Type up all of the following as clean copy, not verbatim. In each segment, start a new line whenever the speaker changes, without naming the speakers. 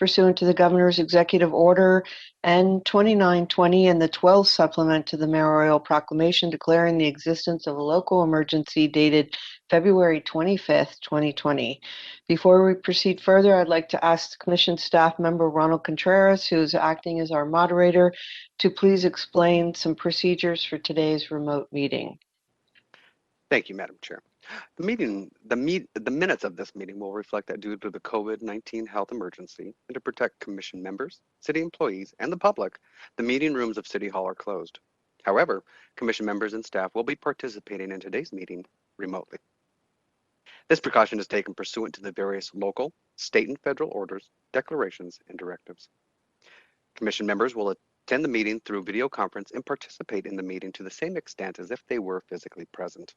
pursuant to the Governor's Executive Order N-2920 and the 12th Supplement to the Mayoral Proclamation declaring the existence of a local emergency dated February 25th, 2020. Before we proceed further, I'd like to ask the Commission staff member Ronald Contreras, who is acting as our moderator, to please explain some procedures for today's remote meeting.
Thank you, Madam Chair. The minutes of this meeting will reflect that due to the COVID-19 health emergency and to protect Commission members, city employees, and the public, the meeting rooms of City Hall are closed. However, Commission members and staff will be participating in today's meeting remotely. This precaution is taken pursuant to the various local, state, and federal orders, declarations, and directives. Commission members will attend the meeting through video conference and participate in the meeting to the same extent as if they were physically present.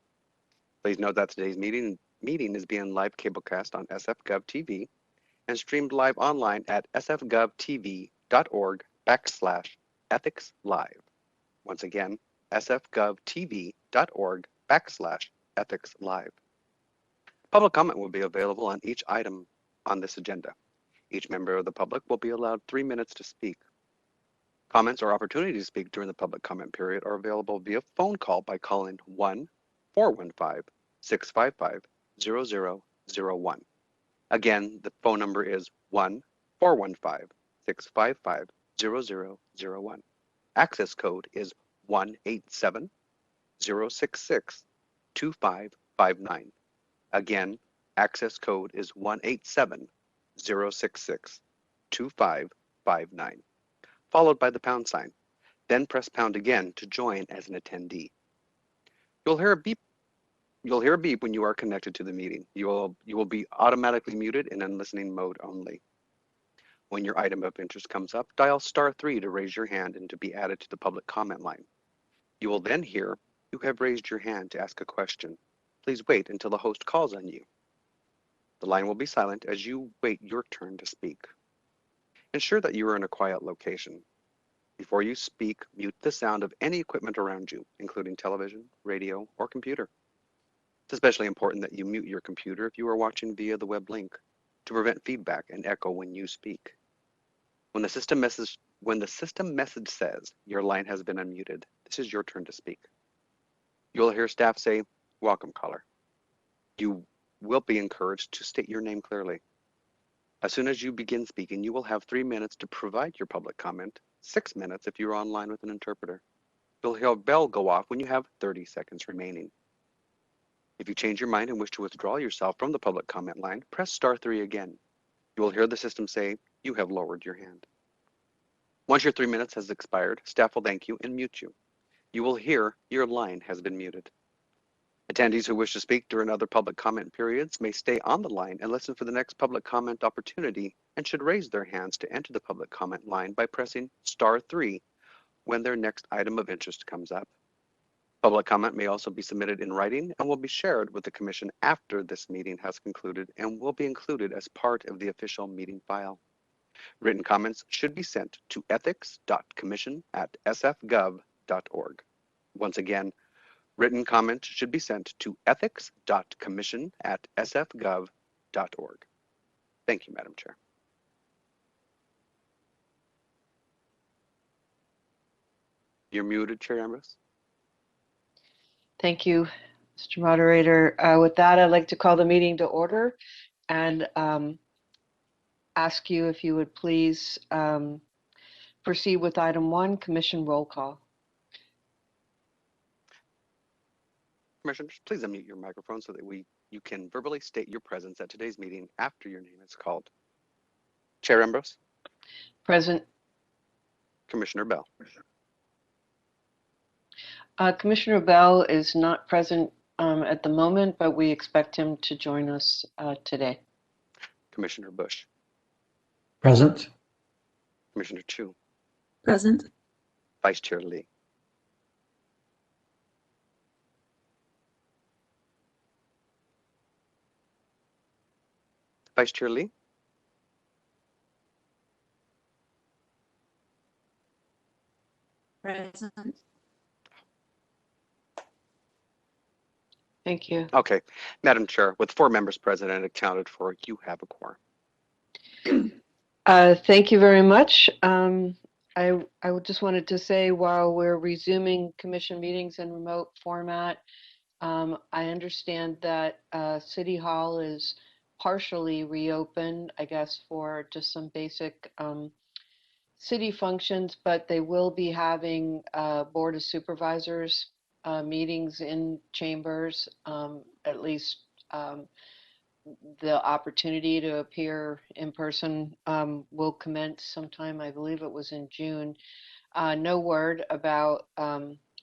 Please note that today's meeting is being live cablecast on SF Gov TV and streamed live online at sfgovtv.org/ethicslive. Once again, sfgovtv.org/ethicslive. Public comment will be available on each item on this agenda. Each member of the public will be allowed 3 minutes to speak. Comments or opportunity to speak during the public comment period are available via phone call by calling 1-415-655-0001. Again, the phone number is 1-415-655-0001. Access code is 187-066-2559. Again, access code is 187-066-2559, followed by the pound sign. Then press pound again to join as an attendee. You'll hear a beep when you are connected to the meeting. You will be automatically muted and in listening mode only. When your item of interest comes up, dial *3 to raise your hand and to be added to the public comment line. You will then hear, "You have raised your hand to ask a question. Please wait until the host calls on you." The line will be silent as you wait your turn to speak. Ensure that you are in a quiet location. Before you speak, mute the sound of any equipment around you, including television, radio, or computer. It's especially important that you mute your computer if you are watching via the web link to prevent feedback and echo when you speak. When the system message says your line has been unmuted, this is your turn to speak. You'll hear staff say, "Welcome, caller." You will be encouraged to state your name clearly. As soon as you begin speaking, you will have 3 minutes to provide your public comment, 6 minutes if you're online with an interpreter. You'll hear a bell go off when you have 30 seconds remaining. If you change your mind and wish to withdraw yourself from the public comment line, press *3 again. You will hear the system say, "You have lowered your hand." Once your 3 minutes has expired, staff will thank you and mute you. You will hear your line has been muted. Attendees who wish to speak during other public comment periods may stay on the line and listen for the next public comment opportunity and should raise their hands to enter the public comment line by pressing *3 when their next item of interest comes up. Public comment may also be submitted in writing and will be shared with the Commission after this meeting has concluded and will be included as part of the official meeting file. Written comments should be sent to ethics.commission@sfgov.org. Once again, written comments should be sent to ethics.commission@sfgov.org. Thank you, Madam Chair. You're muted, Chair Ambrose.
Thank you, Mr. Moderator. With that, I'd like to call the meeting to order and ask you if you would please proceed with item 1, Commission roll call.
Commissioners, please unmute your microphone so that you can verbally state your presence at today's meeting after your name is called. Chair Ambrose.
Present.
Commissioner Bell.
Commissioner Bell is not present at the moment, but we expect him to join us today.
Commissioner Bush.
Present.
Commissioner Chu.
Present.
Vice Chair Lee. Vice Chair Lee.
Present.
Thank you.
Okay, Madam Chair, with 4 members present and accounted for, you have a quorum.
Thank you very much. I just wanted to say while we're resuming commission meetings in remote format, I understand that City Hall is partially reopened, I guess, for just some basic city functions, but they will be having Board of Supervisors meetings in chambers, at least um, the opportunity to appear in person will commence sometime, I believe it was in June. No word about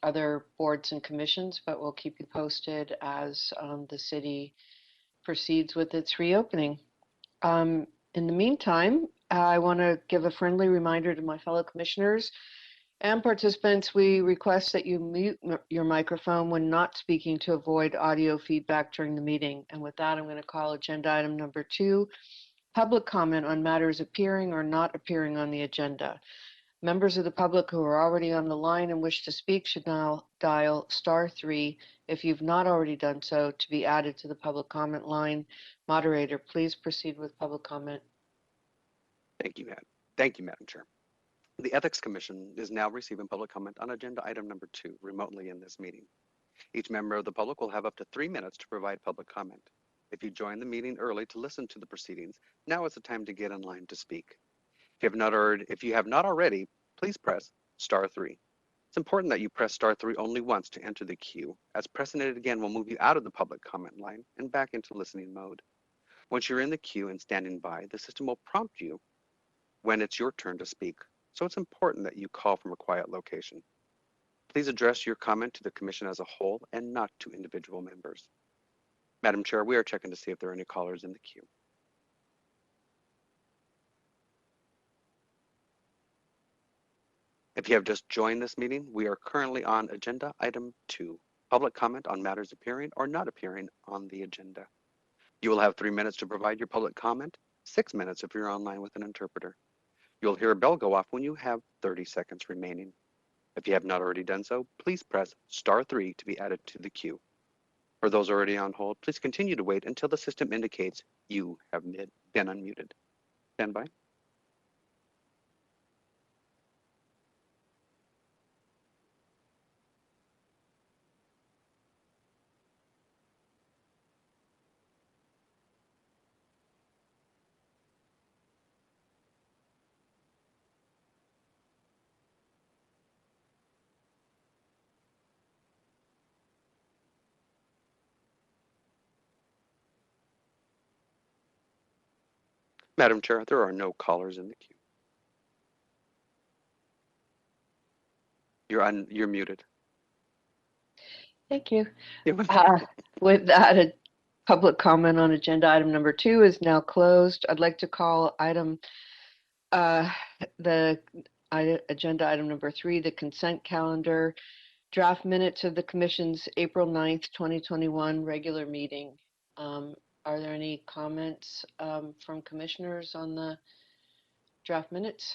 other boards and commissions, but we'll keep you posted as the city proceeds with its reopening. In the meantime, I want to give a friendly reminder to my fellow commissioners and participants. We request that you mute your microphone when not speaking to avoid audio feedback during the meeting. And with that, I'm going to call agenda item number 2, public comment on matters appearing or not appearing on the agenda. Members of the public who are already on the line and wish to speak should now dial *3 if you've not already done so to be added to the public comment line. Moderator, please proceed with public comment.
Thank you, Madam Chair. The Ethics Commission is now receiving public comment on agenda item number 2 remotely in this meeting. Each member of the public will have up to 3 minutes to provide public comment. If you joined the meeting early to listen to the proceedings, now is the time to get in line to speak. If you have not already, please press *3. It's important that you press *3 only once to enter the queue, as pressing it again will move you out of the public comment line and back into listening mode. Once you're in the queue and standing by, the system will prompt you when it's your turn to speak, so it's important that you call from a quiet location. Please address your comment to the commission as a whole and not to individual members. Madam Chair, we are checking to see if there are any callers in the queue. If you have just joined this meeting, we are currently on agenda item 2, public comment on matters appearing or not appearing on the agenda. You will have 3 minutes to provide your public comment, 6 minutes if you're online with an interpreter. You'll hear a bell go off when you have 30 seconds remaining. If you have not already done so, please press *3 to be added to the queue. For those already on hold, please continue to wait until the system indicates you have been unmuted. Stand by. Madam Chair, there are no callers in the queue. You're muted.
Thank you.
Yeah,
With that, a public comment on agenda item number 2 is now closed. I'd like to call the agenda item number 3, the consent calendar, draft minutes of the commission's April 9th, 2021 regular meeting. Are there any comments from commissioners on the draft minutes?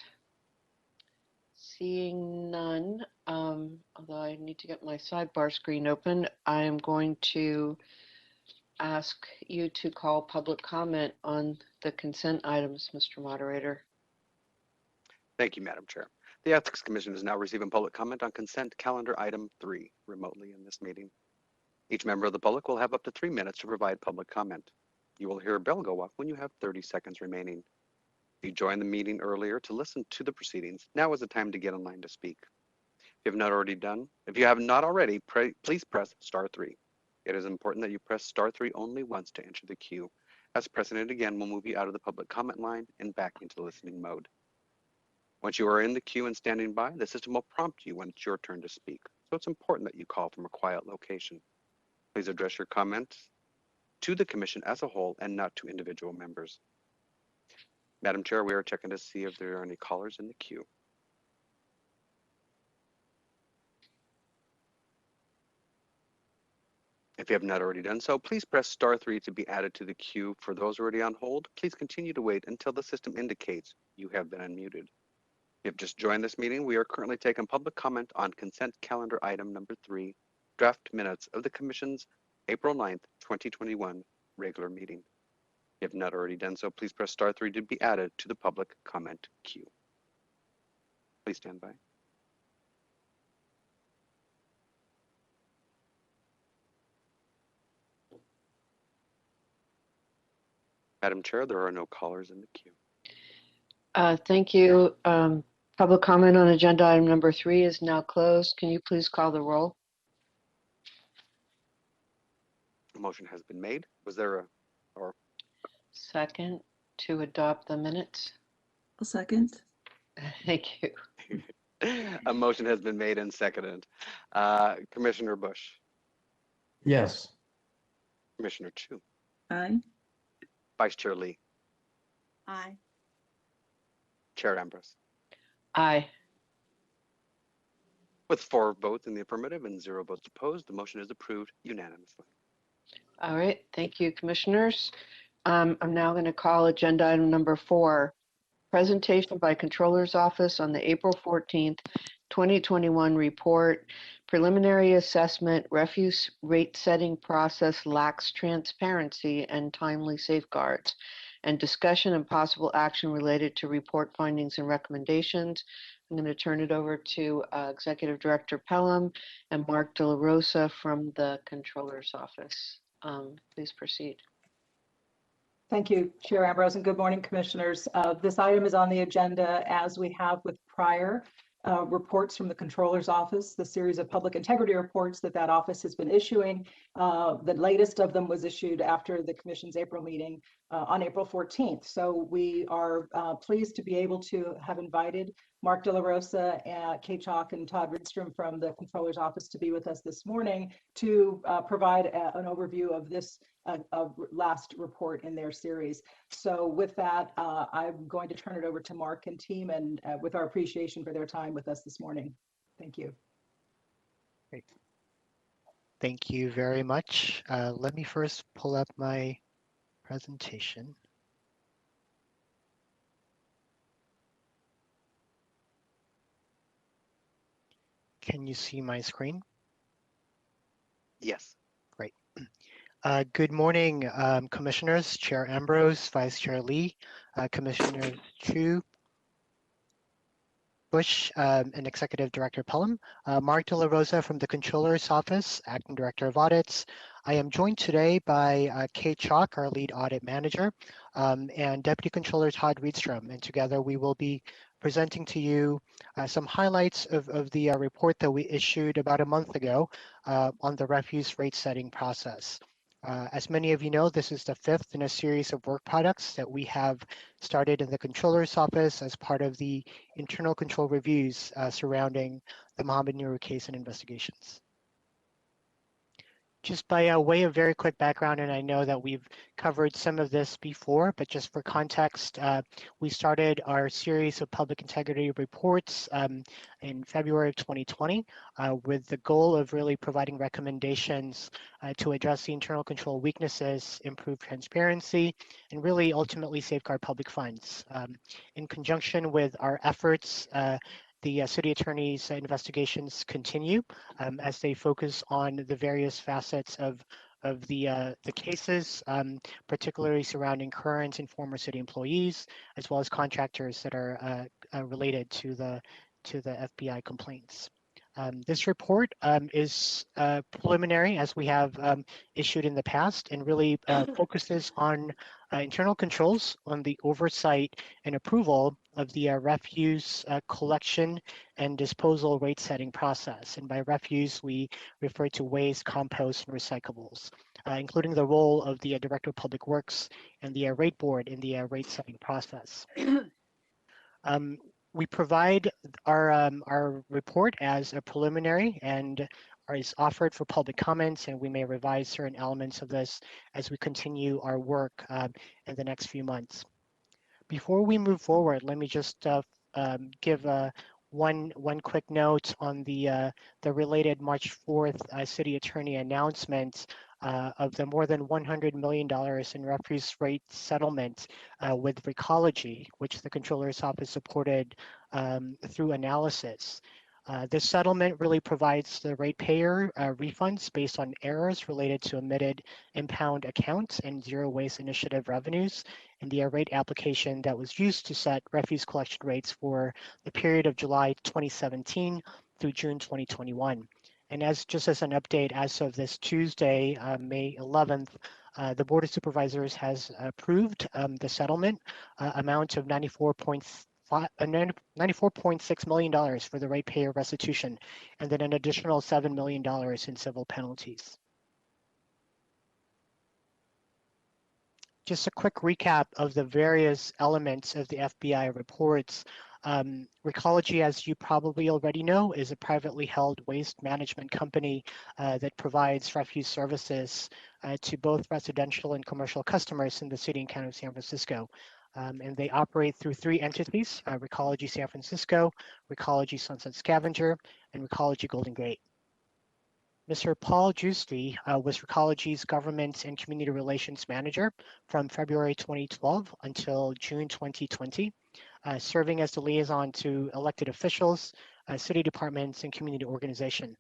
Seeing none, although I need to get my sidebar screen open, I am going to ask you to call public comment on the consent items, Mr. Moderator.
Thank you, Madam Chair. The Ethics Commission is now receiving public comment on consent calendar item 3 remotely in this meeting. Each member of the public will have up to 3 minutes to provide public comment. You will hear a bell go off when you have 30 seconds remaining. If you joined the meeting earlier to listen to the proceedings, now is the time to get in line to speak. If you have not already, please press *3. It is important that you press *3 only once to enter the queue, as pressing it again will move you out of the public comment line and back into listening mode. Once you are in the queue and standing by, the system will prompt you when it's your turn to speak, so it's important that you call from a quiet location. Please address your comments to the commission as a whole and not to individual members. Madam Chair, we are checking to see if there are any callers in the queue. If you have not already done so, please press *3 to be added to the queue. For those already on hold, please continue to wait until the system indicates you have been unmuted. If you have just joined this meeting, we are currently taking public comment on consent calendar item number 3, draft minutes of the Commission's April 9th, 2021 regular meeting. If If not already done so, please press *3 to be added to the public comment queue. Please stand by. Madam Chair, there are no callers in the queue.
Thank you. Public comment on agenda item number 3 is now closed. Can you please call the roll?
A motion has been made. Was there a, or
Second, to adopt the minutes.
I'll second.
Thank you.
a motion has been made and seconded. Commissioner Bush,
Yes.
Commissioner Chu,
Aye.
Vice Chair Lee,
Aye.
Chair Ambrose.
Aye.
With 4 votes in the affirmative and 0 votes opposed, the motion is approved unanimously.
All right. Thank you, commissioners. I'm now going to call agenda item number 4, presentation by Controller's Office on the April 14th, 2021 report, preliminary assessment, refuse rate setting process lacks transparency and timely safeguards, and discussion and possible action related to report findings and recommendations. I'm going to turn it over to Executive Director Pelham and Mark De La Rosa from the Controller's Office. Please proceed.
Thank you, Chair Ambrose, and good morning, Commissioners. This item is on the agenda as we have with prior reports from the Controller's Office, the series of public integrity reports that office has been issuing. The latest of them was issued after the Commission's April meeting on April 14th. So we are pleased to be able to have invited Mark De La Rosa, Kate Chalk, and Todd Ridstrom from the Controller's Office to be with us this morning to provide an overview of this last report in their series. So with that, I'm going to turn it over to Mark and team, and with our appreciation for their time with us this morning. Thank you.
Great. Thank you very much. Let me first pull up my presentation. Can you see my screen?
Yes.
Great. Good morning, Commissioners, Chair Ambrose, Vice Chair Lee, Commissioners Chu, Bush, and Executive Director Pelham, Mark De La Rosa from the Controller's Office, Acting Director of Audits. I am joined today by Kate Chalk, our Lead Audit Manager, and Deputy Controller Todd Ridstrom, and together we will be presenting to you some highlights of the report that we issued about a month ago on the refuse rate setting process. As many of you know, this is the 5th in a series of work products that we have started in the Controller's Office as part of the internal control reviews surrounding the Mohammed Nuru case and investigations. Just by way of very quick background, and I know that we've covered some of this before, but just for context, we started our series of public integrity reports in February of 2020 with the goal of really providing recommendations to address the internal control weaknesses, improve transparency, and really ultimately safeguard public funds. In conjunction with our efforts, the city attorney's investigations continue as they focus on the various facets of the cases, particularly surrounding current and former city employees, as well as contractors that are related to the FBI complaints. This report is preliminary, as we have issued in the past, and really focuses on internal controls on the oversight and approval of the refuse collection and disposal rate setting process. And by refuse, we refer to waste, compost, and recyclables, including the role of the Director of Public Works and the rate board in the rate setting process. We provide our report as a preliminary and is offered for public comments, and we may revise certain elements of this as we continue our work in the next few months. Before we move forward, let me just give one quick note on the related March 4th city attorney announcement of the more than $100 million in refuse rate settlement with Recology, which the Controller's Office supported through analysis. This settlement really provides the ratepayer refunds based on errors related to omitted impound accounts and zero waste initiative revenues in the rate application that was used to set refuse collection rates for the period of July 2017 through June 2021. And just as an update, as of this Tuesday, May 11th, the Board of Supervisors has approved the settlement amount of $94.6 million for the ratepayer restitution, and then an additional $7 million in civil penalties. Just a quick recap of the various elements of the FBI reports. Recology, as you probably already know, is a privately held waste management company that provides refuse services to both residential and commercial customers in the city and county of San Francisco. And they operate through three entities, Recology San Francisco, Recology Sunset Scavenger, and Recology Golden Gate. Mr. Paul Giusti was Recology's Government and Community Relations Manager from February 2012 until June 2020, serving as the liaison to elected officials, city departments, and community organizations.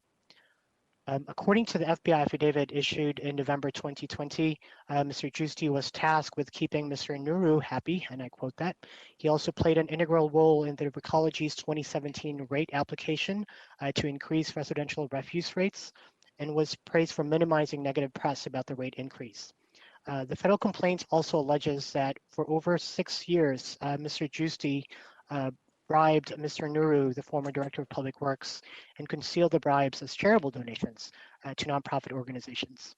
According to the FBI affidavit issued in November 2020, Mr. Giusti was tasked with keeping Mr. Nuru happy, and I quote that. He also played an integral role in the Recology's 2017 rate application to increase residential refuse rates, and was praised for minimizing negative press about the rate increase. The federal complaint also alleges that for over 6 years, Mr. Giusti bribed Mr. Nuru, the former director of public works, and concealed the bribes as charitable donations to nonprofit organizations.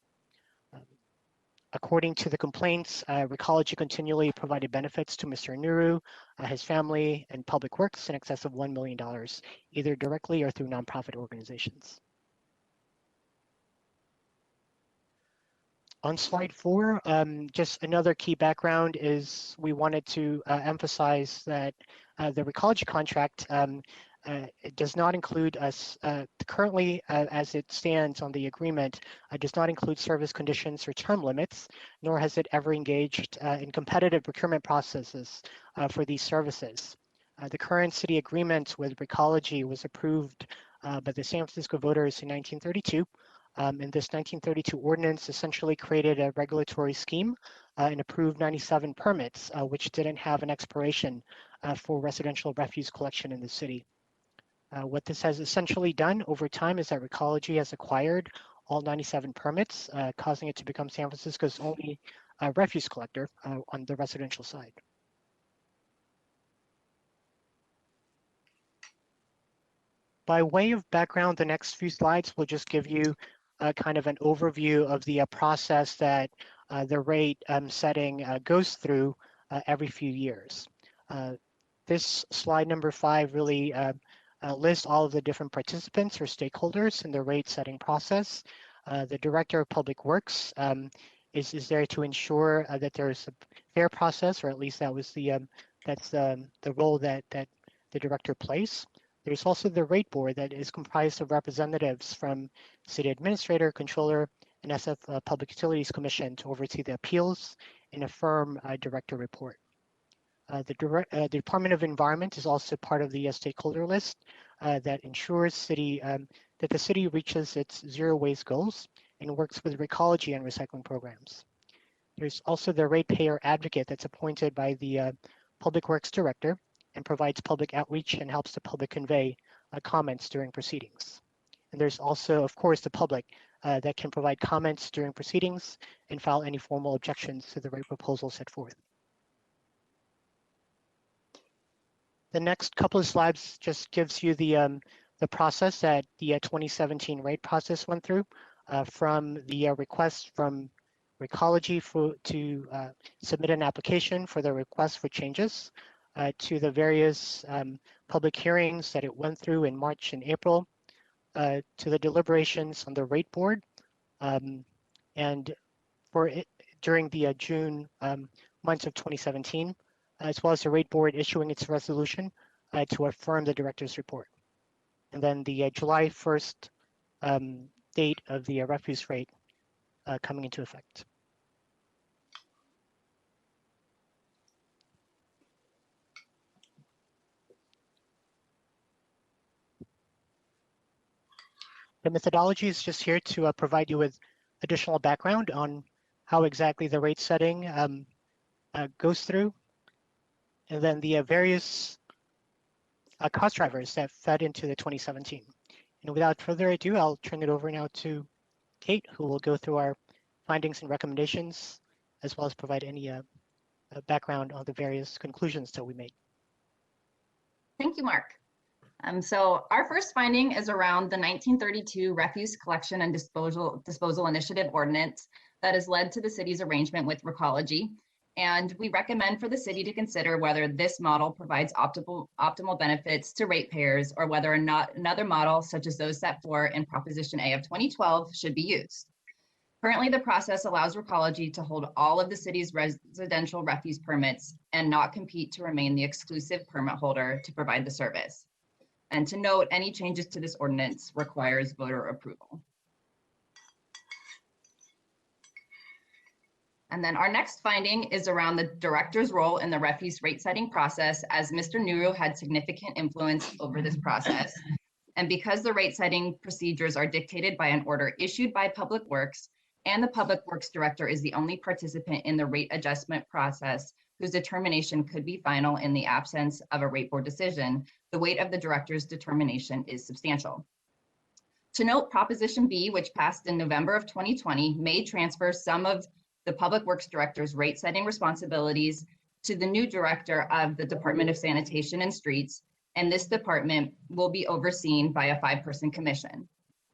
According to the complaints, Recology continually provided benefits to Mr. Nuru, his family, and public works in excess of $1 million, either directly or through nonprofit organizations. On slide 4, just another key background is we wanted to emphasize that the Recology contract it does not include us currently as it stands on the agreement, does not include service conditions or term limits, nor has it ever engaged in competitive procurement processes for these services. The current city agreement with Recology was approved by the San Francisco voters in 1932. And this 1932 ordinance essentially created a regulatory scheme and approved 97 permits, which didn't have an expiration for residential refuse collection in the city. What this has essentially done over time is that Recology has acquired all 97 permits, causing it to become San Francisco's only refuse collector on the residential side. By way of background, the next few slides will just give you kind of an overview of the process that the rate setting goes through every few years. This slide number 5 really lists all of the different participants or stakeholders in the rate setting process. The Director of Public Works is there to ensure that there's a fair process, or at least that was that's the role that the director plays. There's also the rate board that is comprised of representatives from City Administrator, Controller, and SF Public Utilities Commission to oversee the appeals and affirm director report. The Department of Environment is also part of the stakeholder list that ensures that the city reaches its zero waste goals and works with Recology and recycling programs. There's also the ratepayer advocate that's appointed by the Public Works Director and provides public outreach and helps the public convey comments during proceedings. And there's also, of course, the public that can provide comments during proceedings and file any formal objections to the rate proposal set forth. The next couple of slides just gives you the process that the 2017 rate process went through from the request from Recology to submit an application for the request for changes to the various public hearings that it went through in March and April, to the deliberations on the rate board, and for it during the June months of 2017, as well as the rate board issuing its resolution to affirm the director's report. And then the July 1st date of the refuse rate coming into effect. The methodology is just here to provide you with additional background on how exactly the rate setting goes through, and then the various cost drivers that fed into the 2017. And without further ado, I'll turn it over now to Kate, who will go through our findings and recommendations, as well as provide any background on the various conclusions that we made.
Thank you, Mark. So our first finding is around the 1932 Refuse Collection and Disposal Initiative Ordinance that has led to the city's arrangement with Recology. And we recommend for the city to consider whether this model provides optimal benefits to ratepayers or whether or not another model, such as those set forth in Proposition A of 2012, should be used. Currently, the process allows Recology to hold all of the city's residential refuse permits and not compete to remain the exclusive permit holder to provide the service. And to note, any changes to this ordinance requires voter approval. And then our next finding is around the director's role in the refuse rate setting process, as Mr. Nuru had significant influence over this process. And because the rate setting procedures are dictated by an order issued by Public Works, and the Public Works Director is the only participant in the rate adjustment process whose determination could be final in the absence of a rate board decision, the weight of the director's determination is substantial. To note, Proposition B, which passed in November of 2020, may transfer some of the Public Works Director's rate setting responsibilities to the new director of the Department of Sanitation and Streets, and this department will be overseen by a 5-person commission.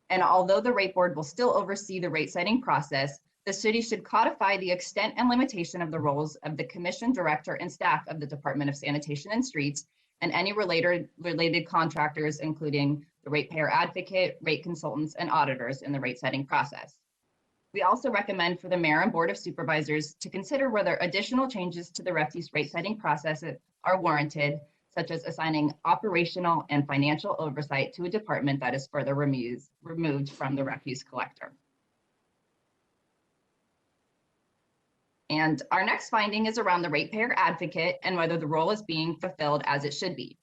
And although the rate board will still oversee the rate setting process, the city should codify the extent and limitation of the roles of the commission, director, and staff of the Department of Sanitation and Streets, and any related contractors, including the ratepayer advocate, rate consultants, and auditors in the rate setting process. We also recommend for the mayor and board of supervisors to consider whether additional changes to the refuse rate setting process are warranted, such as assigning operational and financial oversight to a department that is further removed from the refuse collector. And our next finding is around the ratepayer advocate and whether the role is being fulfilled as it should be.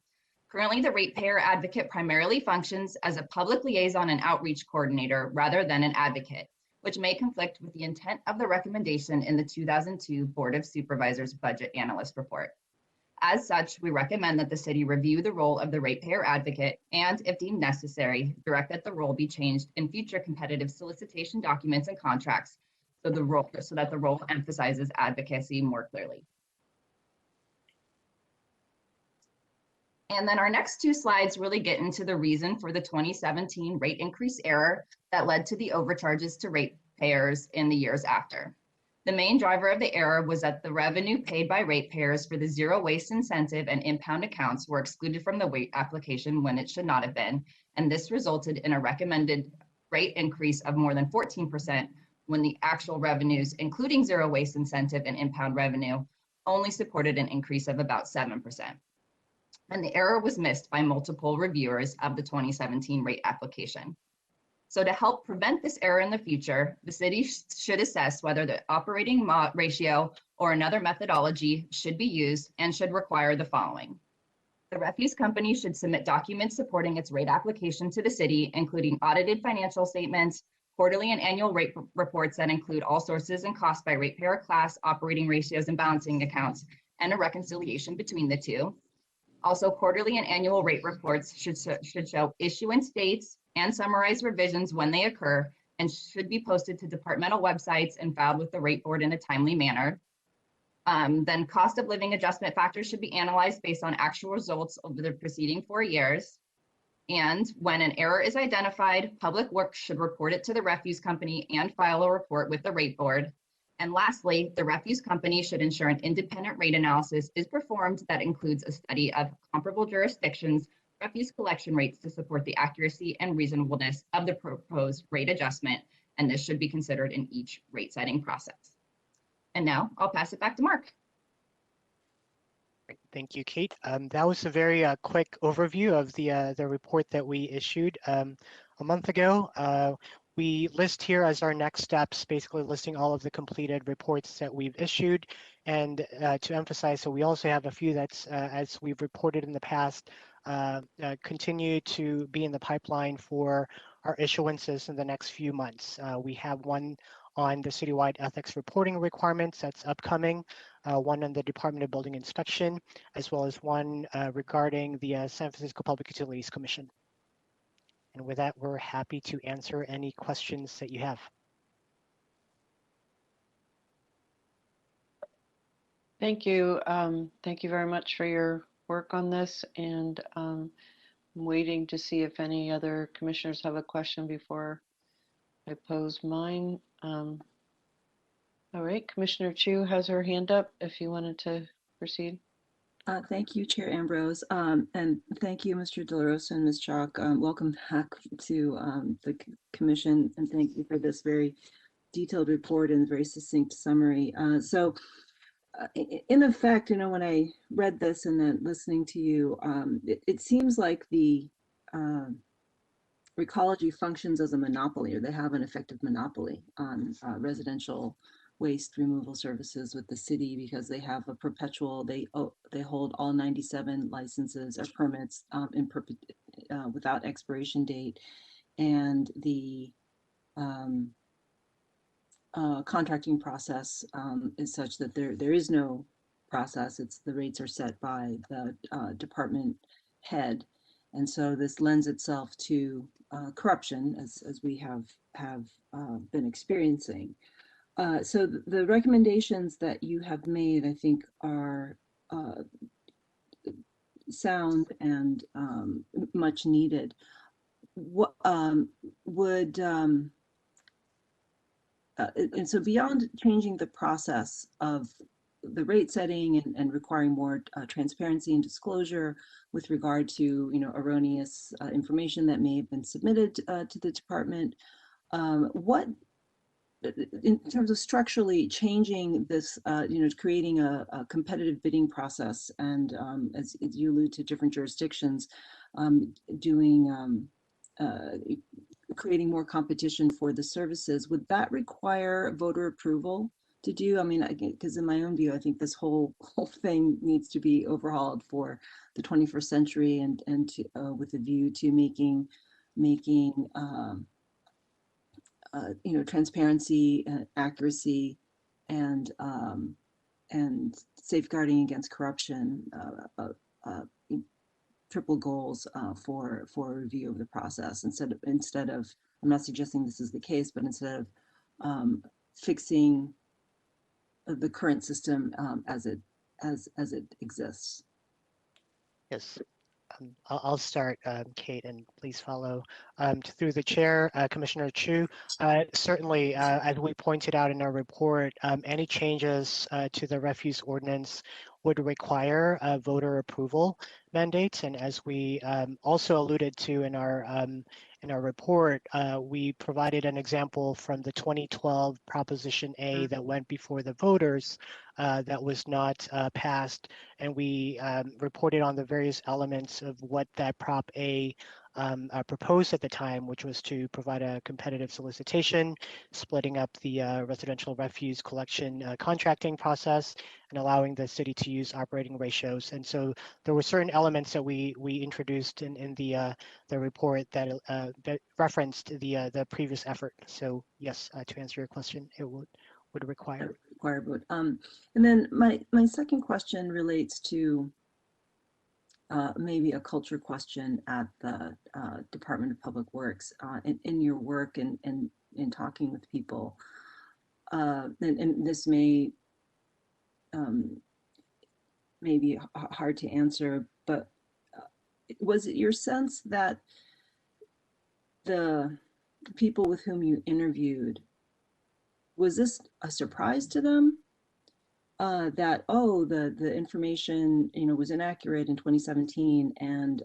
Currently, the ratepayer advocate primarily functions as a public liaison and outreach coordinator rather than an advocate, which may conflict with the intent of the recommendation in the 2002 Board of Supervisors Budget Analyst Report. As such, we recommend that the city review the role of the ratepayer advocate and, if deemed necessary, direct that the role be changed in future competitive solicitation documents and contracts so that the role emphasizes advocacy more clearly. And then our next two slides really get into the reason for the 2017 rate increase error that led to the overcharges to ratepayers in the years after. The main driver of the error was that the revenue paid by ratepayers for the zero waste incentive and impound accounts were excluded from the rate application when it should not have been, and this resulted in a recommended rate increase of more than 14% when the actual revenues, including zero waste incentive and impound revenue, only supported an increase of about 7%. And the error was missed by multiple reviewers of the 2017 rate application. So to help prevent this error in the future, the city should assess whether the operating ratio or another methodology should be used and should require the following. The refuse company should submit documents supporting its rate application to the city, including audited financial statements, quarterly and annual rate reports that include all sources and costs by ratepayer class, operating ratios, and balancing accounts, and a reconciliation between the two. Also, quarterly and annual rate reports should show issuance dates and summarize revisions when they occur and should be posted to departmental websites and filed with the rate board in a timely manner. Then cost of living adjustment factors should be analyzed based on actual results over the preceding 4 years. And when an error is identified, Public Works should report it to the refuse company and file a report with the rate board. And lastly, the refuse company should ensure an independent rate analysis is performed that includes a study of comparable jurisdictions' refuse collection rates to support the accuracy and reasonableness of the proposed rate adjustment, and this should be considered in each rate setting process. And now I'll pass it back to Mark.
Great. Thank you, Kate. That was a very quick overview of the report that we issued a month ago. We list here as our next steps, basically listing all of the completed reports that we've issued. And to emphasize, so we also have a few that's, as we've reported in the past, continue to be in the pipeline for our issuances in the next few months. We have one on the citywide ethics reporting requirements that's upcoming, one on the Department of Building Inspection, as well as one regarding the San Francisco Public Utilities Commission. And with that, we're happy to answer any questions that you have.
Thank you. Thank you very much for your work on this, and I'm waiting to see if any other commissioners have a question before I pose mine. All right, Commissioner Chu has her hand up if you wanted to proceed.
Thank you, Chair Ambrose, and thank you, Mr. De La Rosa and Ms. Chalk. Welcome back to the commission, and thank you for this very detailed report and very succinct summary. In effect, when I read this and then listening to you, it seems like the Recology functions as a monopoly, or they have an effective monopoly on residential waste removal services with the city, because they have a perpetual, they hold all 97 licenses or permits without expiration date, and the contracting process is such that there is no process. It's the rates are set by the department head, and so this lends itself to corruption, as we have been experiencing. So the recommendations that you have made, I think, are sound and much needed. What would and so beyond changing the process of the rate setting and requiring more transparency and disclosure with regard to erroneous information that may have been submitted to the department, what, in terms of structurally changing this, creating a competitive bidding process, and as you allude to different jurisdictions doing creating more competition for the services, would that require voter approval to do? I mean, because in my own view, I think this whole thing needs to be overhauled for the 21st century, and with a view to making transparency, accuracy, and safeguarding against corruption triple goals for review of the process. Instead of, I'm not suggesting this is the case, but instead of fixing the current system as it exists.
Yes. I'll start, Kate, and please follow through the chair, Commissioner Chu. Certainly, as we pointed out in our report, any changes to the refuse ordinance would require voter approval mandates. And as we also alluded to in our report, we provided an example from the 2012 Proposition A that went before the voters that was not passed, and we reported on the various elements of what that Prop A proposed at the time, which was to provide a competitive solicitation, splitting up the residential refuse collection contracting process, and allowing the city to use operating ratios. And so there were certain elements that we introduced in the report that referenced the previous effort. So yes, to answer your question, it would require
vote. And then my second question relates to maybe a culture question at the Department of Public Works in your work and in talking with people. And this may be hard to answer, but was it your sense that the people with whom you interviewed, was this a surprise to them that, oh, the information was inaccurate in 2017, and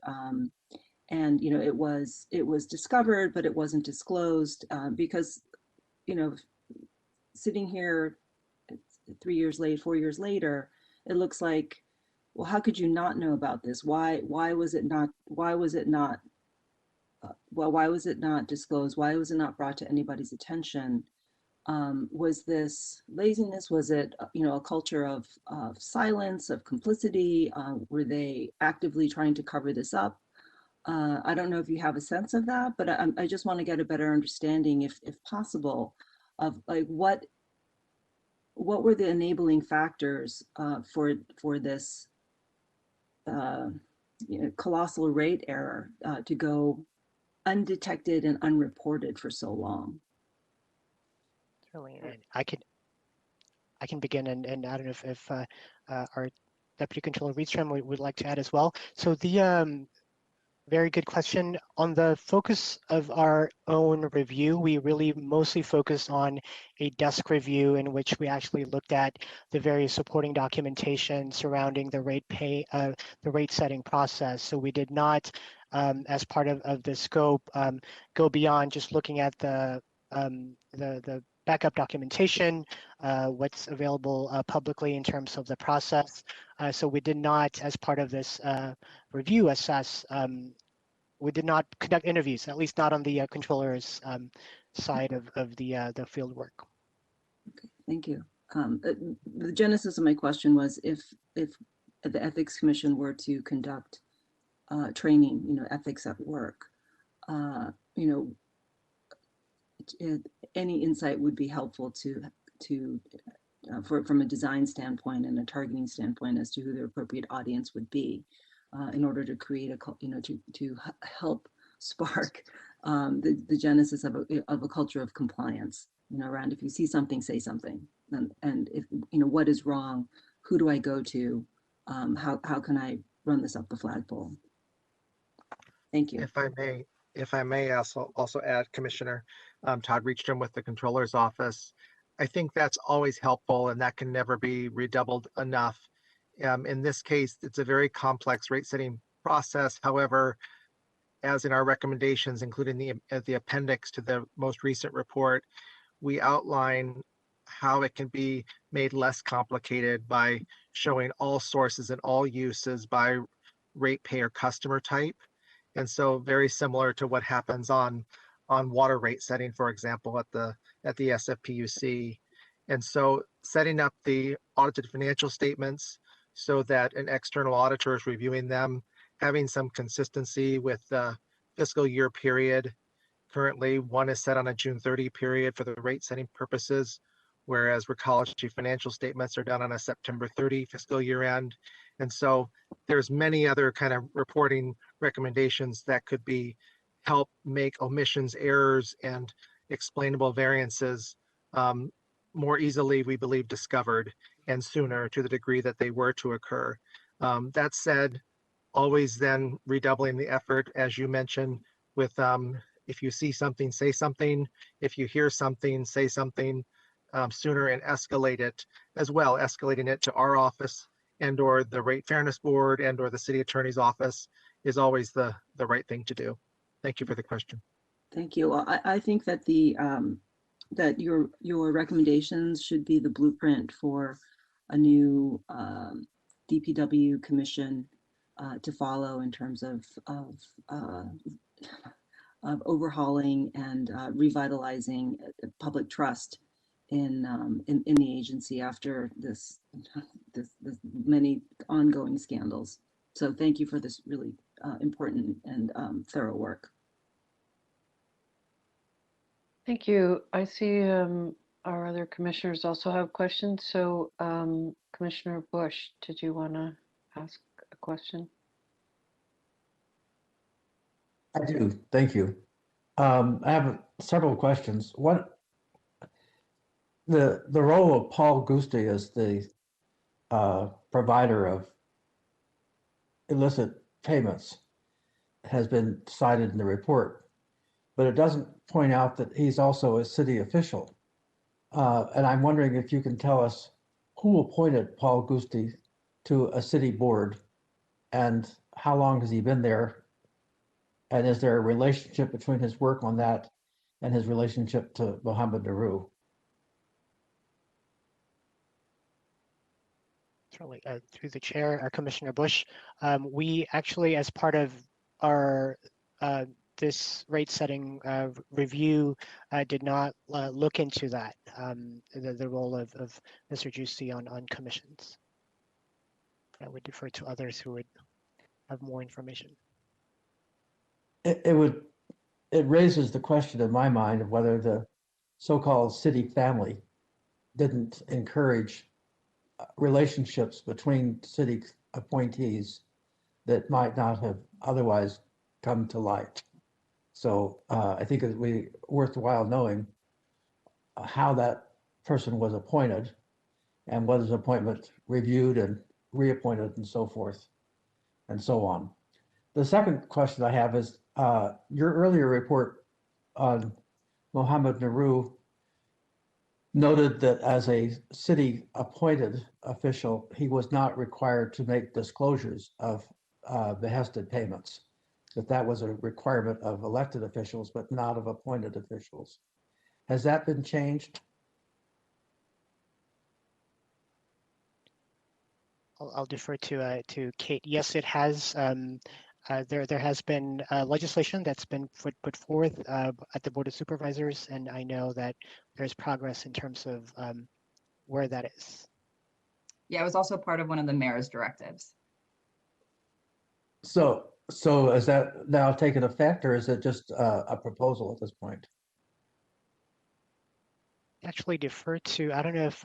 it was discovered but it wasn't disclosed, because sitting here 3 years late, 4 years later, it looks like, well, how could you not know about this? Why was it not disclosed? Why was it not brought to anybody's attention? Was this laziness? Was it a culture of silence, of complicity? Were they actively trying to cover this up? I don't know if you have a sense of that, but I just want to get a better understanding, if possible, of like what were the enabling factors for this colossal rate error to go undetected and unreported for so long.
Certainly, and I can begin, and I don't know if our Deputy Controller Riedstrom would like to add as well. So the very good question. On the focus of our own review, we really mostly focused on a desk review in which we actually looked at the various supporting documentation surrounding the rate setting process. So we did not, as part of the scope, go beyond just looking at the backup documentation, what's available publicly in terms of the process. So we did not, as part of this review, assess. We did not conduct interviews, at least not on the controller's side of the field work.
Okay, thank you. The genesis of my question was if the Ethics Commission were to conduct training, ethics at work, any insight would be helpful from a design standpoint and a targeting standpoint as to who the appropriate audience would be, in order to create to help spark the genesis of a culture of compliance. Around, if you see something, say something, and if what is wrong, who do I go to? How can I run this up the flagpole? Thank you.
If I may also add, Commissioner, Todd Riedstrom with the Controller's Office. I think that's always helpful, and that can never be redoubled enough. In this case, it's a very complex rate setting process. However, as in our recommendations, including the appendix to the most recent report, we outline how it can be made less complicated by showing all sources and all uses by ratepayer customer type. And so very similar to what happens on water rate setting, for example, at the SFPUC. And so setting up the audited financial statements so that an external auditor is reviewing them, having some consistency with the fiscal year period. Currently, one is set on a June 30 period for the rate setting purposes, whereas Recology financial statements are done on a September 30 fiscal year end. And so there's many other kind of reporting recommendations that could be help make omissions, errors, and explainable variances more easily, we believe, discovered and sooner to the degree that they were to occur. That said, always then redoubling the effort, as you mentioned, with if you see something, say something. If you hear something, say something sooner, and escalate it as well, escalating it to our office and or the Rate Fairness Board and or the City Attorney's Office is always the right thing to do. Thank you for the question.
Thank you. Well, I think that that your recommendations should be the blueprint for a new DPW commission to follow in terms of overhauling and revitalizing public trust in the agency after this many ongoing scandals. So thank you for this really important and thorough work.
Thank you. I see our other commissioners also have questions. So Commissioner Bush, did you want to ask a question?
I do. Thank you. I have several questions. What the role of Paul Gusti as the provider of illicit payments has been cited in the report, but it doesn't point out that he's also a city official. And I'm wondering if you can tell us who appointed Paul Gusti to a city board and how long has he been there? And is there a relationship between his work on that and his relationship to Mohammed Naru?
Certainly, through the chair, Commissioner Bush, we actually, as part of our this rate setting review, did not look into that, the role of Mr. Juicy on commissions. I would defer to others who would have more information.
it raises the question in my mind of whether the so-called city family didn't encourage relationships between city appointees that might not have otherwise come to light. So I think it would be worthwhile knowing how that person was appointed and was his appointment reviewed and reappointed and so forth and so on. The second question I have is your earlier report on Mohammed Nehru noted that as a city appointed official, he was not required to make disclosures of behested payments, that was a requirement of elected officials, but not of appointed officials. Has that been changed?
I'll defer to Kate. Yes, it has. There has been legislation that's been put forth at the Board of Supervisors, and I know that there's progress in terms of where that is.
Yeah, it was also part of one of the mayor's directives.
So is that now taken effect, or is it just a proposal at this point?
Actually defer to, I don't know if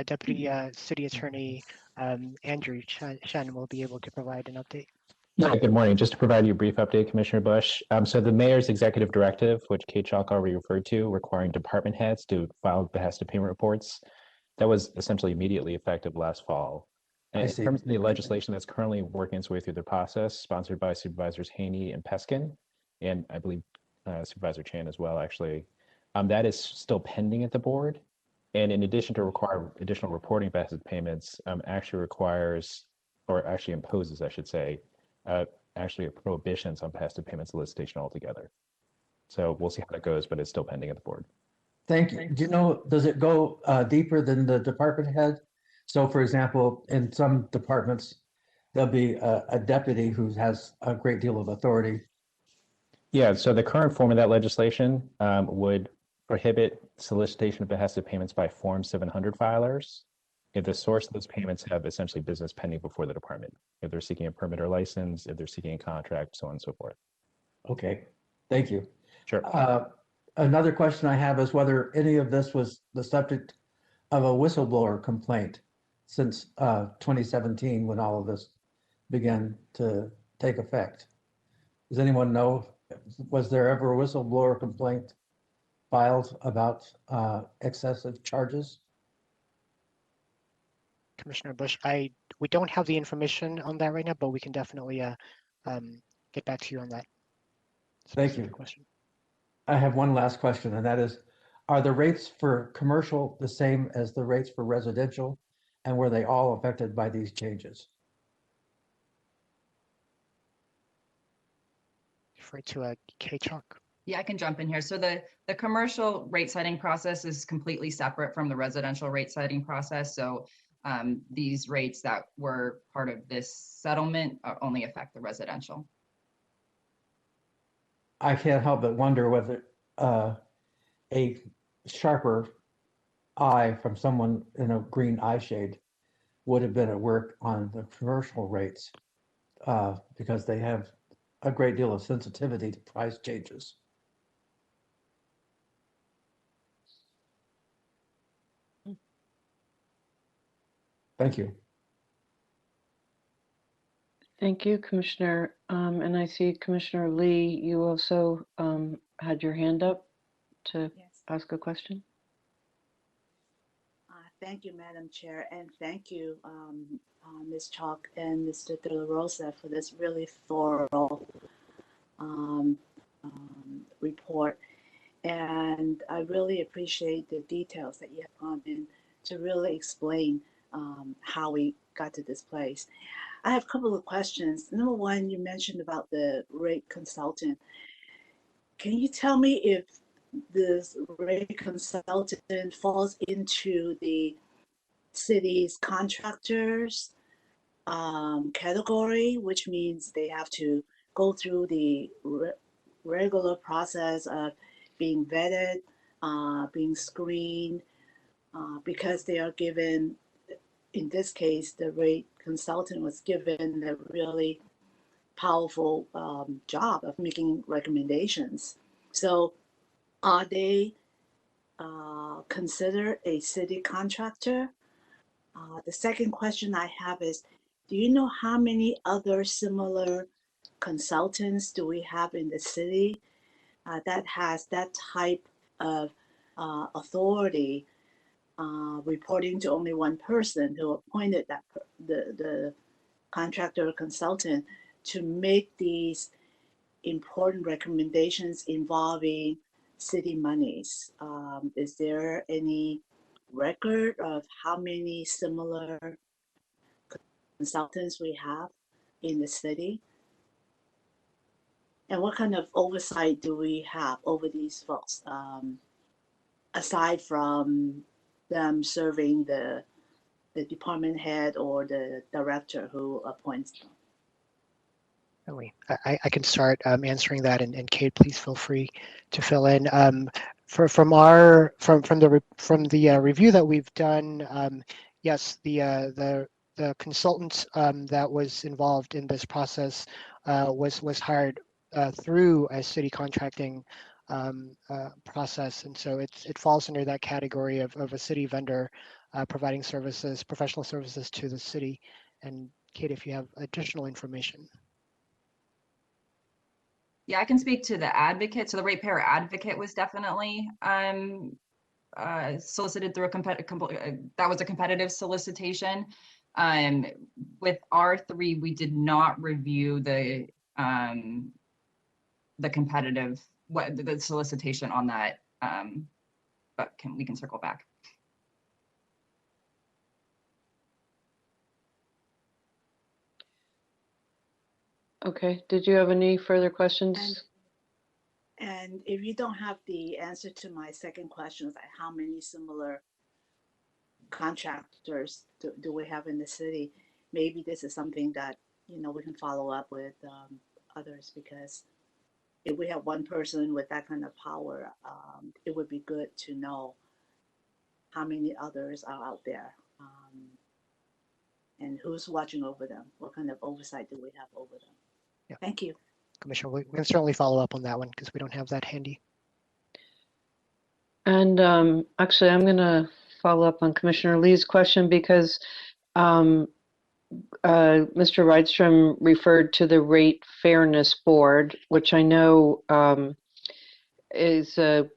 Deputy City Attorney Andrew Shen will be able to provide an update.
Yeah, good morning. Just to provide you a brief update, Commissioner Bush. So the mayor's executive directive, which Kate Chalk already referred to, requiring department heads to file behested payment reports, that was essentially immediately effective last fall. And
I
in
see.
terms of the legislation that's currently working its way through the process, sponsored by Supervisors Haney and Peskin, and I believe Supervisor Chan as well, actually, that is still pending at the board. And in addition to require additional reporting behested payments, actually requires, or actually imposes, I should say, actually prohibitions on behested payment solicitation altogether. So we'll see how that goes, but it's still pending at the board.
Thank you. Do you know, does it go deeper than the department head? So for example, in some departments, there'll be a deputy who has a great deal of authority.
Yeah, so the current form of that legislation would prohibit solicitation of behested payments by Form 700 filers if the source of those payments have essentially business pending before the department, if they're seeking a permit or license, if they're seeking a contract, so on and so forth.
Okay, thank you.
Sure.
Another question I have is whether any of this was the subject of a whistleblower complaint since 2017 when all of this began to take effect. Does anyone know, was there ever a whistleblower complaint filed about excessive charges?
Commissioner Bush, we don't have the information on that right now, but we can definitely get back to you on that.
Thank you.
Question.
I have one last question, and that is, are the rates for commercial the same as the rates for residential? And were they all affected by these changes?
Refer to Kate Chalk.
Yeah, I can jump in here. So the commercial rate setting process is completely separate from the residential rate setting process. So these rates that were part of this settlement only affect the residential.
I can't help but wonder whether a sharper eye from someone in a green eye shade would have been at work on the commercial rates because they have a great deal of sensitivity to price changes. Thank you.
Thank you, Commissioner. And I see Commissioner Lee, you also had your hand up to ask a question.
Thank you, Madam Chair, and thank you, Ms. Chalk and Mr. De La Rosa for this really thorough report. And I really appreciate the details that you have gone in to really explain how we got to this place. I have a couple of questions. Number one, you mentioned about the rate consultant. Can you tell me if this rate consultant falls into the city's contractors category, which means they have to go through the regular process of being vetted, being screened, because they are given, in this case, the rate consultant was given the really powerful job of making recommendations. So are they considered a city contractor? The second question I have is, do you know how many other similar consultants do we have in the city that has that type of authority, reporting to only one person who appointed the contractor or consultant to make these important recommendations involving city monies? Is there any record of how many similar consultants we have in the city? And what kind of oversight do we have over these folks, aside from them serving the department head or the director who appoints them?
Certainly. I can start answering that, and Kate, please feel free to fill in. From the review that we've done, yes, the consultant that was involved in this process was hired through a city contracting process, and so it falls under that category of a city vendor providing services, professional services to the city. And Kate, if you have additional information.
Yeah, I can speak to the advocate. So the ratepayer advocate was definitely solicited through that was a competitive solicitation. With R3, we did not review the competitive the solicitation on that, but we can circle back.
Okay, did you have any further questions?
And if you don't have the answer to my second question, like how many similar contractors do we have in the city, maybe this is something that, you know, we can follow up with others, because if we have one person with that kind of power, it would be good to know how many others are out there, and who's watching over them. What kind of oversight do we have over them?
Yeah.
Thank you.
Commissioner, we can certainly follow up on that one because we don't have that handy.
And actually, I'm going to follow up on Commissioner Lee's question because Mr. Rydstrom referred to the Rate Fairness Board, which I know is a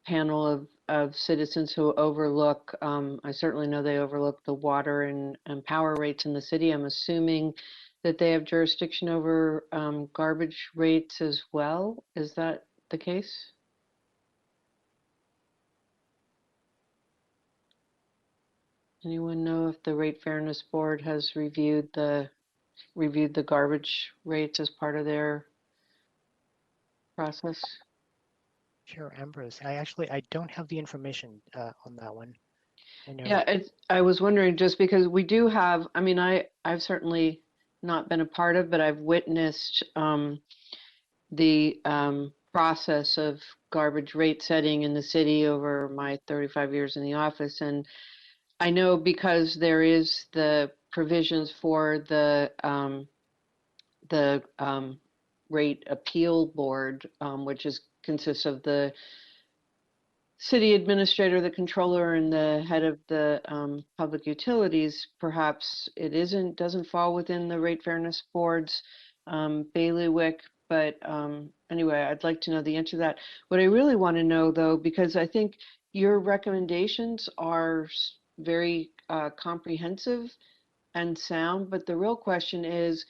panel of citizens who overlook, I certainly know they overlook the water and power rates in the city. I'm assuming that they have jurisdiction over garbage rates as well. Is that the case? Anyone know if the Rate Fairness Board has reviewed the garbage rates as part of their process?
Chair Ambrose, I don't have the information on that one. I know.
Yeah, I was wondering just because we do have, I mean, I've certainly not been a part of, but I've witnessed the process of garbage rate setting in the city over my 35 years in the office. And I know because there is the provisions for the rate appeal board, which consists of the city administrator, the controller, and the head of the public utilities. Perhaps it doesn't fall within the Rate Fairness Board's bailiwick, but anyway, I'd like to know the answer to that. What I really want to know, though, because I think your recommendations are very comprehensive and sound, but the real question is,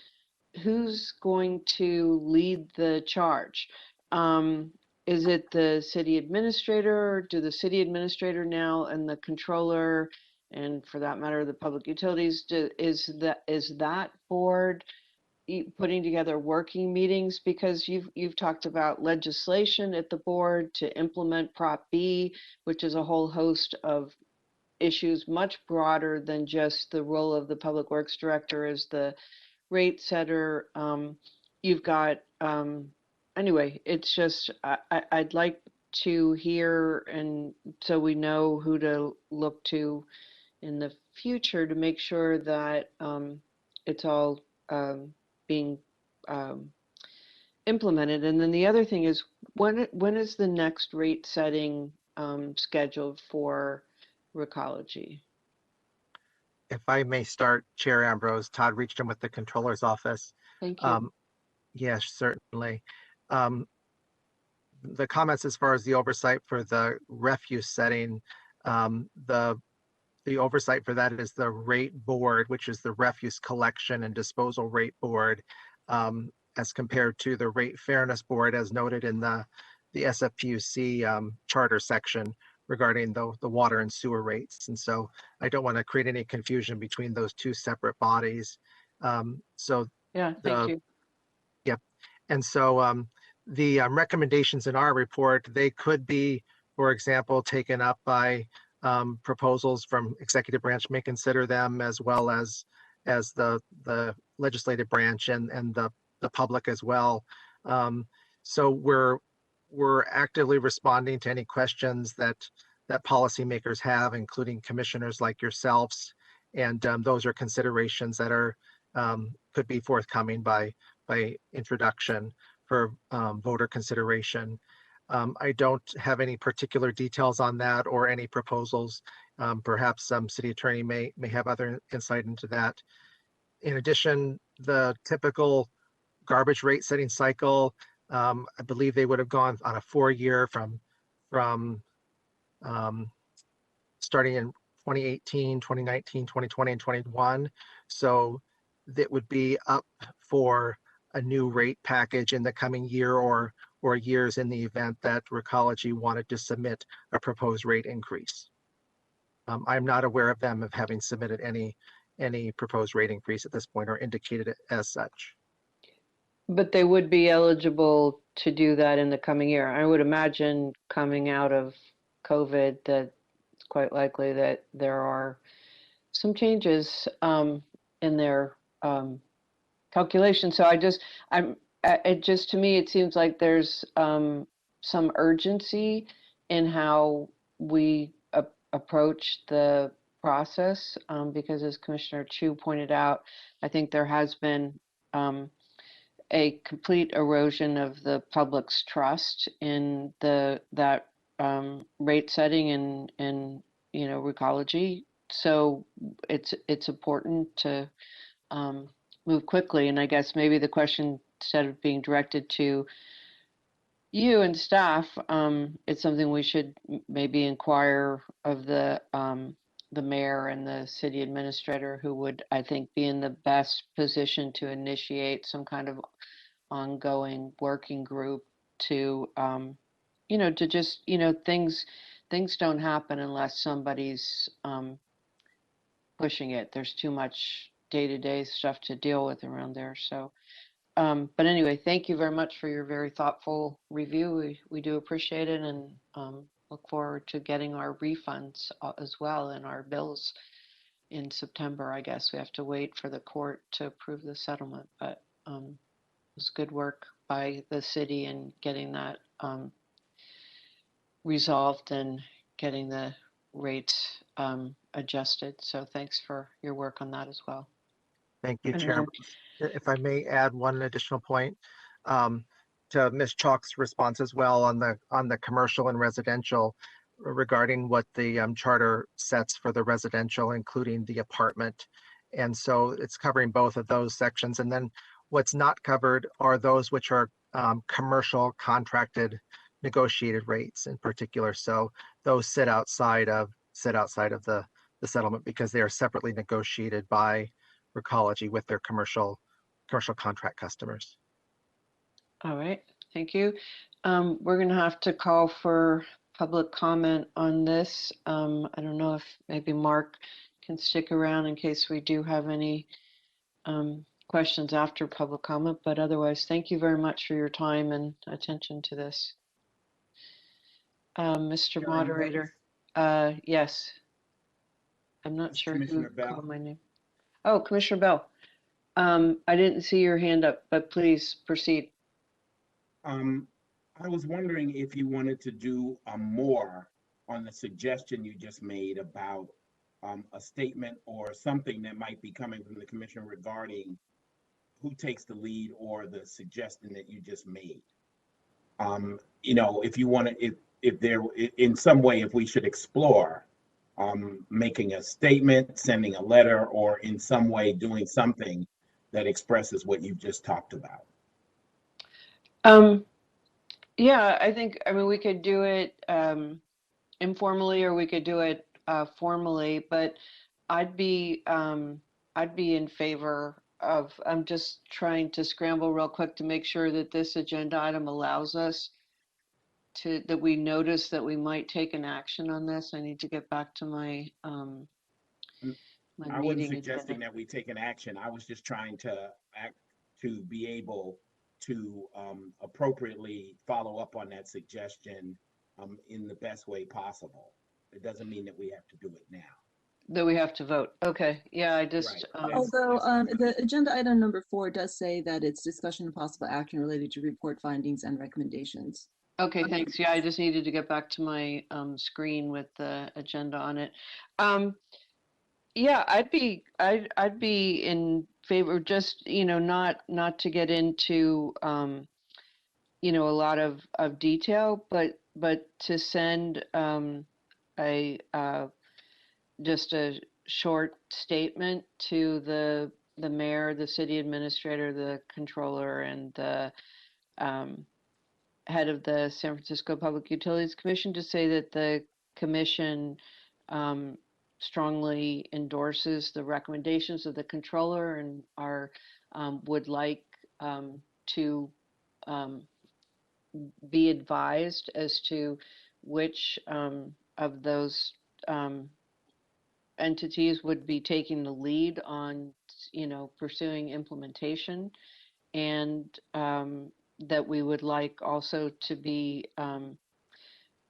who's going to lead the charge? Is it the city administrator? Do the city administrator now and the controller, and for that matter, the public utilities, is that board putting together working meetings? Because you've talked about legislation at the board to implement Prop B, which is a whole host of issues much broader than just the role of the public works director as the rate setter. You've got, anyway, it's just, I'd like to hear, and so we know who to look to in the future to make sure that it's all being implemented. And then the other thing is, when is the next rate setting scheduled for Recology?
If I may start, Chair Ambrose, Todd reached in with the controller's office.
Thank you.
Yes, certainly. The comments as far as the oversight for the refuse setting, the oversight for that is the rate board, which is the refuse collection and disposal rate board, as compared to the rate fairness board, as noted in the SFPUC charter section regarding the water and sewer rates. And so I don't want to create any confusion between those two separate bodies. So
Yeah, thank you.
Yep. And so the recommendations in our report, they could be, for example, taken up by proposals from executive branch may consider them, as well as the legislative branch and the public as well. So we're actively responding to any questions that policymakers have, including commissioners like yourselves, and those are considerations that are could be forthcoming by introduction for voter consideration. I don't have any particular details on that or any proposals. Perhaps some city attorney may have other insight into that. In addition, the typical garbage rate setting cycle, I believe they would have gone on a 4-year from starting in 2018, 2019, 2020, and 21. So that would be up for a new rate package in the coming year or years in the event that Recology wanted to submit a proposed rate increase. I'm not aware of them of having submitted any proposed rate increase at this point or indicated it as such.
But they would be eligible to do that in the coming year. I would imagine coming out of COVID that it's quite likely that there are some changes in their calculation. So it just, to me, it seems like there's some urgency in how we approach the process, because as Commissioner Chu pointed out, I think there has been a complete erosion of the public's trust in that rate setting and Recology. So it's important to move quickly. And I guess maybe the question, instead of being directed to you and staff, it's something we should maybe inquire of the mayor and the city administrator, who would, I think, be in the best position to initiate some kind of ongoing working group to, to just, things don't happen unless somebody's pushing it. There's too much day-to-day stuff to deal with around there. So, but anyway, thank you very much for your very thoughtful review. We do appreciate it, and look forward to getting our refunds as well and our bills in September. I guess we have to wait for the court to approve the settlement, but it was good work by the city in getting that resolved and getting the rates adjusted. So thanks for your work on that as well.
Thank you,
And
Chair.
then,
If I may add one additional point to Ms. Chalk's response as well on the commercial and residential regarding what the charter sets for the residential, including the apartment. And so it's covering both of those sections. And then what's not covered are those which are commercial contracted negotiated rates in particular. So those sit outside of the settlement because they are separately negotiated by Recology with their commercial contract customers.
all right, thank you. We're going to have to call for public comment on this. I don't know if maybe Mark can stick around in case we do have any questions after public comment, but otherwise, thank you very much for your time and attention to this. Mr. Moderator, yes. I'm not sure who called my name. Oh, Commissioner Bell. I didn't see your hand up, but please proceed.
I was wondering if you wanted to do more on the suggestion you just made about a statement or something that might be coming from the commission regarding who takes the lead or the suggestion that you just made. You know, if you want to, if there, in some way, if we should explore making a statement, sending a letter, or in some way doing something that expresses what you've just talked about.
Yeah, I mean, we could do it informally or we could do it formally, but I'd be in favor of, I'm just trying to scramble real quick to make sure that this agenda item allows us to, that we notice that we might take an action on this. I need to get back to my my
I wasn't
meeting
suggesting
agenda.
that we take an action. I was just trying to act to be able to appropriately follow up on that suggestion in the best way possible. It doesn't mean that we have to do it now.
That we have to vote. Okay, yeah, I just,
Right.
Although the agenda item number 4 does say that it's discussion and possible action related to report findings and recommendations.
okay, thanks. Yeah, I just needed to get back to my screen with the agenda on it. Yeah, I'd be in favor, just, you know, not to get into you know, a lot of detail, but to send a just a short statement to the mayor, the city administrator, the controller, and the um, head of the San Francisco Public Utilities Commission to say that the commission um, strongly endorses the recommendations of the controller and are would like to um, be advised as to which of those entities would be taking the lead on, you know, pursuing implementation, and that we would like also to be,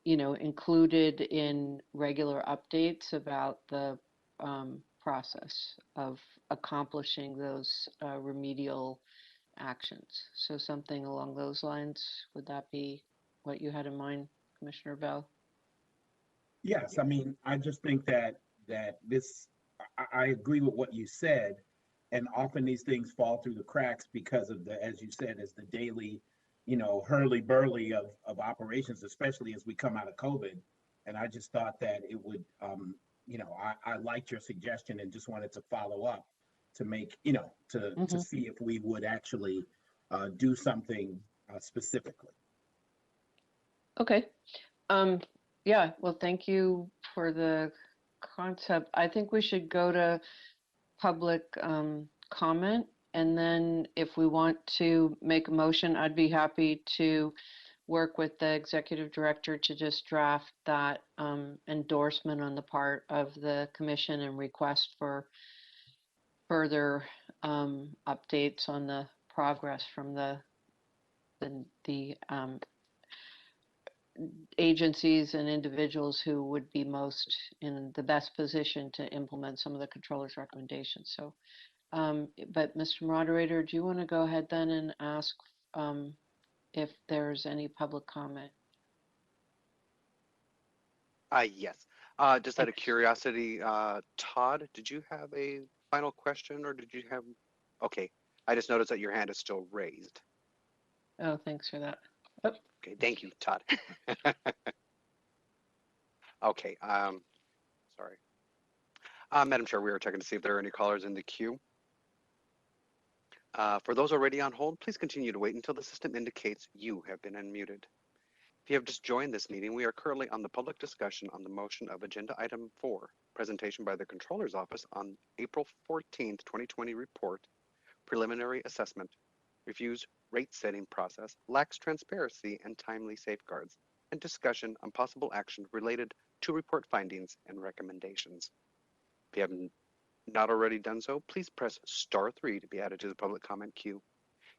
you know, included in regular updates about the process of accomplishing those remedial actions. So something along those lines, would that be what you had in mind, Commissioner Bell?
Yes, I mean, I just think that this, I agree with what you said, and often these things fall through the cracks because of the, as you said, as the daily, you know, hurly burly of operations, especially as we come out of COVID. And I just thought that it would, you know, I liked your suggestion and just wanted to follow up to make, you know, to see if we would actually do something specifically.
Okay. Um, yeah, well, thank you for the concept. I think we should go to public comment, and then if we want to make a motion, I'd be happy to work with the executive director to just draft that endorsement on the part of the commission and request for further updates on the progress from the agencies and individuals who would be most in the best position to implement some of the controller's recommendations. So, but Mr. Moderator, do you want to go ahead then and ask if there's any public comment?
Yes. Just out of curiosity, Todd, did you have a final question or did you have, okay. I just noticed that your hand is still raised.
Oh, thanks for that. Oh.
Okay, thank you, Todd. Okay, sorry. Madam Chair, we were checking to see if there are any callers in the queue. For those already on hold, please continue to wait until the system indicates you have been unmuted. If you have just joined this meeting, we are currently on the public discussion on the motion of Agenda Item 4, presentation by the Controller's Office on April 14th, 2020 report, preliminary assessment, reviews rate setting process, lacks transparency and timely safeguards, and discussion on possible action related to report findings and recommendations. If you have not already done so, please press *3 to be added to the public comment queue.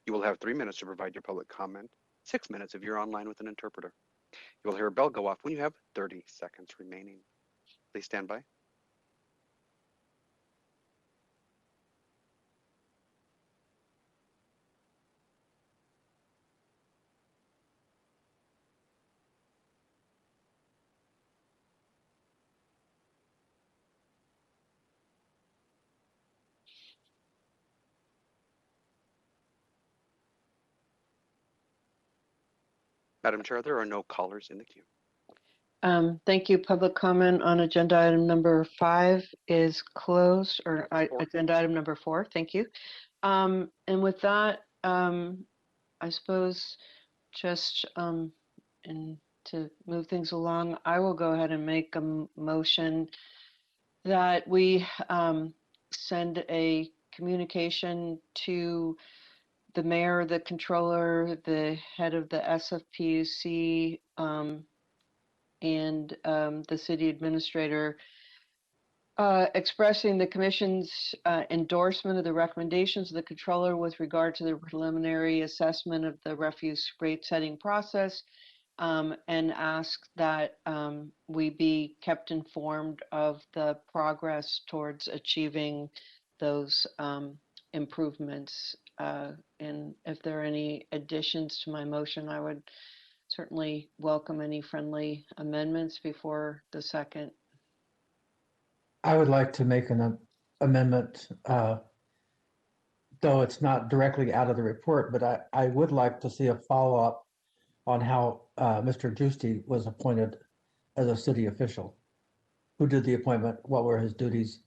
You will have 3 minutes to provide your public comment, 6 minutes if you're online with an interpreter. You will hear a bell go off when you have 30 seconds remaining. Please stand by. Madam Chair, there are no callers in the queue.
Thank you. Public comment on agenda item number 5 is closed, or agenda item number 4. Thank you. And with that, I suppose just and to move things along, I will go ahead and make a motion that we send a communication to the mayor, the controller, the head of the SFPUC, and the city administrator, expressing the commission's endorsement of the recommendations of the controller with regard to the preliminary assessment of the refuse rate setting process, and ask that we be kept informed of the progress towards achieving those improvements. And if there are any additions to my motion, I would certainly welcome any friendly amendments before the second.
I would like to make an amendment, though it's not directly out of the report, but I would like to see a follow-up on how Mr. Giusti was appointed as a city official. Who did the appointment? What were his duties?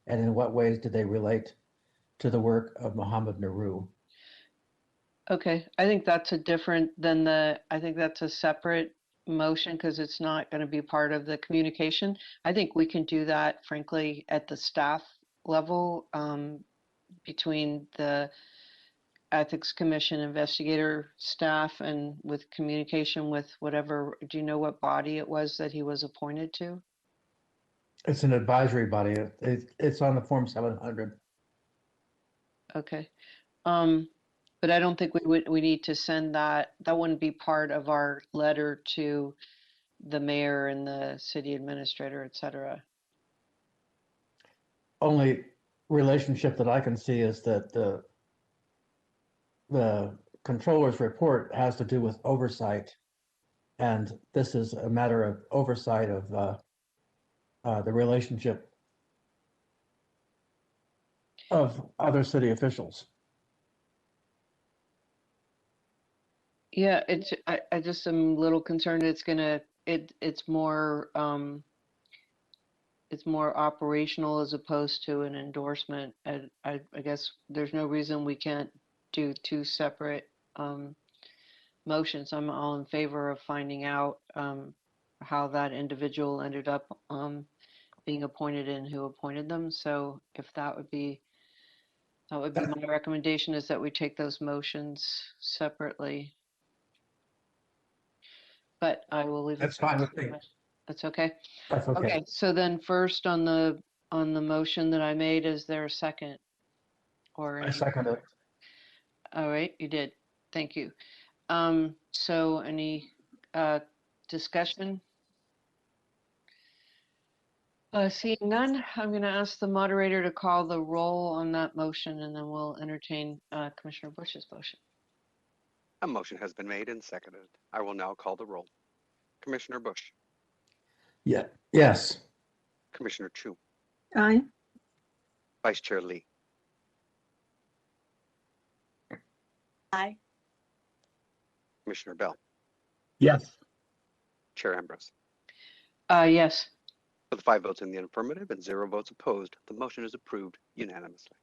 And in what ways did they relate to the work of Mohammed Naru?
Okay, I think that's a different than I think that's a separate motion because it's not going to be part of the communication. I think we can do that, frankly, at the staff level, between the Ethics Commission investigator staff and with communication with whatever. Do you know what body it was that he was appointed to?
It's an advisory body. It's on the Form 700.
Okay. But I don't think we need to send that. That wouldn't be part of our letter to the mayor and the city administrator, et cetera.
Only relationship that I can see is that the controller's report has to do with oversight. And this is a matter of oversight of the relationship of other city officials.
Yeah, I just am a little concerned it's more operational as opposed to an endorsement. I guess there's no reason we can't do two separate motions. I'm all in favor of finding out how that individual ended up being appointed and who appointed them. So if that would be my recommendation, is that we take those motions separately. But I will leave it.
That's fine with me.
That's okay.
That's okay.
Okay, so then first on the motion that I made, is there a second? Or
I second it.
All right, you did. Thank you. So any discussion? Seeing none, I'm going to ask the moderator to call the roll on that motion, and then we'll entertain Commissioner Bush's motion.
A motion has been made and seconded. I will now call the roll. Commissioner Bush.
Yeah. Yes.
Commissioner Chu.
Aye.
Vice Chair Lee.
Aye.
Commissioner Bell.
Yes.
Chair Ambrose.
Yes.
With 5 votes in the affirmative and 0 votes opposed, the motion is approved unanimously.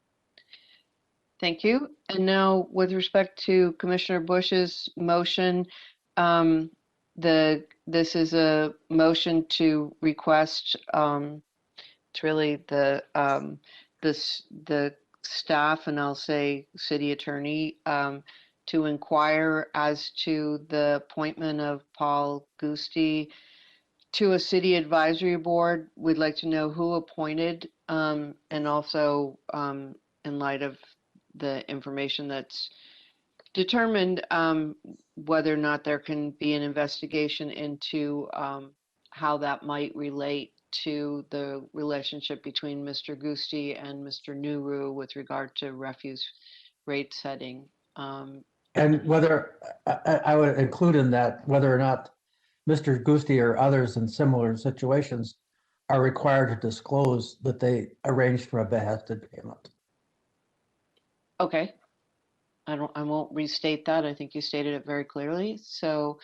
Thank you. And now with respect to Commissioner Bush's motion, this is a motion to request, it's really the staff, and I'll say city attorney, to inquire as to the appointment of Paul Gusti to a city advisory board. We'd like to know who appointed, and also in light of the information that's determined, whether or not there can be an investigation into how that might relate to the relationship between Mr. Gusti and Mr. Nuru with regard to refuse rate setting.
And whether I would include in that whether or not Mr. Gusti or others in similar situations are required to disclose that they arranged for a behested payment.
Okay. I won't restate that. I think you stated it very clearly. So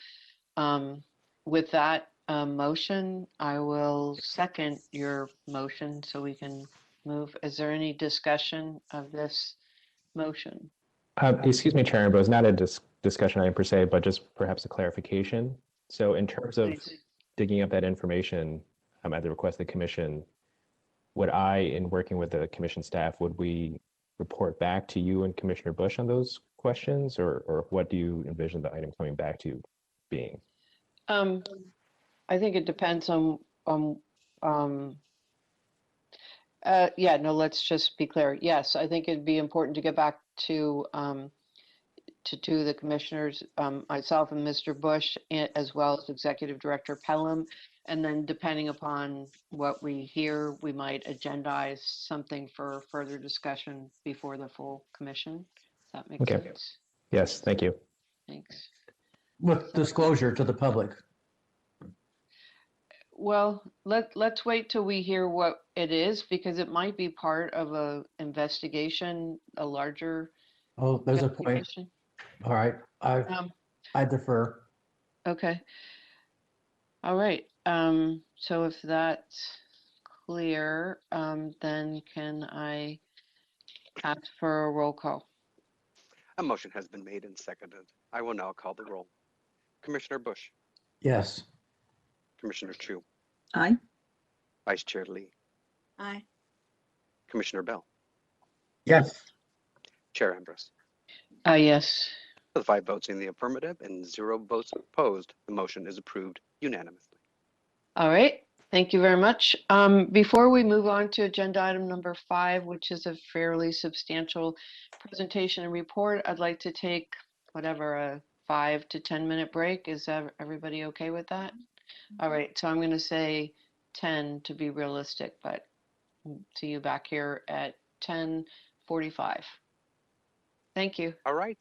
With that motion, I will second your motion so we can move. Is there any discussion of this motion?
Excuse me, Chair, but it's not a discussion item per se, but just perhaps a clarification. So in terms of
Please.
digging up that information at the request of the commission, would I, in working with the commission staff, would we report back to you and Commissioner Bush on those questions, or what do you envision the item coming back to being?
I think it depends on, yeah, no, let's just be clear. Yes, I think it'd be important to get back to the commissioners, myself and Mr. Bush, as well as Executive Director Pelham. And then depending upon what we hear, we might agendize something for further discussion before the full commission. Does that make
Okay.
sense?
Yes, thank you.
Thanks.
With disclosure to the public.
Well, let's wait till we hear what it is, because it might be part of a investigation, a larger
Oh, there's a point.
investigation.
All right,
Um,
I defer.
okay. All right. So if that's clear, then can I ask for a roll call?
A motion has been made and seconded. I will now call the roll. Commissioner Bush,
Yes.
Commissioner Chu,
Aye.
Vice Chair Lee,
Aye.
Commissioner Bell,
Yes.
Chair Ambrose.
Yes.
With 5 votes in the affirmative and 0 votes opposed, the motion is approved unanimously.
All right. Thank you very much. Before we move on to agenda item number 5, which is a fairly substantial presentation and report, I'd like to take whatever, a 5 to 10 minute break. Is everybody okay with that? All right. So I'm going to say 10 to be realistic, but see you back here at 10:45. Thank you.
All right.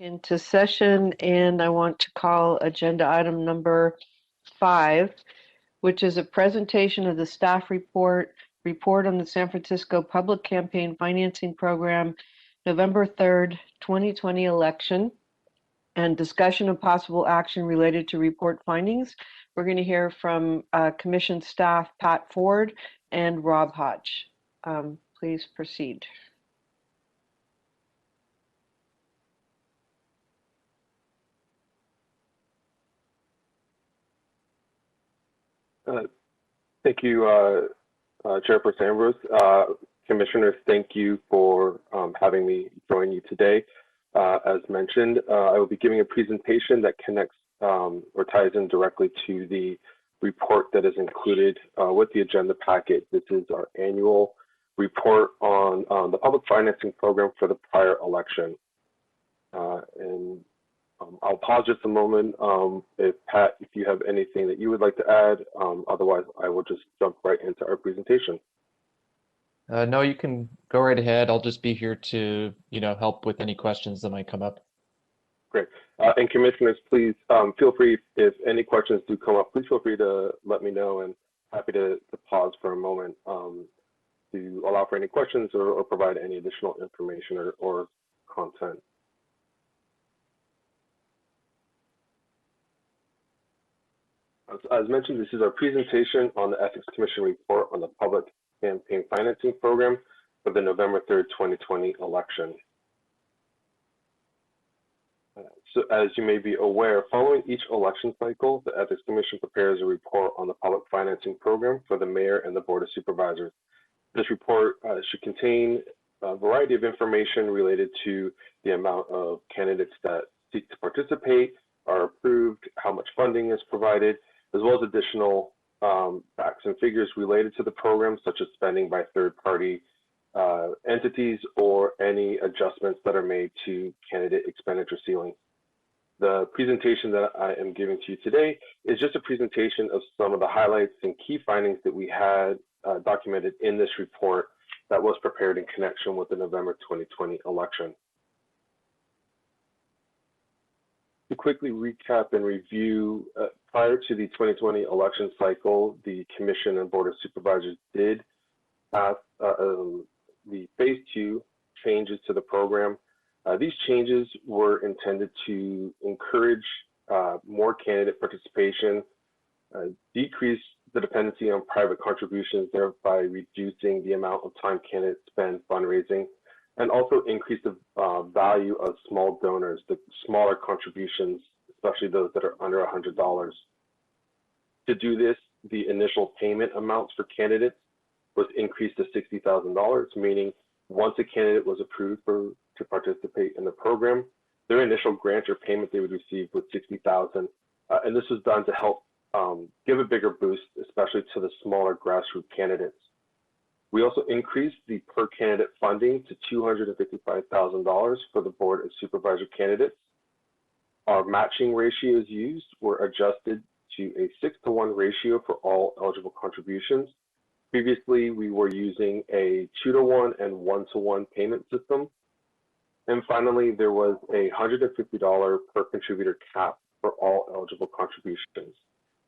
Into session, and I want to call agenda item number 5, which is a presentation of the staff report on the San Francisco Public Campaign Financing Program, November 3rd, 2020 election, and discussion of possible action related to report findings. We're going to hear from Commission staff Pat Ford and Rob Hodge. Please proceed.
Thank you, Chairperson Ambrose. Commissioners, thank you for having me join you today. As mentioned, I will be giving a presentation that connects or ties in directly to the report that is included with the agenda packet. This is our annual report on the public financing program for the prior election. I'll pause just a moment. If Pat, if you have anything that you would like to add, otherwise I will just jump right into our presentation.
No, you can go right ahead. I'll just be here to, help with any questions that might come up.
Great. And commissioners, please feel free, if any questions do come up, please feel free to let me know, and happy to pause for a moment to allow for any questions or provide any additional information or content. As mentioned, this is our presentation on the Ethics Commission report on the Public Campaign Financing Program for the November 3rd, 2020 election. So as you may be aware, following each election cycle, the Ethics Commission prepares a report on the public financing program for the mayor and the Board of Supervisors. This report should contain a variety of information related to the amount of candidates that seek to participate, are approved, how much funding is provided, as well as additional facts and figures related to the program, such as spending by third-party entities or any adjustments that are made to candidate expenditure ceilings. The presentation that I am giving to you today is just a presentation of some of the highlights and key findings that we had documented in this report that was prepared in connection with the November 2020 election. To quickly recap and review, prior to the 2020 election cycle, the Commission and Board of Supervisors did pass the Phase 2 changes to the program. These changes were intended to encourage more candidate participation, decrease the dependency on private contributions, thereby reducing the amount of time candidates spend fundraising, and also increase the value of small donors, the smaller contributions, especially those that are under $100. To do this, the initial payment amounts for candidates was increased to $60,000, meaning once a candidate was approved to participate in the program, their initial grant or payment they would receive was $60,000, and this was done to help give a bigger boost, especially to the smaller grassroots candidates. We also increased the per candidate funding to $255,000 for the Board of Supervisor candidates. Our matching ratios used were adjusted to a 6-to-1 ratio for all eligible contributions. Previously, we were using a 2-to-1 and 1-to-1 payment system. And finally, there was a $150 per contributor cap for all eligible contributions.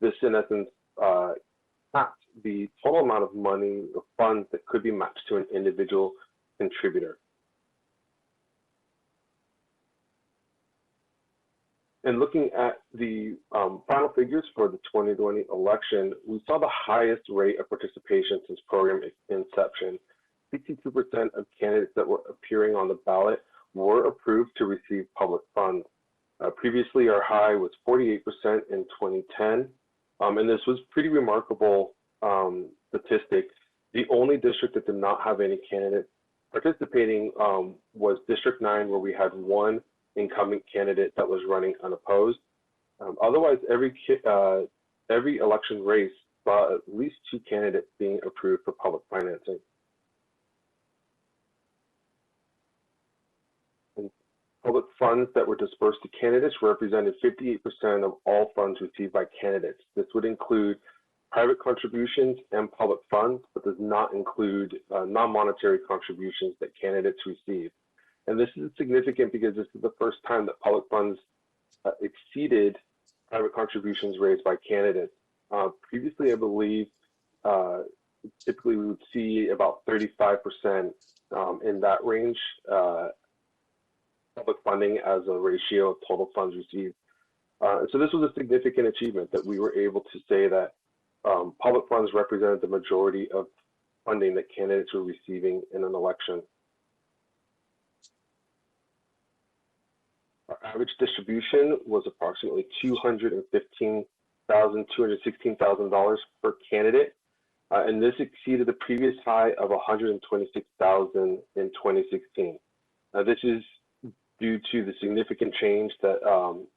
This, in essence, capped the total amount of money or funds that could be matched to an individual contributor. And looking at the final figures for the 2020 election, we saw the highest rate of participation since program inception. 62% of candidates that were appearing on the ballot were approved to receive public funds. Previously, our high was 48% in 2010, and this was pretty remarkable statistic. The only district that did not have any candidates participating was District 9, where we had one incumbent candidate that was running unopposed. Otherwise, every election race saw at least 2 candidates being approved for public financing. And public funds that were dispersed to candidates represented 58% of all funds received by candidates. This would include private contributions and public funds, but does not include non-monetary contributions that candidates receive. And this is significant because this is the first time that public funds exceeded private contributions raised by candidates. Previously, I believe, typically we would see about 35% in that range, public funding as a ratio of total funds received. So this was a significant achievement that we were able to say that public funds represented the majority of funding that candidates were receiving in an election. Our average distribution was approximately $216,000 per candidate, and this exceeded the previous high of $126,000 in 2016. This is due to the significant change that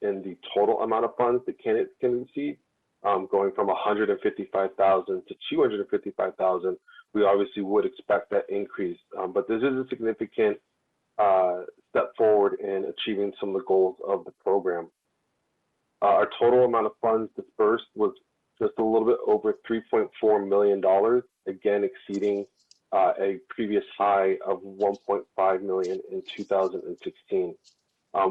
in the total amount of funds that candidates can receive, going from $155,000 to $255,000. We obviously would expect that increase, but this is a significant step forward in achieving some of the goals of the program. Our total amount of funds dispersed was just a little bit over $3.4 million, again exceeding a previous high of $1.5 million in 2016.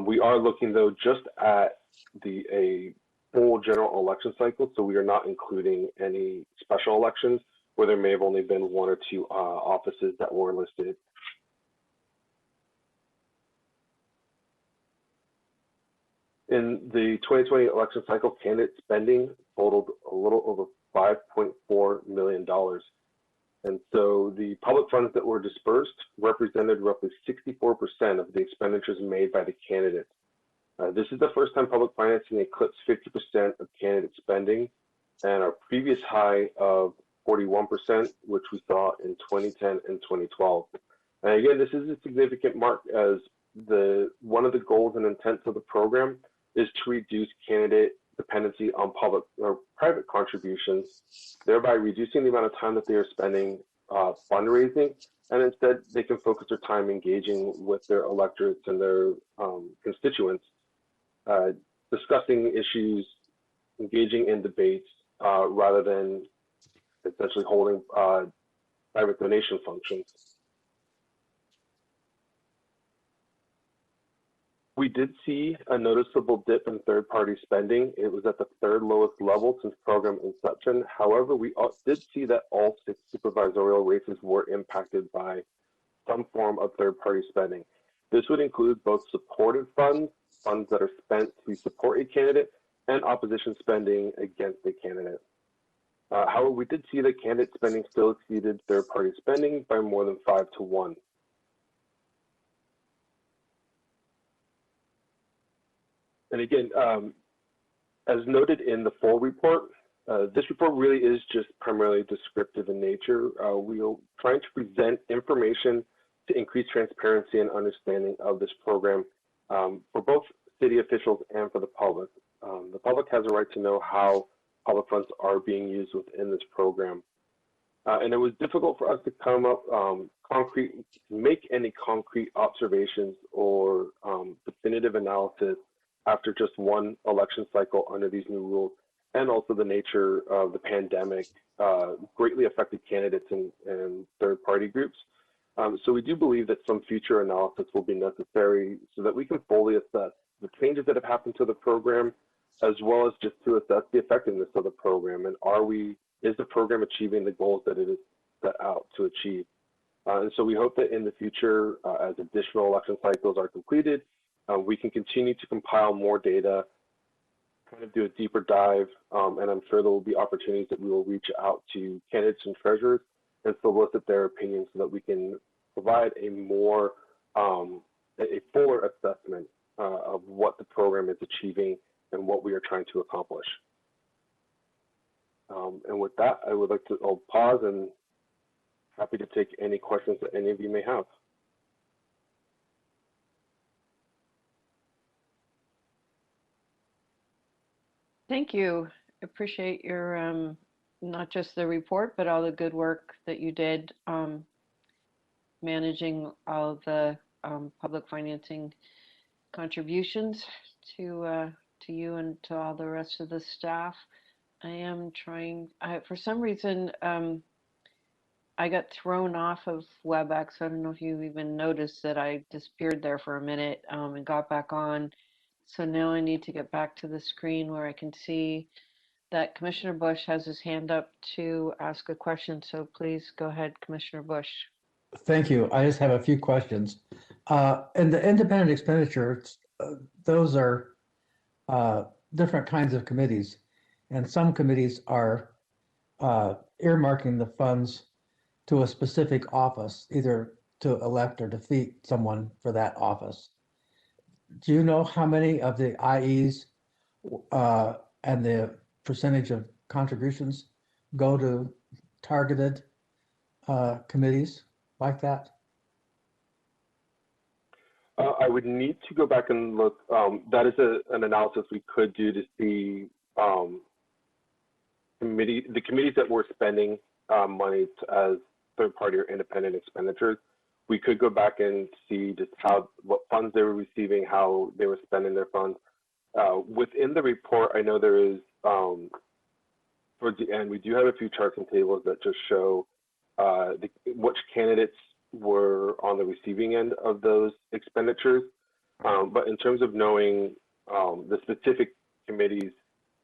We are looking though just at a full general election cycle, so we are not including any special elections where there may have only been one or two offices that were listed. In the 2020 election cycle, candidate spending totaled a little over $5.4 million. And so the public funds that were dispersed represented roughly 64% of the expenditures made by the candidates. This is the first time public financing eclipsed 50% of candidate spending, and our previous high of 41%, which we saw in 2010 and 2012. And again, this is a significant mark as one of the goals and intents of the program is to reduce candidate dependency on public or private contributions, thereby reducing the amount of time that they are spending fundraising, and instead they can focus their time engaging with their electorates and their constituents, discussing issues, engaging in debates, rather than essentially holding private donation functions. We did see a noticeable dip in third-party spending. It was at the third lowest level since program inception. However, we did see that all 6 supervisorial races were impacted by some form of third-party spending. This would include both supported funds, funds that are spent to support a candidate, and opposition spending against a candidate. However, we did see that candidate spending still exceeded third-party spending by more than 5 to 1. And again, as noted in the full report, this report really is just primarily descriptive in nature. We are trying to present information to increase transparency and understanding of this program for both city officials and for the public. The public has a right to know how public funds are being used within this program. And it was difficult for us to come up make any concrete observations or definitive analysis after just one election cycle under these new rules, and also the nature of the pandemic greatly affected candidates and third-party groups. So we do believe that some future analysis will be necessary so that we can fully assess the changes that have happened to the program, as well as just to assess the effectiveness of the program, and is the program achieving the goals that it is set out to achieve. And so we hope that in the future, as additional election cycles are completed, we can continue to compile more data, kind of do a deeper dive, and I'm sure there will be opportunities that we will reach out to candidates and treasurers and solicit their opinions so that we can provide a fuller assessment of what the program is achieving and what we are trying to accomplish. And with that, I would like to pause and happy to take any questions that any of you may have.
Thank you. Appreciate your not just the report, but all the good work that you did managing all of the public financing contributions to you and to all the rest of the staff. I am trying, for some reason, I I got thrown off of WebEx. I don't know if you even noticed that I disappeared there for a minute and got back on. So now I need to get back to the screen where I can see that Commissioner Bush has his hand up to ask a question. So please go ahead, Commissioner Bush.
Thank you. I just have a few questions. And the independent expenditures, those are different kinds of committees. And some committees are earmarking the funds to a specific office, either to elect or defeat someone for that office. Do you know how many of the IEs and the percentage of contributions go to targeted committees like that?
I would need to go back and look. That is an analysis we could do to see the committees that were spending money as third-party or independent expenditures. We could go back and see just what funds they were receiving, how they were spending their funds. Within the report, I know there is, towards the end, we do have a few charts and tables that just show which candidates were on the receiving end of those expenditures. But in terms of knowing the specific committees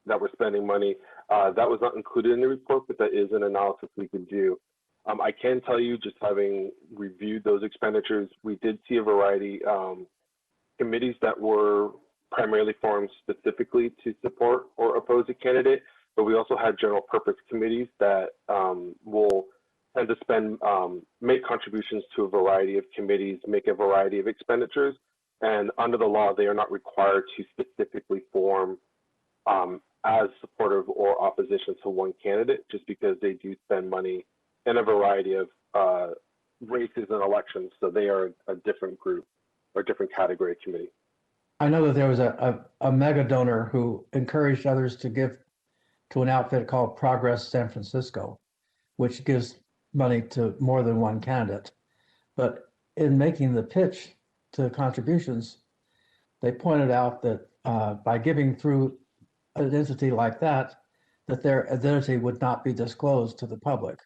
that were spending money, that was not included in the report, but that is an analysis we could do. I can tell you, just having reviewed those expenditures, we did see a variety committees that were primarily formed specifically to support or oppose a candidate, but we also had general purpose committees that will tend to spend, make contributions to a variety of committees, make a variety of expenditures, and under the law, they are not required to specifically form as supportive or opposition to one candidate, just because they do spend money in a variety of races and elections. So they are a different group or different category committee.
I know that there was a mega donor who encouraged others to give to an outfit called Progress San Francisco, which gives money to more than one candidate. But in making the pitch to contributions, they pointed out that by giving through an entity like that, that their identity would not be disclosed to the public.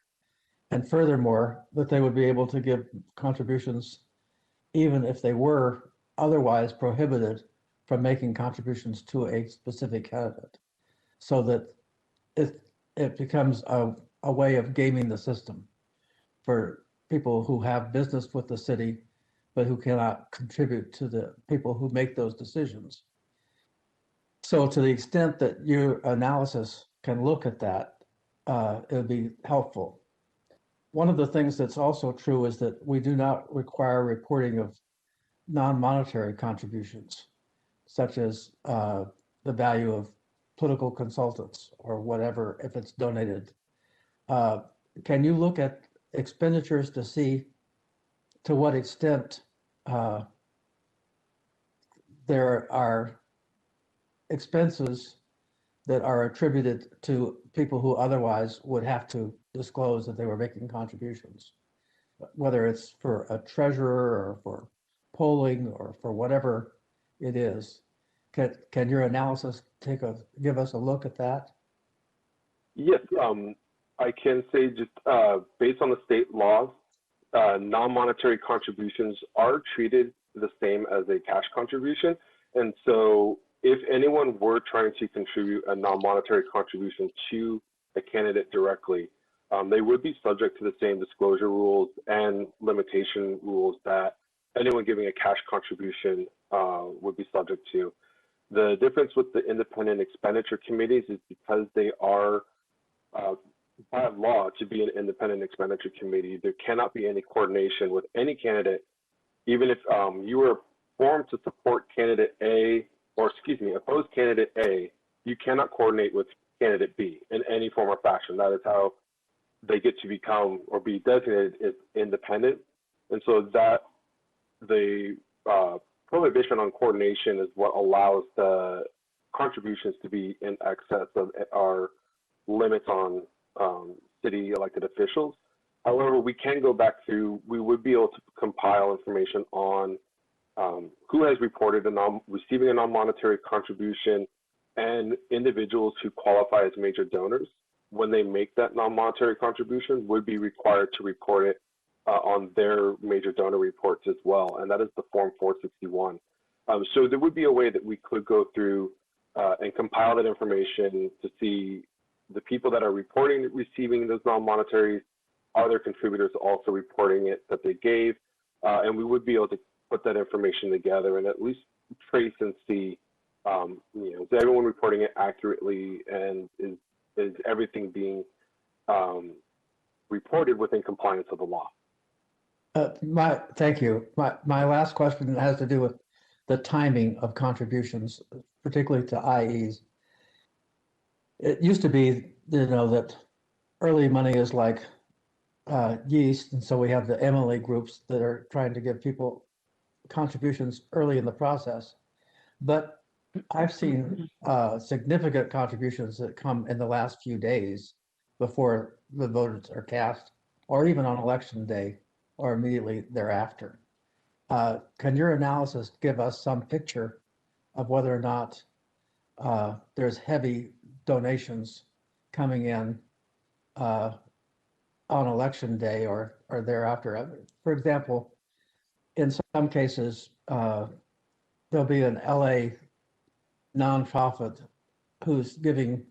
And furthermore, that they would be able to give contributions even if they were otherwise prohibited from making contributions to a specific candidate, so that it becomes a way of gaming the system for people who have business with the city, but who cannot contribute to the people who make those decisions. So to the extent that your analysis can look at that, it would be helpful. One of the things that's also true is that we do not require reporting of non-monetary contributions, such as the value of political consultants or whatever, if it's donated. Can you look at expenditures to see to what extent there are expenses that are attributed to people who otherwise would have to disclose that they were making contributions, whether it's for a treasurer or for polling or for whatever it is? Can your analysis give us a look at that?
Yes, I can say just based on the state laws, non-monetary contributions are treated the same as a cash contribution. And so if anyone were trying to contribute a non-monetary contribution to a candidate directly, they would be subject to the same disclosure rules and limitation rules that anyone giving a cash contribution would be subject to. The difference with the independent expenditure committees is because they are by law to be an independent expenditure committee, there cannot be any coordination with any candidate, even if you were formed to support candidate A, or excuse me, oppose candidate A, you cannot coordinate with candidate B in any form or fashion. That is how they get to become or be designated as independent. And so that the prohibition on coordination is what allows the contributions to be in excess of our limits on city elected officials. However, we can go back through, we would be able to compile information on who has reported receiving a non-monetary contribution and individuals who qualify as major donors. when they make that non-monetary contribution, would be required to report it on their major donor reports as well, and that is the Form 461. So there would be a way that we could go through and compile that information to see the people that are reporting receiving those non-monetaries, are their contributors also reporting it that they gave, and we would be able to put that information together and at least trace and see, is everyone reporting it accurately, and is everything being reported within compliance of the law?
Thank you. My last question has to do with the timing of contributions, particularly to IEs. It used to be, that early money is like yeast, and so we have the Emily groups that are trying to give people contributions early in the process. But I've seen significant contributions that come in the last few days before the votes are cast, or even on election day, or immediately thereafter. Can your analysis give us some picture of whether or not there's heavy donations coming in on election day or thereafter? For example, in some cases, there'll be an LA nonprofit who's giving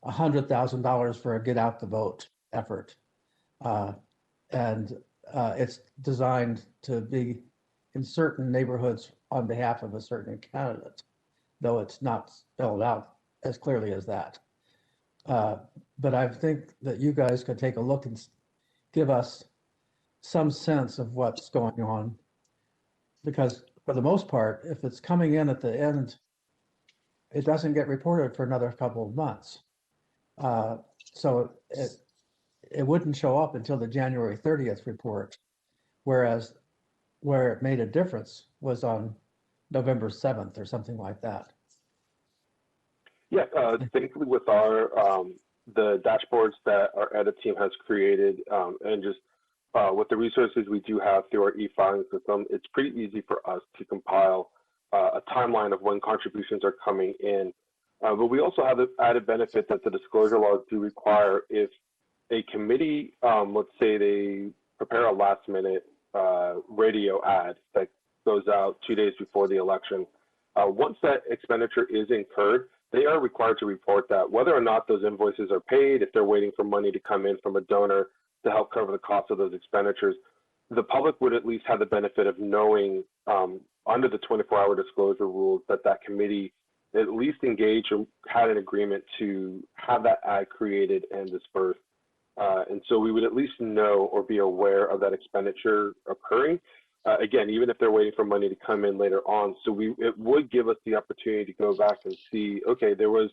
$100,000 for a get out the vote effort. And it's designed to be in certain neighborhoods on behalf of a certain candidate, though it's not spelled out as clearly as that. But I think that you guys could take a look and give us some sense of what's going on, because for the most part, if it's coming in at the end, it doesn't get reported for another couple of months. So it wouldn't show up until the January 30th report, whereas where it made a difference was on November 7th or something like that.
Yeah, thankfully with our the dashboards that our edit team has created, and just with the resources we do have through our e-filing system, it's pretty easy for us to compile a timeline of when contributions are coming in. But we also have the added benefit that the disclosure laws do require. If a committee, let's say they prepare a last minute radio ad that goes out 2 days before the election, once that expenditure is incurred, they are required to report that, whether or not those invoices are paid, if they're waiting for money to come in from a donor to help cover the cost of those expenditures. The public would at least have the benefit of knowing under the 24-hour disclosure rules that that committee at least engaged or had an agreement to have that ad created and dispersed. And so we would at least know or be aware of that expenditure occurring. Again, even if they're waiting for money to come in later on. So it would give us the opportunity to go back and see, okay, there was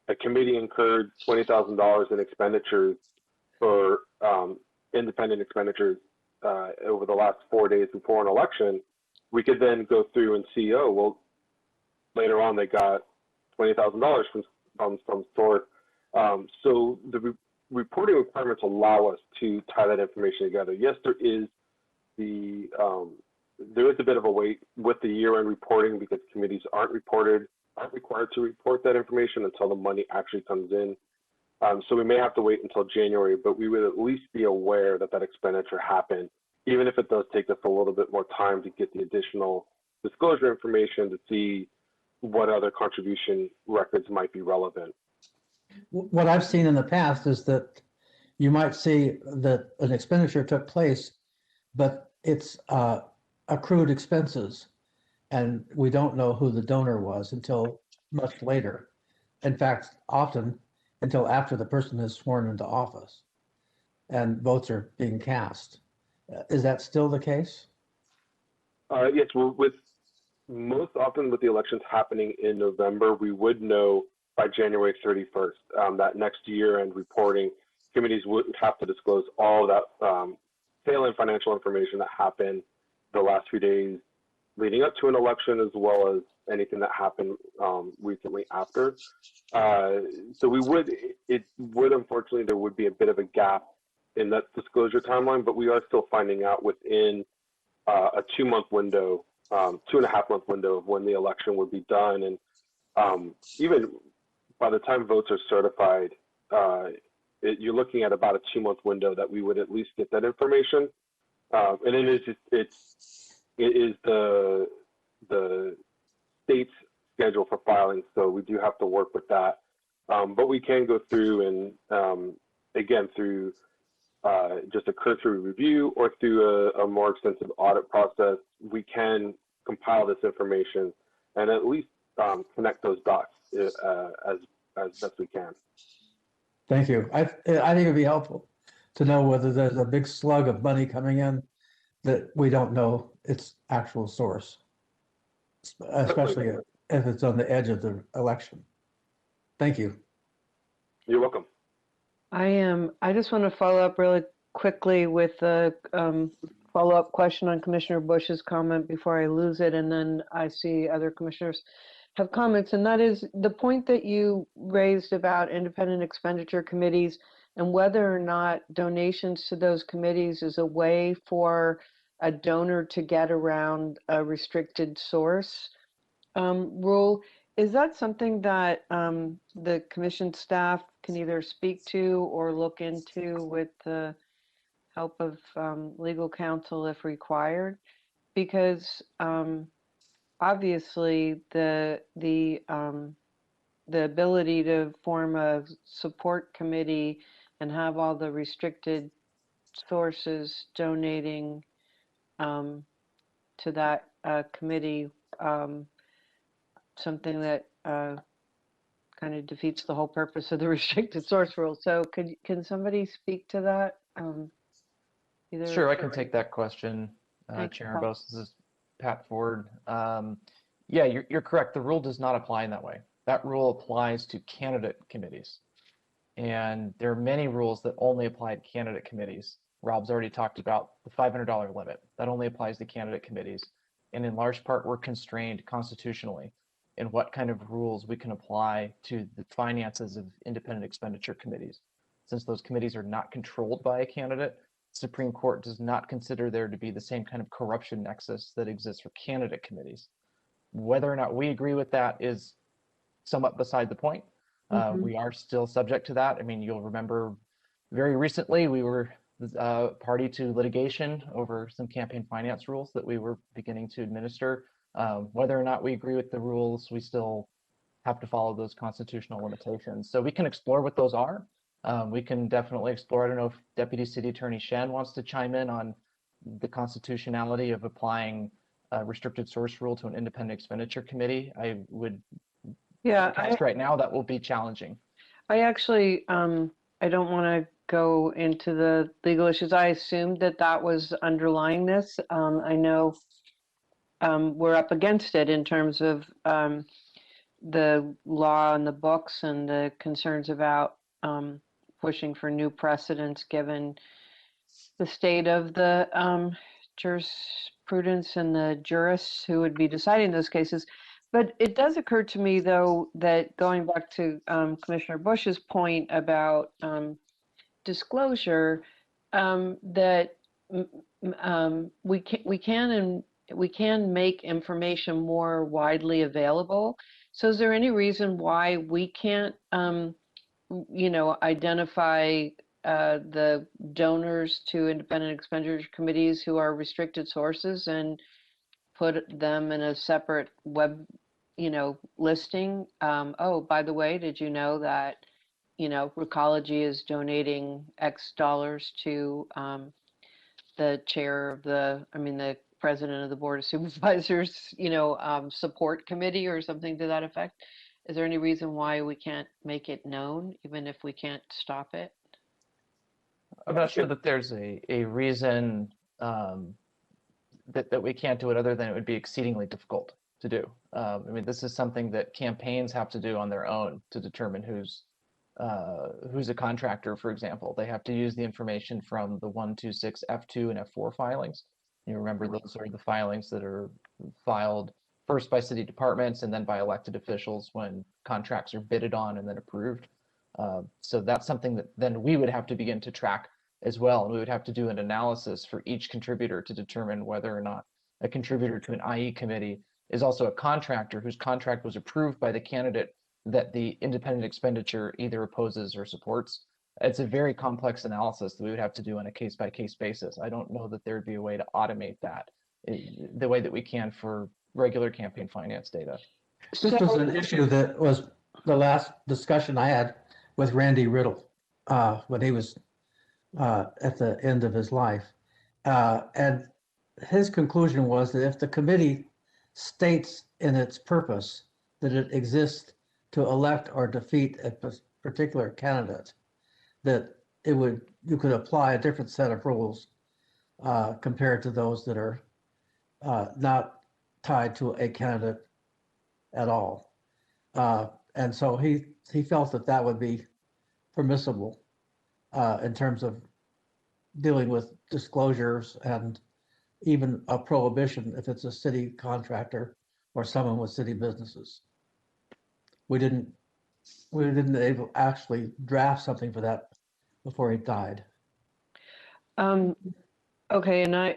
a committee incurred $20,000 in expenditures for independent expenditures over the last 4 days before an election. We could then go through and see, oh, well, later on they got $20,000 from some source. So the reporting requirements allow us to tie that information together. Yes, there is a bit of a wait with the year-end reporting because committees aren't required to report that information until the money actually comes in. So we may have to wait until January, but we would at least be aware that that expenditure happened, even if it does take us a little bit more time to get the additional disclosure information to see what other contribution records might be relevant.
What I've seen in the past is that you might see that an expenditure took place, but it's accrued expenses, and we don't know who the donor was until much later. In fact, often until after the person is sworn into office and votes are being cast. Is that still the case?
Yes, well, most often with the elections happening in November, we would know by January 31st. That next year-end reporting, committees would have to disclose all that salient financial information that happened the last few days leading up to an election, as well as anything that happened recently after. So it would unfortunately, there would be a bit of a gap in that disclosure timeline, but we are still finding out within a 2-month window, 2.5-month window of when the election would be done. And even by the time votes are certified, you're looking at about a 2-month window that we would at least get that information. And it is the state's schedule for filing, so we do have to work with that. But we can go through and again through just a cursory review or through a more extensive audit process, we can compile this information and at least connect those dots as best we can.
Thank you. I think it'd be helpful to know whether there's a big slug of money coming in that we don't know its actual source, especially if it's on the edge of the election. Thank you.
You're welcome.
I just want to follow up really quickly with a follow-up question on Commissioner Bush's comment before I lose it, and then I see other commissioners have comments, and that is the point that you raised about independent expenditure committees and whether or not donations to those committees is a way for a donor to get around a restricted source rule. Is that something that the commission staff can either speak to or look into with the help of legal counsel if required? Because obviously the ability to form a support committee and have all the restricted sources donating to that committee, something that kind of defeats the whole purpose of the restricted source rule. So can somebody speak to that?
Sure, I can take that question,
Thanks,
Chair
Pat.
Bose. This is Pat Ford. Yeah, you're correct. The rule does not apply in that way. That rule applies to candidate committees. And there are many rules that only apply to candidate committees. Rob's already talked about the $500 limit. That only applies to candidate committees. And in large part, we're constrained constitutionally in what kind of rules we can apply to the finances of independent expenditure committees. Since those committees are not controlled by a candidate, the Supreme Court does not consider there to be the same kind of corruption nexus that exists for candidate committees. Whether or not we agree with that is somewhat beside the point. We are still subject to that. I mean, you'll remember very recently we were party to litigation over some campaign finance rules that we were beginning to administer. Whether or not we agree with the rules, we still have to follow those constitutional limitations. So we can explore what those are. We can definitely explore. I don't know if Deputy City Attorney Shen wants to chime in on the constitutionality of applying a restricted source rule to an independent expenditure committee. I would right now that will be challenging.
I actually, I don't want to go into the legal issues. I assumed that that was underlying this. I know we're up against it in terms of the law and the books and the concerns about pushing for new precedents given the state of the jurisprudence and the jurists who would be deciding those cases. But it does occur to me, though, that going back to Commissioner Bush's point about disclosure, that we can make information more widely available. So, is there any reason why we can't, identify the donors to independent expenditure committees who are restricted sources and put them in a separate web, listing? Oh, by the way, did you know that, Recology is donating X dollars to the chair of the president of the Board of Supervisors, support committee or something to that effect? Is there any reason why we can't make it known, even if we can't stop it?
I'm not sure that there's a reason that we can't do it other than it would be exceedingly difficult to do. This is something that campaigns have to do on their own to determine who's a contractor, for example. They have to use the information from the 126 F2 and F4 filings. You remember those are the filings that are filed first by city departments and then by elected officials when contracts are bidded on and then approved. So that's something that then we would have to begin to track as well. And we would have to do an analysis for each contributor to determine whether or not a contributor to an IE committee is also a contractor whose contract was approved by the candidate that the independent expenditure either opposes or supports. It's a very complex analysis that we would have to do on a case-by-case basis. I don't know that there would be a way to automate that the way that we can for regular campaign finance data.
This was an issue that was the last discussion I had with Randy Riddle when he was at the end of his life. And his conclusion was that if the committee states in its purpose that it exists to elect or defeat a particular candidate, that you could apply a different set of rules compared to those that are not tied to a candidate at all. And so he felt that that would be permissible in terms of dealing with disclosures and even a prohibition if it's a city contractor or someone with city businesses. We didn't actually draft something for that before he died.
Okay, and I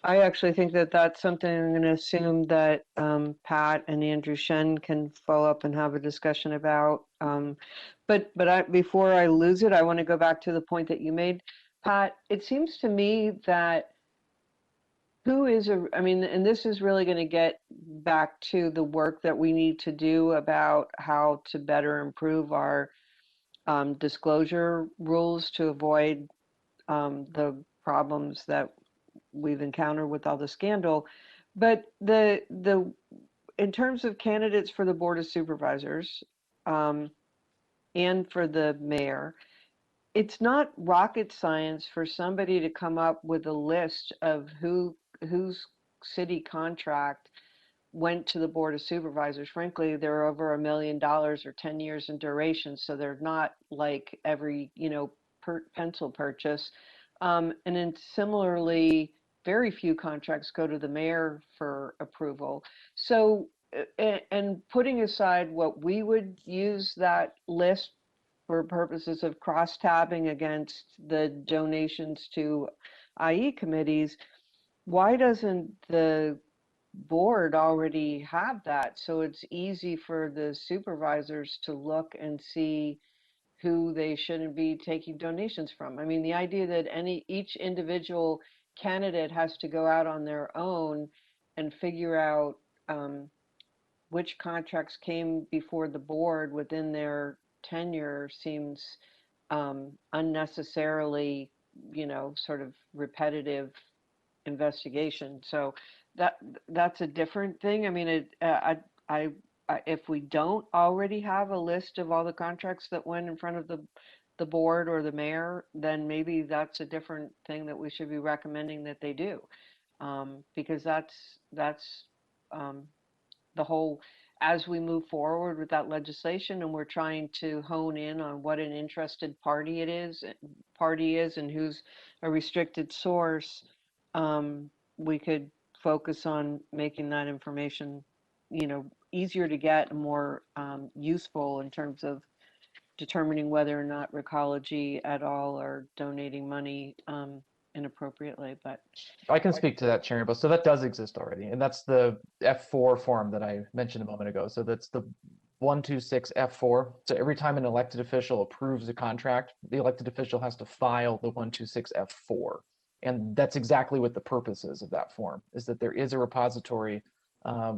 actually think that that's something I'm going to assume that Pat and Andrew Shen can follow up and have a discussion about. But before I lose it, I want to go back to the point that you made, Pat. It seems to me that and this is really going to get back to the work that we need to do about how to better improve our disclosure rules to avoid the problems that we've encountered with all the scandal. But in terms of candidates for the Board of Supervisors and for the mayor, it's not rocket science for somebody to come up with a list of whose city contract went to the Board of Supervisors. Frankly, they're over $1 million or 10 years in duration, so they're not like every pencil purchase. And then similarly, very few contracts go to the mayor for approval. So, and putting aside what we would use that list for purposes of cross-tabbing against the donations to IE committees, why doesn't the board already have that? So it's easy for the supervisors to look and see who they shouldn't be taking donations from. I mean, the idea that each individual candidate has to go out on their own and figure out which contracts came before the board within their tenure seems unnecessarily, sort of repetitive investigation. So that's a different thing. I mean, if we don't already have a list of all the contracts that went in front of the board or the mayor, then maybe that's a different thing that we should be recommending that they do, because that's the whole. As we move forward with that legislation, and we're trying to hone in on what an interested party is, and who's a restricted source, we could focus on making that information, easier to get and more useful in terms of determining whether or not Recology at all are donating money inappropriately. But
I can speak to that, Chairman. So that does exist already, and that's the F4 form that I mentioned a moment ago. So that's the 126 F4. So every time an elected official approves a contract, the elected official has to file the 126 F4. And that's exactly what the purpose is of that form, is that there is a repository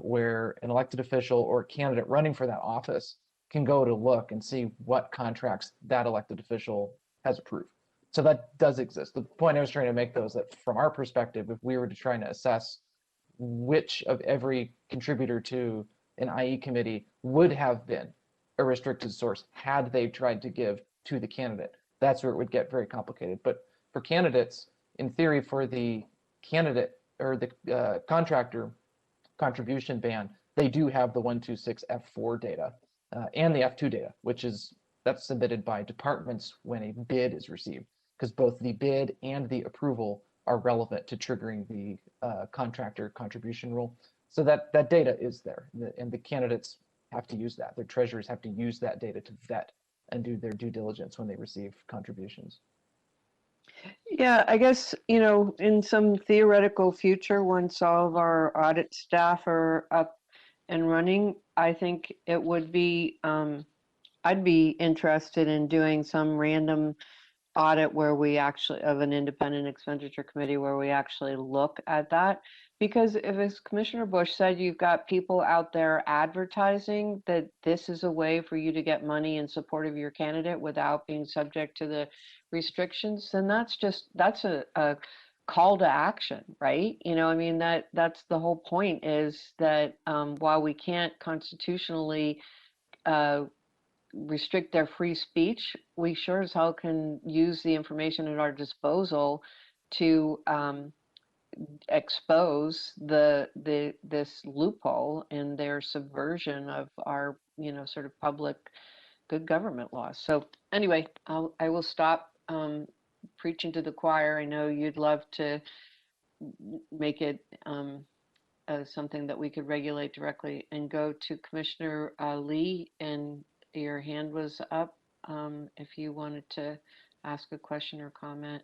where an elected official or a candidate running for that office can go to look and see what contracts that elected official has approved. So that does exist. The point I was trying to make, though, is that from our perspective, if we were to try to assess which of every contributor to an IE committee would have been a restricted source had they tried to give to the candidate, that's where it would get very complicated. But for candidates, in theory, for the candidate or the contractor contribution ban, they do have the 126 F4 data and the F2 data, that's submitted by departments when a bid is received, because both the bid and the approval are relevant to triggering the contractor contribution rule. So that data is there, and the candidates have to use that. Their treasurers have to use that data to vet and do their due diligence when they receive contributions.
yeah, I guess, in some theoretical future, once all of our audit staff are up and running, I think it would be, I'd be interested in doing some random audit where we actually, of an independent expenditure committee where we actually look at that. Because if, as Commissioner Bush said, you've got people out there advertising that this is a way for you to get money in support of your candidate without being subject to the restrictions, then that's a call to action, right? You know, I mean, that's the whole point, is that while we can't constitutionally restrict their free speech, we sure as hell can use the information at our disposal to expose this loophole in their subversion of our, you know, sort of public good government laws. So anyway, I will stop preaching to the choir. I know you'd love to make it something that we could regulate directly, and go to Commissioner Lee, and your hand was up if you wanted to ask a question or comment.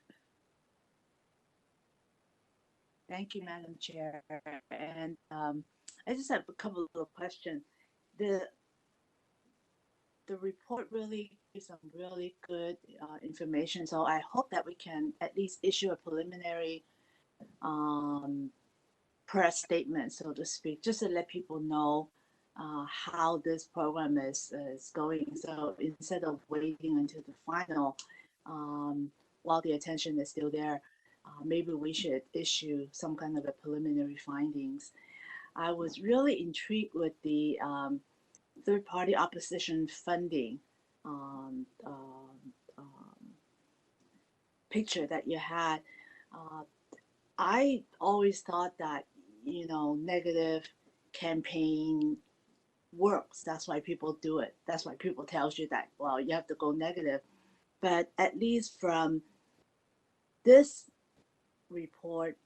Thank you, Madam Chair. And I just have a couple of questions. The report really gives some really good information. So I hope that we can at least issue a preliminary press statement, so to speak, just to let people know how this program is going. So instead of waiting until the final, while the attention is still there, maybe we should issue some kind of a preliminary findings. I was really intrigued with the third-party opposition funding picture that you had. I always thought that, you know, negative campaign works. That's why people do it. That's why people tells you that, well, you have to go negative. But at least from this report,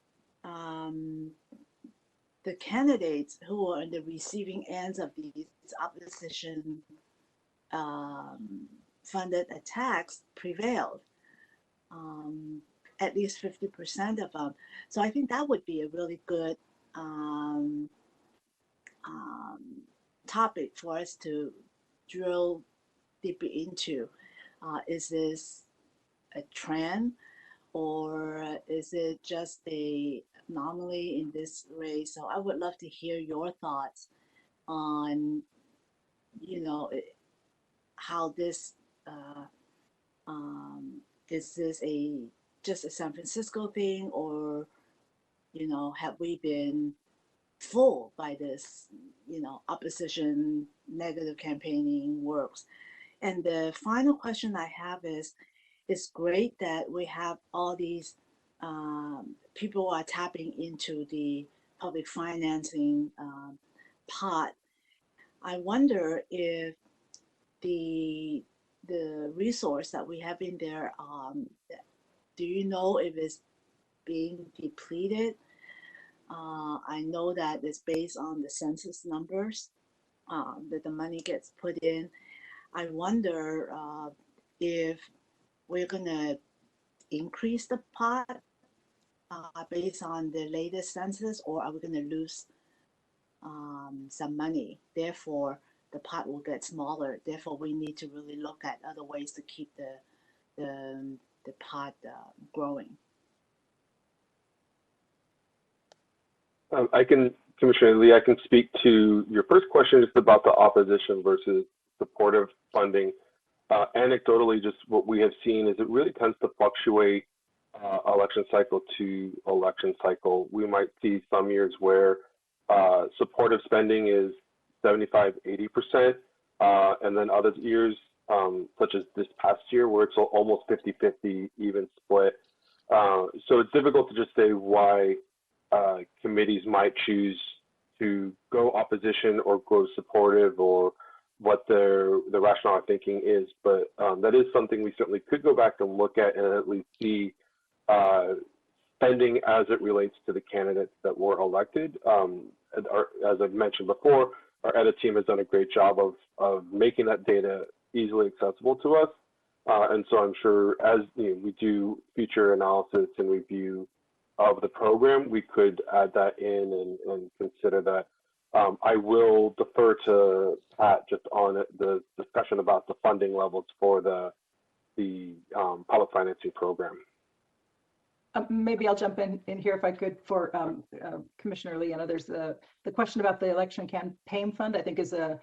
the candidates who are on the receiving ends of these opposition funded attacks prevailed, at least 50% of them. So I think that would be a really good topic for us to drill deeper into. Is this a trend, or is it just a anomaly in this race? So I would love to hear your thoughts on, you know, how this is this just a San Francisco thing, or, you know, have we been fooled by this, you know, opposition negative campaigning works? And the final question I have is, it's great that we have all these people are tapping into the public financing pot. I wonder if the resource that we have in there, do you know if it's being depleted? I know that it's based on the census numbers that the money gets put in. I wonder if we're gonna increase the pot based on the latest census, or are we gonna lose some money? Therefore, the pot will get smaller. Therefore, we need to really look at other ways to keep the pot growing.
Commissioner Lee, I can speak to your first question just about the opposition versus supportive funding. Anecdotally, just what we have seen is it really tends to fluctuate election cycle to election cycle. We might see some years where supportive spending is 75, 80%, and then other years, such as this past year, where it's almost 50-50 even split. So it's difficult to just say why committees might choose to go opposition or go supportive, or what the rationale or thinking is, but that is something we certainly could go back and look at, and at least see spending as it relates to the candidates that were elected. As I've mentioned before, our edit team has done a great job of making that data easily accessible to us, and so I'm sure as we do future analysis and review of the program, we could add that in and consider that I will defer to Pat just on the discussion about the funding levels for the public financing program.
Maybe I'll jump in here if I could for Commissioner Lee. I know there's the question about the election campaign fund, I think is an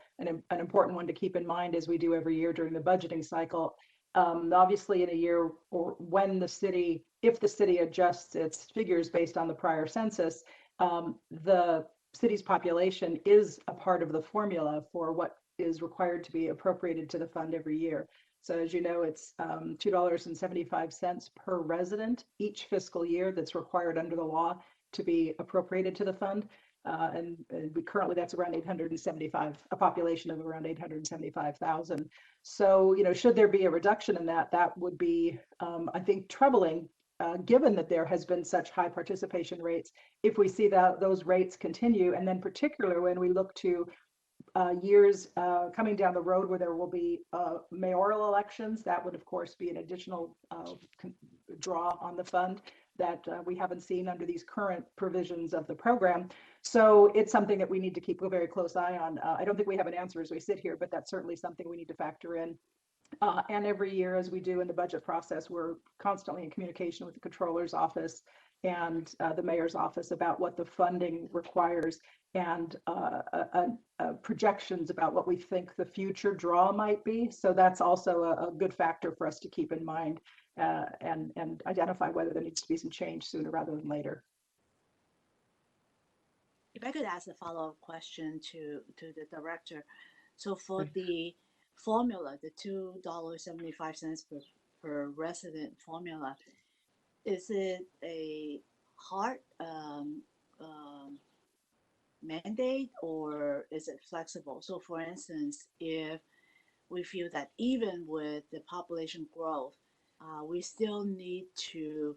important one to keep in mind as we do every year during the budgeting cycle. Obviously in a year or when if the city adjusts its figures based on the prior census, the city's population is a part of the formula for what is required to be appropriated to the fund every year. So as you know, it's $2.75 per resident each fiscal year that's required under the law to be appropriated to the fund. And currently that's around 875, a population of around 875,000. So, should there be a reduction in that, that would be, I think, troubling, given that there has been such high participation rates. If we see that those rates continue, and then particularly when we look to years coming down the road where there will be mayoral elections, that would of course be an additional draw on the fund that we haven't seen under these current provisions of the program. So it's something that we need to keep a very close eye on. I don't think we have an answer as we sit here, but that's certainly something we need to factor in. And every year, as we do in the budget process, we're constantly in communication with the controller's office and the mayor's office about what the funding requires and projections about what we think the future draw might be. So that's also a good factor for us to keep in mind and identify whether there needs to be some change sooner rather than later.
If I could ask a follow-up question to the director. So for the formula, the $2.75 per resident formula, is it a hard mandate or is it flexible? So for instance, if we feel that even with the population growth, we still need to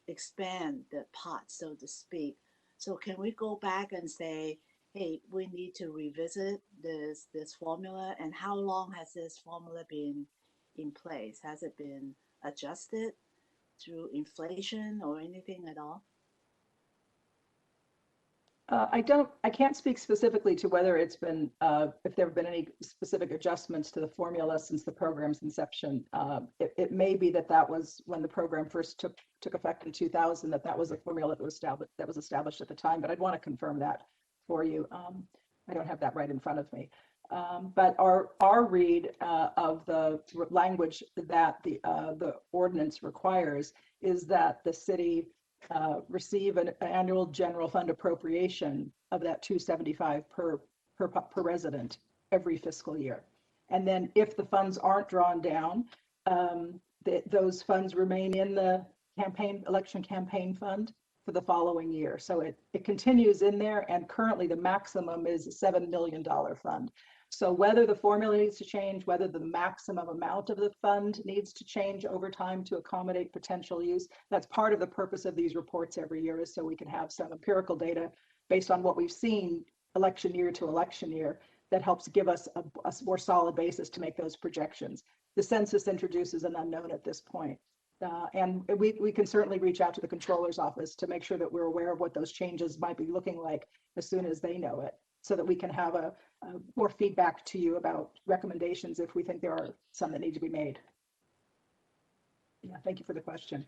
expand the pot, so to speak. So can we go back and say, hey, we need to revisit this formula? And how long has this formula been in place? Has it been adjusted through inflation or anything at all?
I can't speak specifically to whether it's been, if there have been any specific adjustments to the formula since the program's inception. It may be that was when the program first took effect in 2000, that was a formula that was established at the time, but I'd want to confirm that for you. I don't have that right in front of me. But our read of the language that the ordinance requires is that the city receive an annual general fund appropriation of that $2.75 per resident every fiscal year. And then if the funds aren't drawn down, those funds remain in the election campaign fund for the following year. So it continues in there, and currently the maximum is a $7 million fund. So whether the formula needs to change, whether the maximum amount of the fund needs to change over time to accommodate potential use, that's part of the purpose of these reports every year, is so we can have some empirical data based on what we've seen election year to election year that helps give us a more solid basis to make those projections. The census introduces an unknown at this point. And we can certainly reach out to the controller's office to make sure that we're aware of what those changes might be looking like as soon as they know it, so that we can have a more feedback to you about recommendations if we think there are some that need to be made. Yeah, thank you for the question.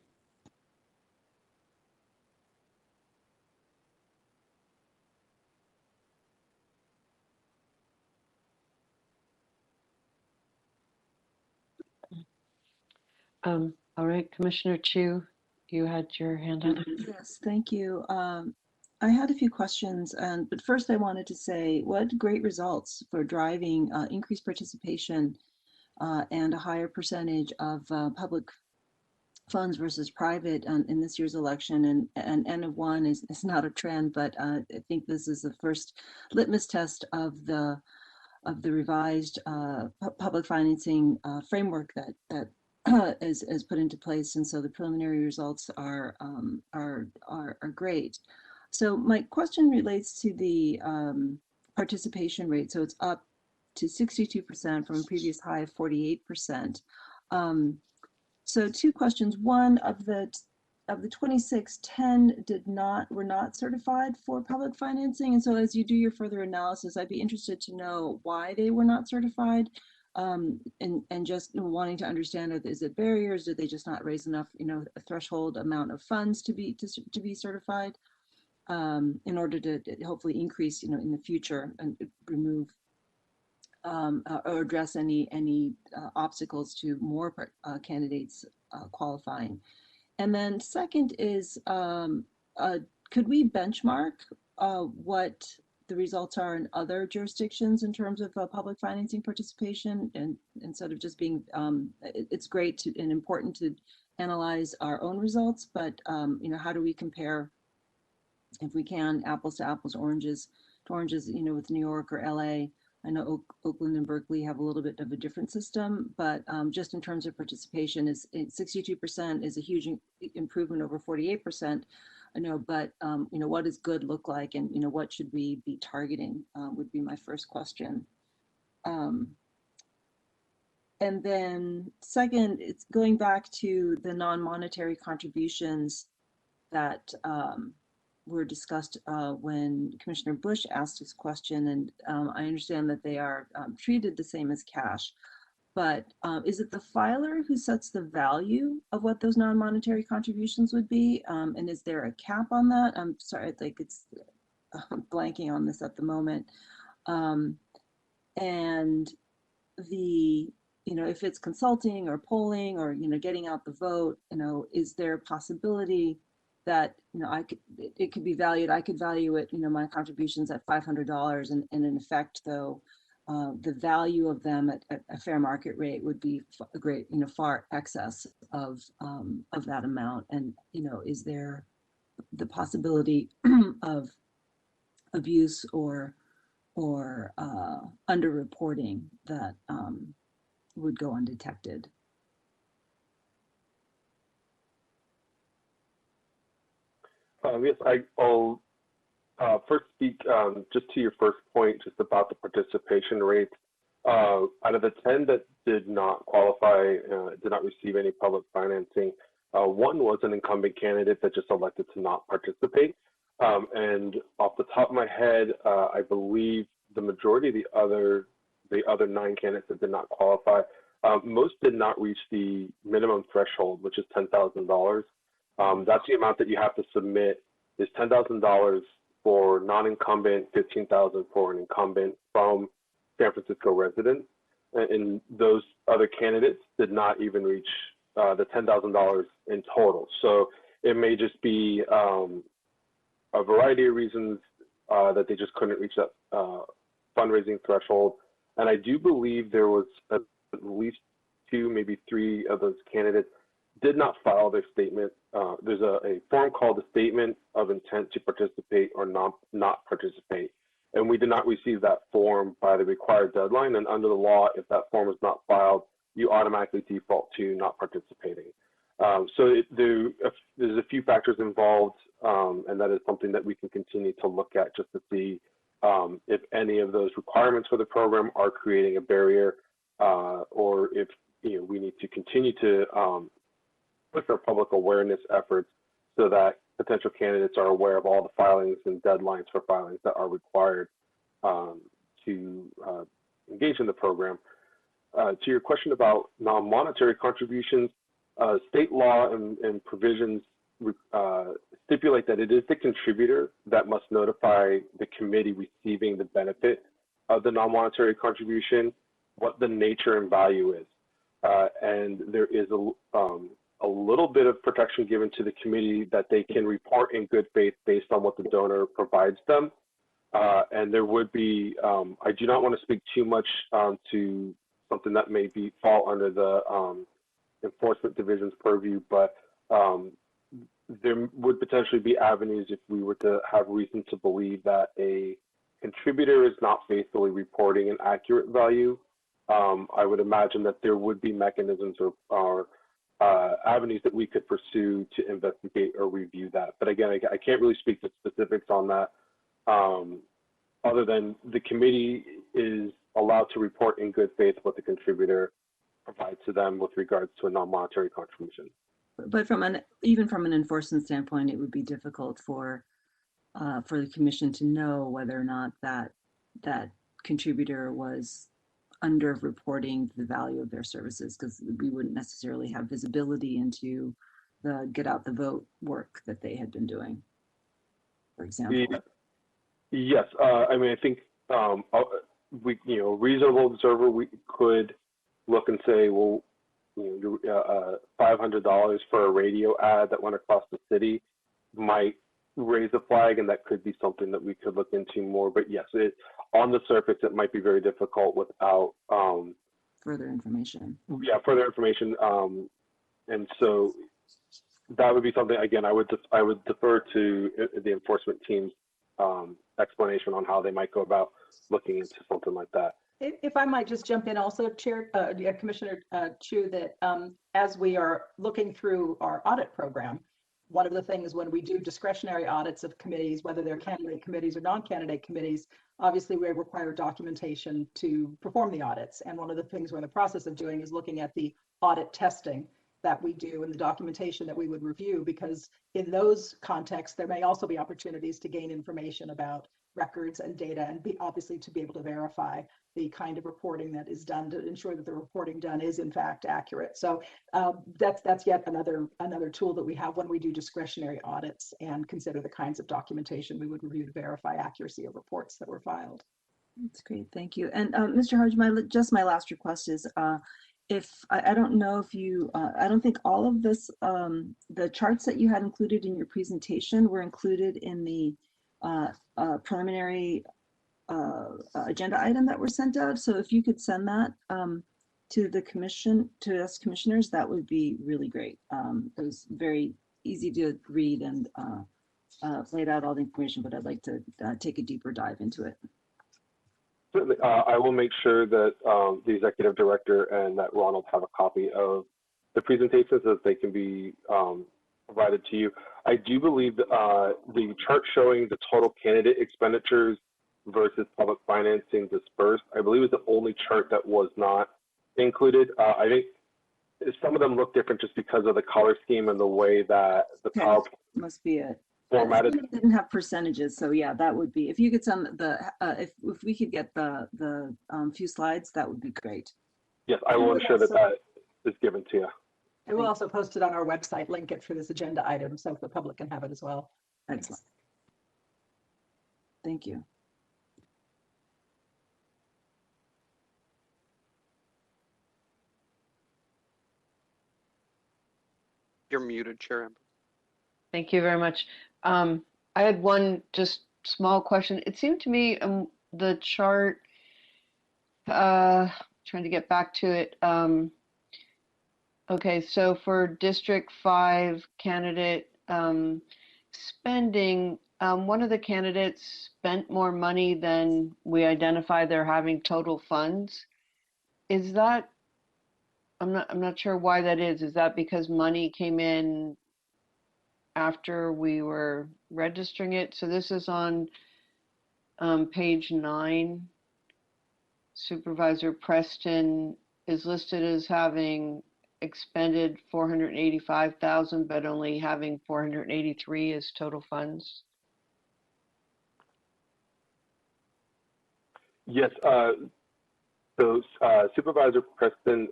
All right, Commissioner Chu, you had your hand up.
Yes, thank you. I had a few questions, but first I wanted to say what great results for driving increased participation and a higher percentage of public funds versus private in this year's election. And N of 1 is not a trend, but I think this is the first litmus test of the revised public financing framework that is put into place. And so the preliminary results are great. So my question relates to the participation rate. So it's up to 62% from a previous high of 48%. So two questions. One, of the of the 26, 10 were not certified for public financing. And so as you do your further analysis, I'd be interested to know why they were not certified. And just wanting to understand, is it barriers? Did they just not raise enough, a threshold amount of funds to be certified, in order to hopefully increase, in the future and remove or address any obstacles to more candidates qualifying? And then second is, could we benchmark what the results are in other jurisdictions in terms of public financing participation, and instead of just being, it's great and important to analyze our own results, but how do we compare, if we can, apples to apples, oranges to oranges, with New York or LA? I know Oakland and Berkeley have a little bit of a different system, but just in terms of participation, 62% is a huge improvement over 48%. I know, but what does good look like, and what should we be targeting, would be my first question. And then second, it's going back to the non-monetary contributions that were discussed when Commissioner Bush asked his question, and I understand that they are treated the same as cash, but is it the filer who sets the value of what those non-monetary contributions would be? And is there a cap on that? I'm sorry, I'm blanking on this at the moment. And if it's consulting or polling or, getting out the vote, is there a possibility that, it could be valued, I could value it, my contributions at $500, and in effect, though, the value of them at a fair market rate would be a great, far excess of that amount. And, is there the possibility of abuse or underreporting that would go undetected?
Yes, I'll first speak just to your first point, just about the participation rate. Out of the 10 that did not qualify, did not receive any public financing, one was an incumbent candidate that just elected to not participate. And off the top of my head, I believe the majority of the other 9 candidates that did not qualify, most did not reach the minimum threshold, which is $10,000. That's the amount that you have to submit, is $10,000 for non-incumbent, $15,000 for an incumbent from San Francisco residents. And those other candidates did not even reach the $10,000 in total. So it may just be a variety of reasons that they just couldn't reach that fundraising threshold. And I do believe there was at least 2, maybe 3 of those candidates did not file their statement. There's a form called a Statement of Intent to Participate or Not Participate. And we did not receive that form by the required deadline. And under the law, if that form is not filed, you automatically default to not participating. So there's a few factors involved, and that is something that we can continue to look at just to see if any of those requirements for the program are creating a barrier, or if we need to continue to push our public awareness efforts so that potential candidates are aware of all the filings and deadlines for filings that are required to engage in the program. To your question about non-monetary contributions, state law and provisions stipulate that it is the contributor that must notify the committee receiving the benefit of the non-monetary contribution what the nature and value is. And there is a little bit of protection given to the committee that they can report in good faith based on what the donor provides them. And there would be, I do not want to speak too much to something that may fall under the enforcement division's purview, but there would potentially be avenues if we were to have reason to believe that a contributor is not faithfully reporting an accurate value. I would imagine that there would be mechanisms or avenues that we could pursue to investigate or review that. But again, I can't really speak to specifics on that, other than the committee is allowed to report in good faith what the contributor provides to them with regards to a non-monetary contribution.
But even from an enforcement standpoint, it would be difficult for the commission to know whether or not that contributor was under-reporting the value of their services, because we wouldn't necessarily have visibility into the get out the vote work that they had been doing, for example.
Yes, I mean, I think we, reasonable observer, we could look and say, well, $500 for a radio ad that went across the city might raise a flag, and that could be something that we could look into more. But yes, on the surface, it might be very difficult without
Further information.
Yeah, further information, and so that would be something. Again, I would defer to the enforcement team's explanation on how they might go about looking into something like that.
If I might just jump in also, Chair, Commissioner Chu, that as we are looking through our audit program, one of the things when we do discretionary audits of committees, whether they're candidate committees or non-candidate committees, obviously we require documentation to perform the audits. And one of the things we're in the process of doing is looking at the audit testing that we do and the documentation that we would review, because in those contexts, there may also be opportunities to gain information about records and data, and obviously to be able to verify the kind of reporting that is done to ensure that the reporting done is in fact accurate. So that's yet another tool that we have when we do discretionary audits and consider the kinds of documentation we would review to verify accuracy of reports that were filed.
That's great, thank you. And Mr. Hodge, my last request is, if I don't know if you, I don't think all of this, the charts that you had included in your presentation were included in the preliminary agenda item that were sent out. So if you could send that to the commission, to us commissioners, that would be really great. It was very easy to read and laid out all the information, but I'd like to take a deeper dive into it.
Certainly, I will make sure that the executive director and that Ronald have a copy of the presentation so that they can be provided to you. I do believe the chart showing the total candidate expenditures versus public financing dispersed, I believe is the only chart that was not included. I think some of them look different just because of the color scheme and the way that the PowerPoint
must be it.
Formatted.
It didn't have percentages, so yeah, that would be, if you could send the if we could get the few slides, that would be great.
Yes, I will ensure that that is given to you.
And we'll also post it on our website, link it for this agenda item so the public can have it as well.
Excellent. Thank you.
You're muted, Chair Amber.
Thank you very much. I had one just small question. It seemed to me the chart, trying to get back to it. Okay, so for District 5 candidate spending, one of the candidates spent more money than we identified they're having total funds. Is that, I'm not sure why that is. Is that because money came in after we were registering it? So this is on page 9. Supervisor Preston is listed as having expended 485,000, but only having 483 as total funds.
Yes, so Supervisor Preston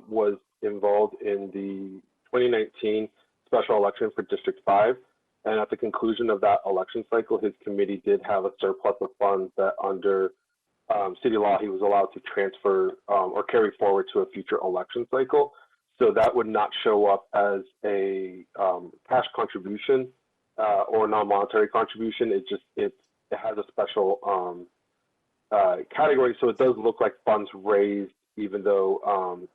was involved in the 2019 special election for District 5. And at the conclusion of that election cycle, his committee did have a surplus of funds that under city law, he was allowed to transfer or carry forward to a future election cycle. So that would not show up as a cash contribution or non-monetary contribution. It has a special category. So it does look like funds raised, even though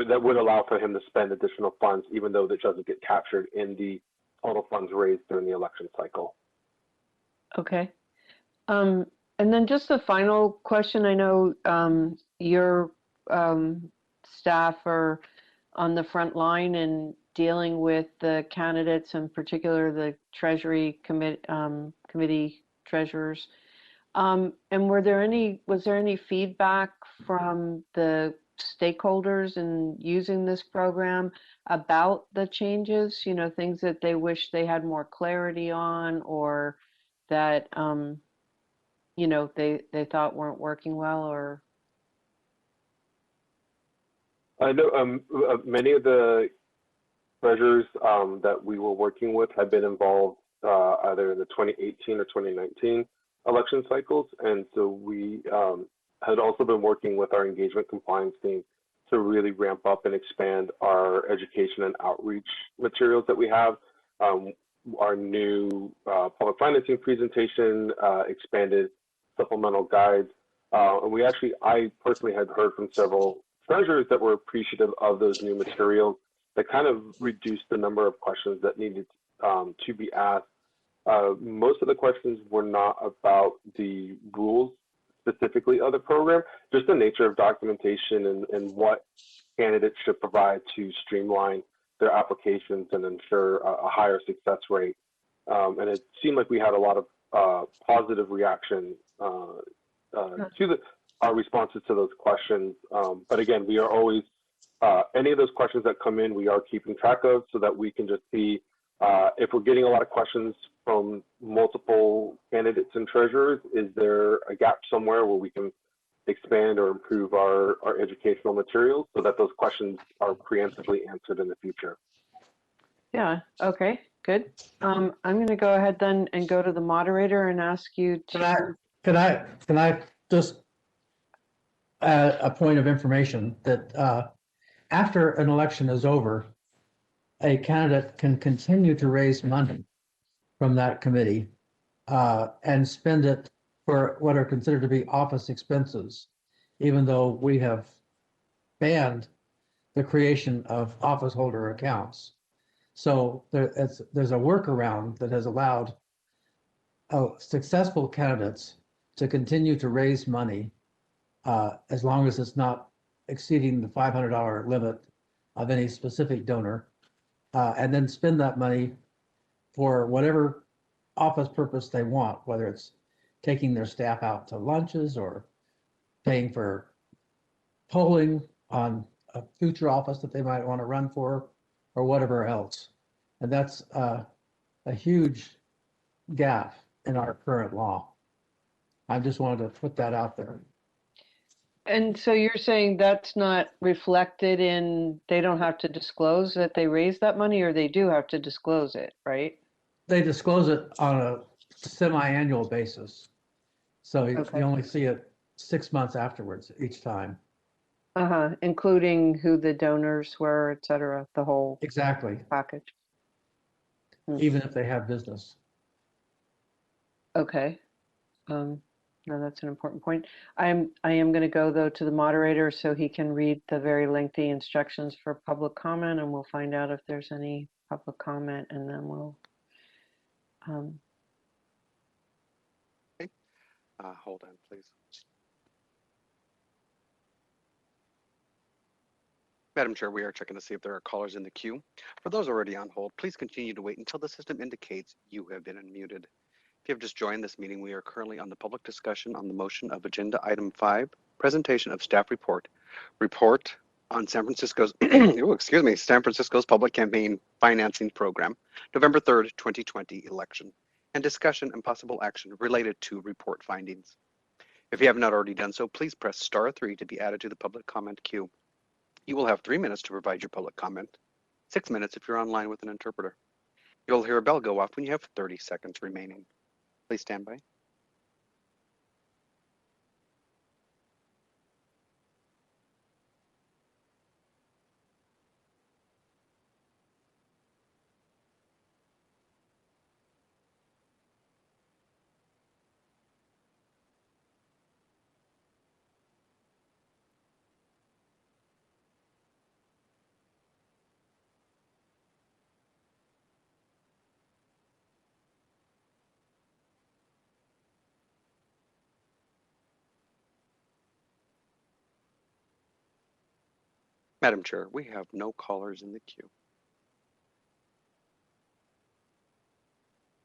that would allow for him to spend additional funds, even though that doesn't get captured in the total funds raised during the election cycle.
Okay. And then just the final question. I know your staff are on the front line and dealing with the candidates, in particular the Treasury committee treasurers. And was there any feedback from the stakeholders in using this program about the changes, things that they wish they had more clarity on, or that, they thought weren't working well, or?
I know many of the treasurers that we were working with had been involved either in the 2018 or 2019 election cycles. And so we had also been working with our engagement compliance team to really ramp up and expand our education and outreach materials that we have. Our new public financing presentation, expanded supplemental guides. And I personally had heard from several treasurers that were appreciative of those new materials that kind of reduced the number of questions that needed to be asked. Most of the questions were not about the rules specifically of the program, just the nature of documentation and what candidates should provide to streamline their applications and ensure a higher success rate. And it seemed like we had a lot of positive reaction to our responses to those questions. But again, we are always, any of those questions that come in, we are keeping track of so that we can just see if we're getting a lot of questions from multiple candidates and treasurers, is there a gap somewhere where we can expand or improve our educational materials so that those questions are preemptively answered in the future.
Yeah, okay, good. I'm going to go ahead then and go to the moderator and ask you to.
Can I just add a point of information that after an election is over, a candidate can continue to raise money from that committee and spend it for what are considered to be office expenses, even though we have banned the creation of office holder accounts. So there's a workaround that has allowed successful candidates to continue to raise money as long as it's not exceeding the $500 limit of any specific donor, and then spend that money for whatever office purpose they want, whether it's taking their staff out to lunches or paying for polling on a future office that they might want to run for, or whatever else. And that's a huge gap in our current law. I just wanted to put that out there.
And so you're saying that's not reflected in, they don't have to disclose that they raised that money, or they do have to disclose it, right?
They disclose it on a semi-annual basis. So you only see it 6 months afterwards each time.
Including who the donors were, et cetera, the whole
Exactly.
package.
Even if they have business.
Okay. No, that's an important point. I am going to go though to the moderator so he can read the very lengthy instructions for public comment, and we'll find out if there's any public comment, and then we'll.
Hold on, please. Madam Chair, we are checking to see if there are callers in the queue. For those already on hold, please continue to wait until the system indicates you have been unmuted. If you have just joined this meeting, we are currently on the public discussion on the motion of Agenda Item 5, presentation of staff report on San Francisco's, San Francisco's Public Campaign Financing Program, November 3rd, 2020 election, and discussion and possible action related to report findings. If you have not already done so, please press *3 to be added to the public comment queue. You will have 3 minutes to provide your public comment, 6 minutes if you're online with an interpreter. You'll hear a bell go off when you have 30 seconds remaining. Please stand by. Madam Chair, we have no callers in the queue.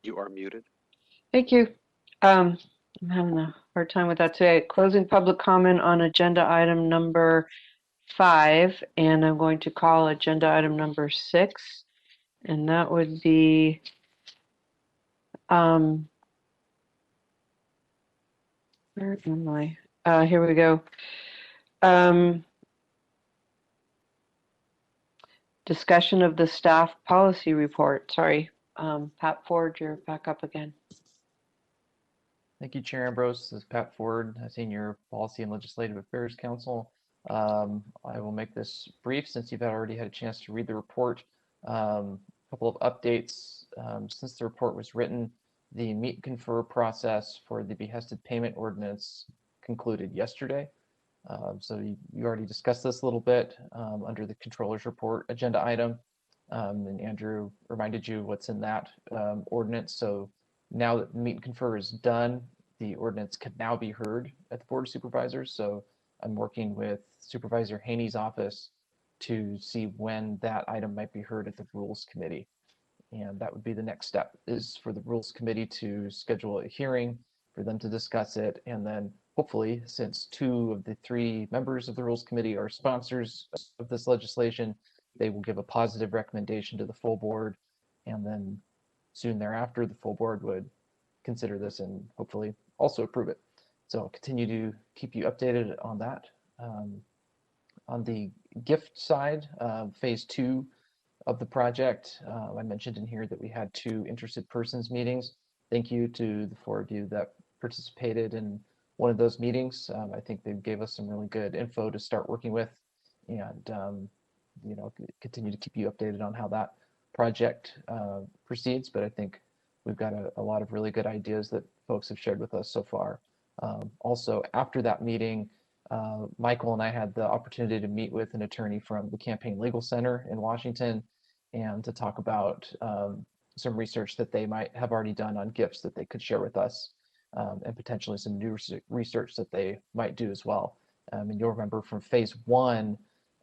You are muted.
Thank you. I'm having a hard time with that today. Closing public comment on agenda item number 5, and I'm going to call agenda item number 6, and that would be where am I? Here we go. Discussion of the staff policy report. Sorry, Pat Ford, you're back up again.
Thank you, Chair Ambrose. This is Pat Ford, Senior Policy and Legislative Affairs Counsel. I will make this brief since you've already had a chance to read the report. A couple of updates. Since the report was written, the meet and confer process for the behested payment ordinance concluded yesterday. So you already discussed this a little bit under the controller's report agenda item. And Andrew reminded you what's in that ordinance. So now that meet and confer is done, the ordinance can now be heard at the Board of Supervisors. So I'm working with Supervisor Haney's office to see when that item might be heard at the Rules Committee. And that would be the next step, is for the Rules Committee to schedule a hearing for them to discuss it. And then hopefully, since 2 of the 3 members of the Rules Committee are sponsors of this legislation, they will give a positive recommendation to the full board. And then soon thereafter, the full board would consider this and hopefully also approve it. So I'll continue to keep you updated on that. On the gift side, phase 2 of the project, I mentioned in here that we had 2 interested persons meetings. Thank you to the 4 of you that participated in one of those meetings. I think they gave us some really good info to start working with, and you know, continue to keep you updated on how that project proceeds. But I think we've got a lot of really good ideas that folks have shared with us so far. Also, after that meeting, Michael and I had the opportunity to meet with an attorney from the Campaign Legal Center in Washington and to talk about some research that they might have already done on gifts that they could share with us, and potentially some new research that they might do as well. And you'll remember from phase 1,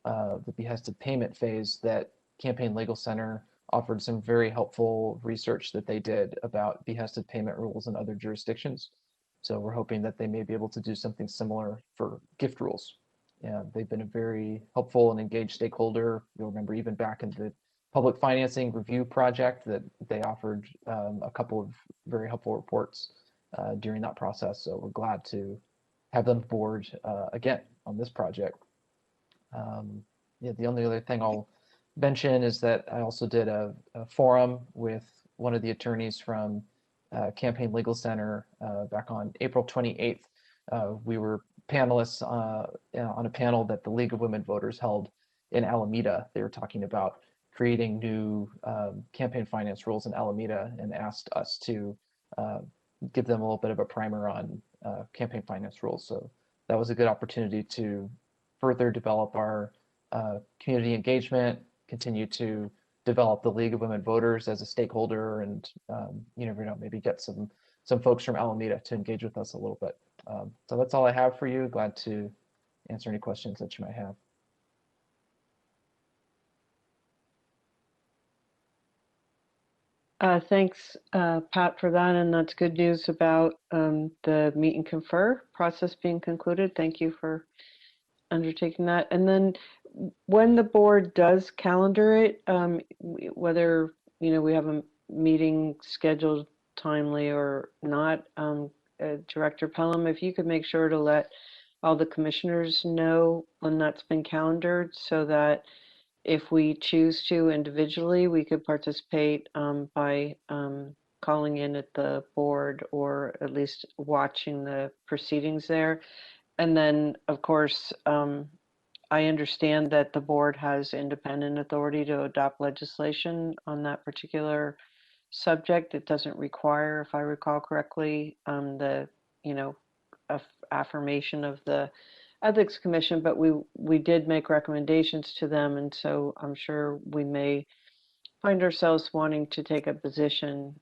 the behested payment phase, that Campaign Legal Center offered some very helpful research that they did about behested payment rules in other jurisdictions. So we're hoping that they may be able to do something similar for gift rules. Yeah, they've been a very helpful and engaged stakeholder. You'll remember even back in the public financing review project that they offered a couple of very helpful reports during that process. So we're glad to have them aboard again on this project. Yeah, the only other thing I'll mention is that I also did a forum with one of the attorneys from Campaign Legal Center back on April 28th. We were panelists on a panel that the League of Women Voters held in Alameda. They were talking about creating new campaign finance rules in Alameda and asked us to give them a little bit of a primer on campaign finance rules. So that was a good opportunity to further develop our community engagement, continue to develop the League of Women Voters as a stakeholder, and you never know, maybe get some folks from Alameda to engage with us a little bit. So that's all I have for you. Glad to answer any questions that you might have.
Thanks, Pat, for that, and that's good news about the meet and confer process being concluded. Thank you for undertaking that. And then when the board does calendar it, whether we have a meeting scheduled timely or not, Director Pelham, if you could make sure to let all the commissioners know when that's been calendared, so that if we choose to individually, we could participate by calling in at the board or at least watching the proceedings there. And then, of course, I understand that the board has independent authority to adopt legislation on that particular subject. It doesn't require, if I recall correctly, the affirmation of the Ethics Commission, but we did make recommendations to them, and so I'm sure we may find ourselves wanting to take a position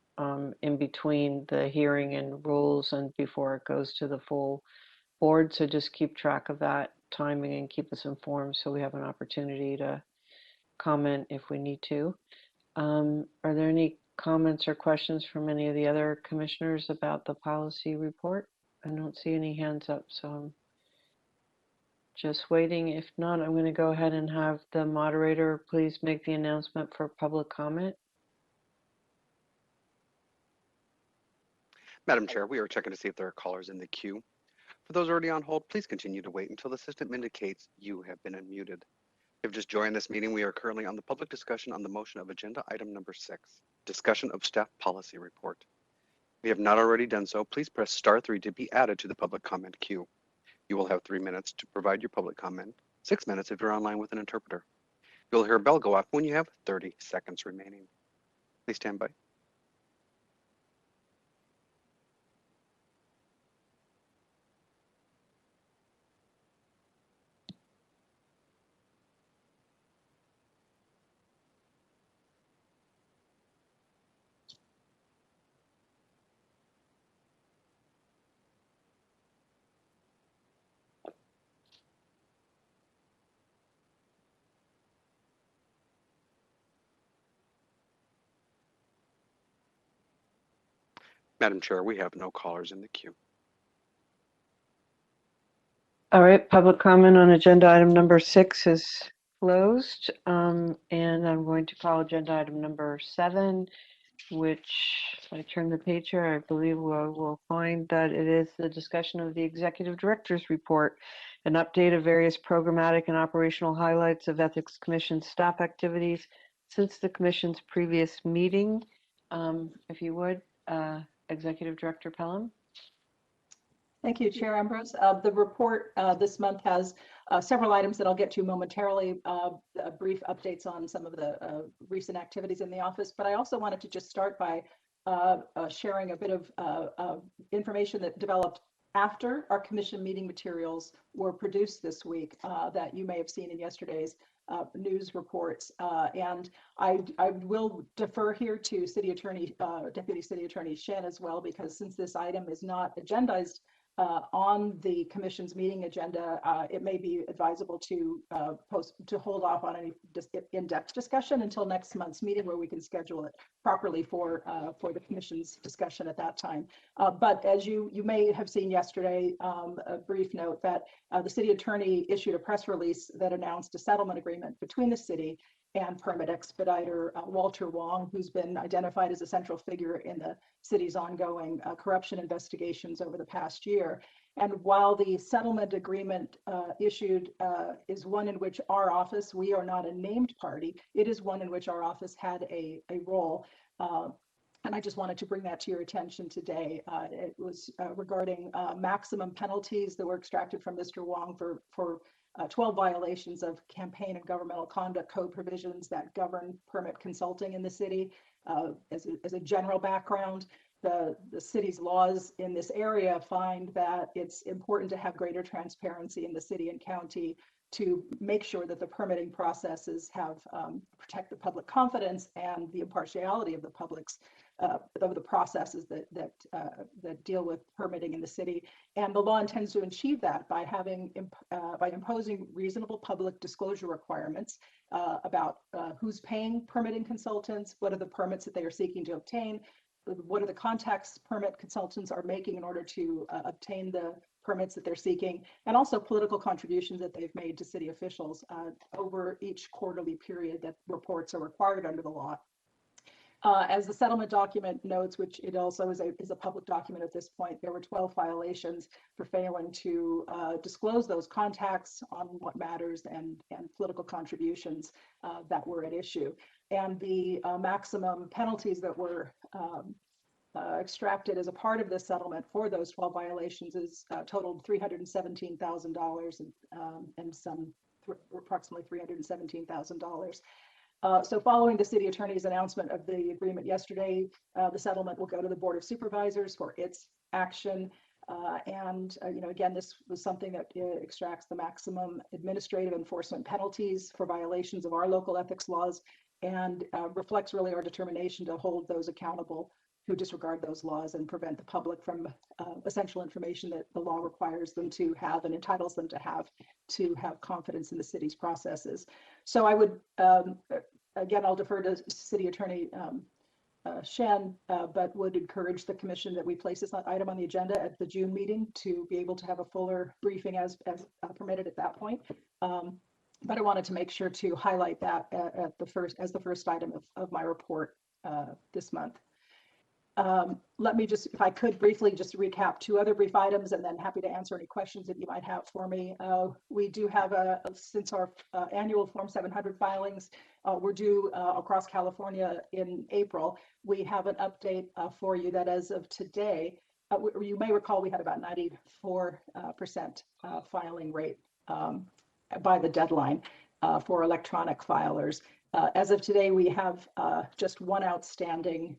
in between the hearing and rules and before it goes to the full board. So just keep track of that timing and keep us informed so we have an opportunity to comment if we need to. Are there any comments or questions from any of the other commissioners about the policy report? I don't see any hands up, so Just waiting. If not, I'm going to go ahead and have the moderator please make the announcement for public comment.
Madam Chair, we are checking to see if there are callers in the queue. For those already on hold, please continue to wait until the system indicates you have been unmuted. If you've just joined this meeting, we are currently on the public discussion on the motion of agenda item number 6, discussion of staff policy report. If you have not already done so, please press *3 to be added to the public comment queue. You will have 3 minutes to provide your public comment, 6 minutes if you're online with an interpreter. You'll hear a bell go off when you have 30 seconds remaining. Please stand by. Madam Chair, we have no callers in the queue.
All right, public comment on agenda item number 6 is closed. And I'm going to call agenda item number 7, which, if I turn the page here, I believe we'll find that it is the discussion of the Executive Director's Report, an update of various programmatic and operational highlights of Ethics Commission staff activities since the Commission's previous meeting. If you would, Executive Director Pelham.
Thank you, Chair Ambrose. The report this month has several items that I'll get to momentarily, brief updates on some of the recent activities in the office, but I also wanted to just start by sharing a bit of information that developed after our commission meeting materials were produced this week that you may have seen in yesterday's news reports. And I will defer here to City Attorney, Deputy City Attorney Shen as well, because since this item is not agendized on the commission's meeting agenda, it may be advisable to hold off on any in-depth discussion until next month's meeting, where we can schedule it properly for the commission's discussion at that time. But as you may have seen yesterday, a brief note that the city attorney issued a press release that announced a settlement agreement between the city and permit expediter Walter Wong, who's been identified as a central figure in the city's ongoing corruption investigations over the past year. And while the settlement agreement issued is one in which our office, we are not a named party, it is one in which our office had a role. And I just wanted to bring that to your attention today. It was regarding maximum penalties that were extracted from Mr. Wong for 12 violations of campaign and governmental conduct code provisions that govern permit consulting in the city. As a general background, the city's laws in this area find that it's important to have greater transparency in the city and county to make sure that the permitting processes have protect the public confidence and the impartiality of the public's of the processes that deal with permitting in the city. And the law intends to achieve that by by imposing reasonable public disclosure requirements about who's paying permitting consultants, what are the permits that they are seeking to obtain, what are the contacts permit consultants are making in order to obtain the permits that they're seeking, and also political contributions that they've made to city officials over each quarterly period that reports are required under the law. As the settlement document notes, which it also is a public document at this point, there were 12 violations for failing to disclose those contacts on what matters and political contributions that were at issue. And the maximum penalties that were extracted as a part of this settlement for those 12 violations is totaled $317,000 and approximately $317,000. So following the city attorney's announcement of the agreement yesterday, the settlement will go to the Board of Supervisors for its action. Again, this was something that extracts the maximum administrative enforcement penalties for violations of our local ethics laws and reflects really our determination to hold those accountable who disregard those laws and prevent the public from essential information that the law requires them to have and entitles them to have confidence in the city's processes. So I would, again, I'll defer to City Attorney Shen, but would encourage the commission that we place this item on the agenda at the June meeting to be able to have a fuller briefing as permitted at that point. But I wanted to make sure to highlight that as the first item of my report this month. Let me just, if I could briefly just recap two other brief items, and then happy to answer any questions that you might have for me. We do have since our annual Form 700 filings were due across California in April, we have an update for you that as of today, you may recall we had about 94% filing rate by the deadline for electronic filers. As of today, we have just one outstanding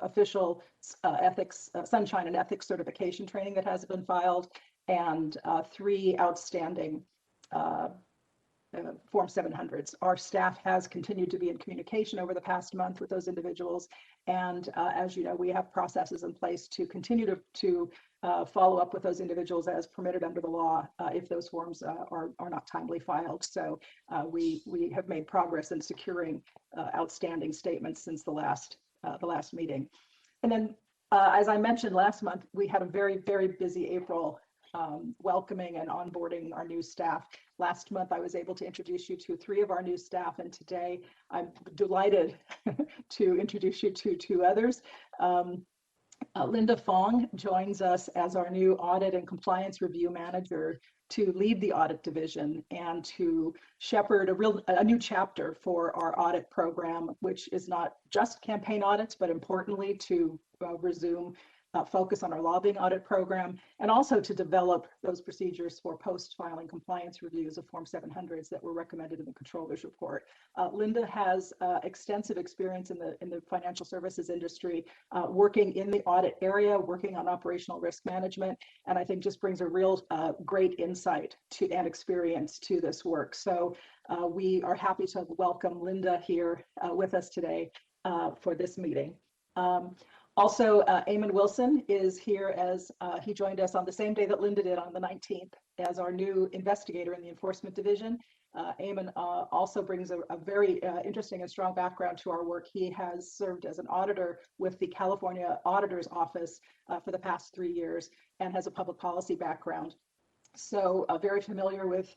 official ethics, sunshine and ethics certification training that has been filed, and 3 outstanding Form 700s. Our staff has continued to be in communication over the past month with those individuals, and as you know, we have processes in place to continue to follow up with those individuals as permitted under the law if those forms are not timely filed. So we have made progress in securing outstanding statements since the last meeting. And then, as I mentioned last month, we had a very, very busy April welcoming and onboarding our new staff. Last month, I was able to introduce you to 3 of our new staff, and today I'm delighted to introduce you to 2 others. Linda Fong joins us as our new Audit and Compliance Review Manager to lead the audit division and to shepherd a new chapter for our audit program, which is not just campaign audits, but importantly to resume focus on our lobbying audit program, and also to develop those procedures for post-filing compliance reviews of Form 700s that were recommended in the controller's report. Linda has extensive experience in the financial services industry, working in the audit area, working on operational risk management, and I think just brings a real great insight and experience to this work. So we are happy to welcome Linda here with us today for this meeting. Also, Eamon Wilson is here as he joined us on the same day that Linda did, on the 19th, as our new investigator in the Enforcement Division. Eamon also brings a very interesting and strong background to our work. He has served as an auditor with the California Auditor's Office for the past 3 years and has a public policy background. So very familiar with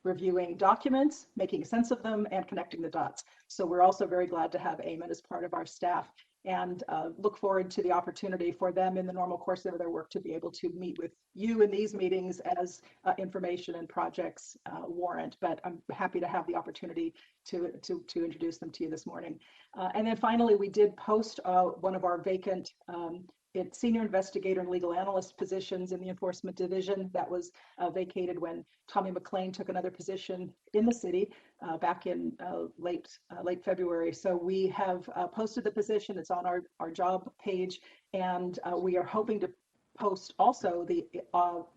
reviewing documents, making sense of them, and connecting the dots. So we're also very glad to have Eamon as part of our staff, and look forward to the opportunity for them in the normal course of their work to be able to meet with you in these meetings as information and projects warrant. But I'm happy to have the opportunity to introduce them to you this morning. And then finally, we did post one of our vacant senior investigator and legal analyst positions in the Enforcement Division that was vacated when Tommy McLean took another position in the city back in late February. So we have posted the position. It's on our job page, and we are hoping to post also the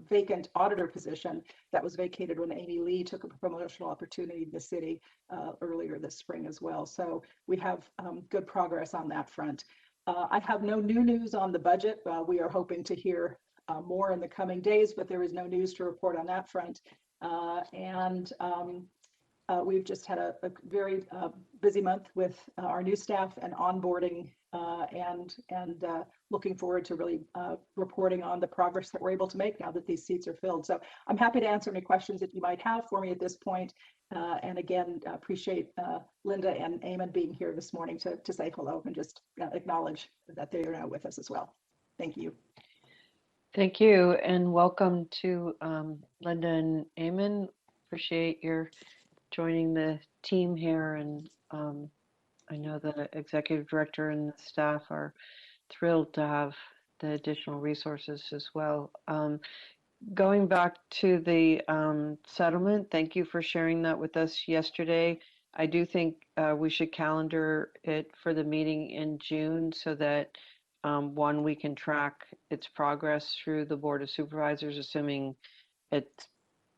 vacant auditor position that was vacated when Amy Lee took a promotional opportunity in the city earlier this spring as well. So we have good progress on that front. I have no new news on the budget. We are hoping to hear more in the coming days, but there is no news to report on that front. We've just had a very busy month with our new staff and onboarding, and looking forward to really reporting on the progress that we're able to make now that these seats are filled. So I'm happy to answer any questions that you might have for me at this point. And again, appreciate Linda and Eamon being here this morning to say hello and just acknowledge that they are now with us as well. Thank you.
Thank you, and welcome to Linda and Eamon. Appreciate your joining the team here, and I know the executive director and the staff are thrilled to have the additional resources as well. Going back to the settlement, thank you for sharing that with us yesterday. I do think we should calendar it for the meeting in June so that one, we can track its progress through the Board of Supervisors, assuming it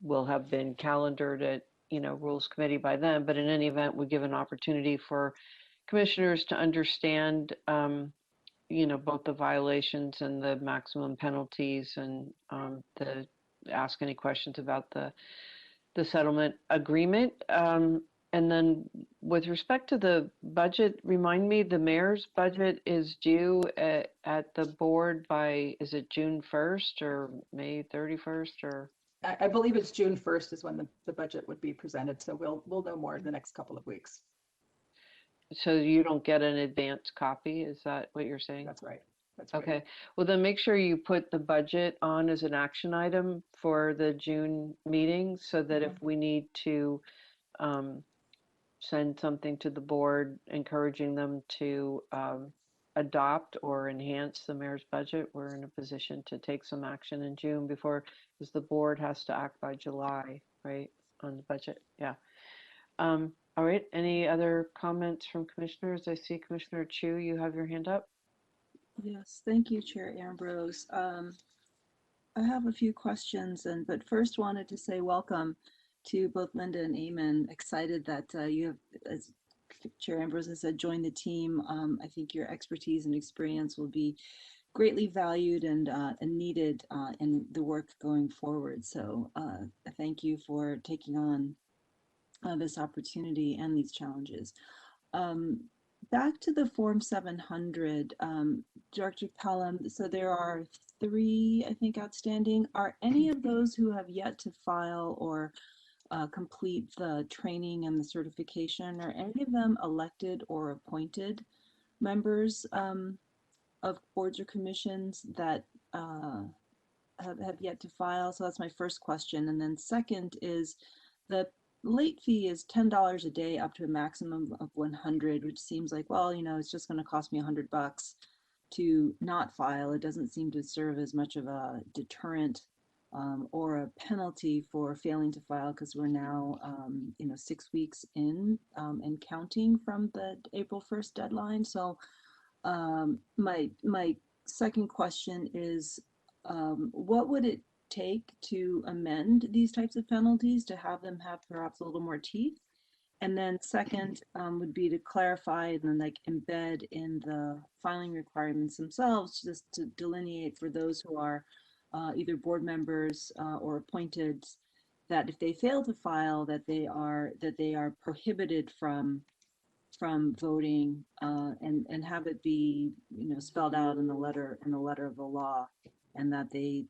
will have been calendared at Rules Committee by then. But in any event, we give an opportunity for commissioners to understand both the violations and the maximum penalties, and to ask any questions about the settlement agreement. And then with respect to the budget, remind me, the mayor's budget is due at the board by, is it June 1st or May 31st or?
I believe it's June 1st is when the budget would be presented. So we'll know more in the next couple of weeks.
So you don't get an advance copy? Is that what you're saying?
That's right. That's right.
Okay. Well, then make sure you put the budget on as an action item for the June meeting so that if we need to send something to the board encouraging them to adopt or enhance the mayor's budget, we're in a position to take some action in June before, because the board has to act by July, right, on the budget. Yeah. All right. Any other comments from commissioners? I see Commissioner Chu, you have your hand up.
Yes, thank you, Chair Ambrose. I have a few questions, but first wanted to say welcome to both Linda and Eamon. Excited that you have, as Chair Ambrose has said, joined the team. I think your expertise and experience will be greatly valued and needed in the work going forward. So thank you for taking on this opportunity and these challenges. Back to the Form 700, Director Pelham, so there are 3, I think, outstanding. Are any of those who have yet to file or complete the training and the certification, are any of them elected or appointed members of boards or commissions that have yet to file? So that's my first question. And then second is, the late fee is $10 a day up to a maximum of 100, which seems like, well, you know, it's just going to cost me $100 to not file. It doesn't seem to serve as much of a deterrent or a penalty for failing to file, because we're now, 6 weeks in and counting from the April 1st deadline. So my second question is, what would it take to amend these types of penalties to have them have perhaps a little more teeth? And then second would be to clarify and then like embed in the filing requirements themselves, just to delineate for those who are either board members or appointed, that if they fail to file, that they are prohibited from voting, and have it be, spelled out in the letter of the law, and that they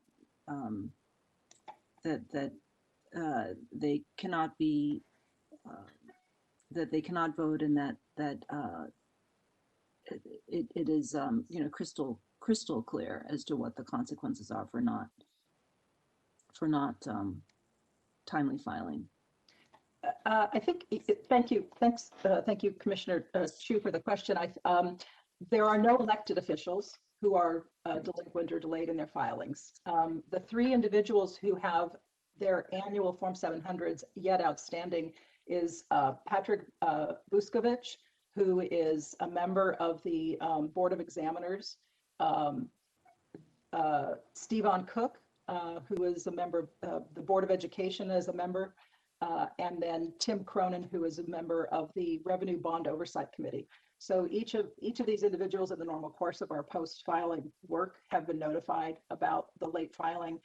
they cannot be that they cannot vote, and that it is crystal clear as to what the consequences are for not timely filing.
I think, thank you. Thank you, Commissioner Chu, for the question. There are no elected officials who are delinquent or delayed in their filings. The 3 individuals who have their annual Form 700s yet outstanding is Patrick Buskovich, who is a member of the Board of Examiners, Stevon Cook, who is a member of the Board of Education as a member, and then Tim Cronin, who is a member of the Revenue Bond Oversight Committee. So each of these individuals in the normal course of our post-filing work have been notified about the late filing,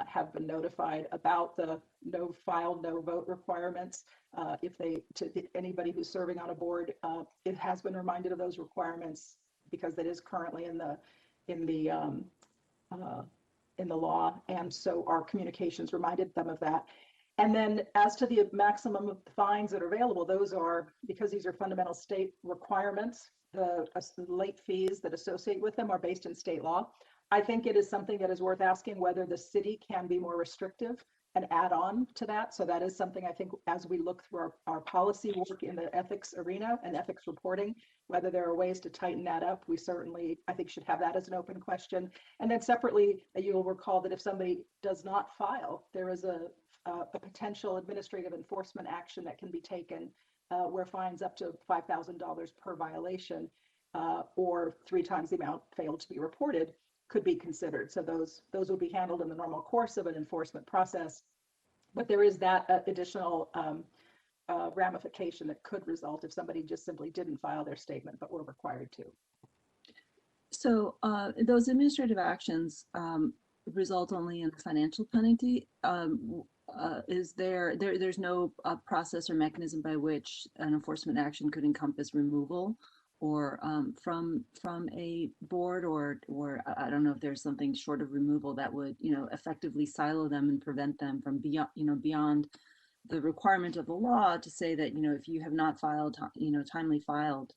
have been notified about the no file, no vote requirements. Anybody who's serving on a board, it has been reminded of those requirements, because that is currently in the law, and so our communications reminded them of that. And then as to the maximum of fines that are available, those are, because these are fundamental state requirements, the late fees that associate with them are based in state law. I think it is something that is worth asking whether the city can be more restrictive and add on to that. So that is something I think, as we look through our policy work in the ethics arena and ethics reporting, whether there are ways to tighten that up, we certainly, I think, should have that as an open question. And then separately, you'll recall that if somebody does not file, there is a potential administrative enforcement action that can be taken, where fines up to $5,000 per violation, or 3 times the amount failed to be reported, could be considered. So those will be handled in the normal course of an enforcement process. But there is that additional ramification that could result if somebody just simply didn't file their statement but were required to.
So those administrative actions result only in financial penalty. is there's no process or mechanism by which an enforcement action could encompass removal or from a board, or I don't know if there's something short of removal that would, you know, effectively silo them and prevent them from beyond, you know, beyond the requirement of the law to say that, you know, if you have not filed, you know, timely filed,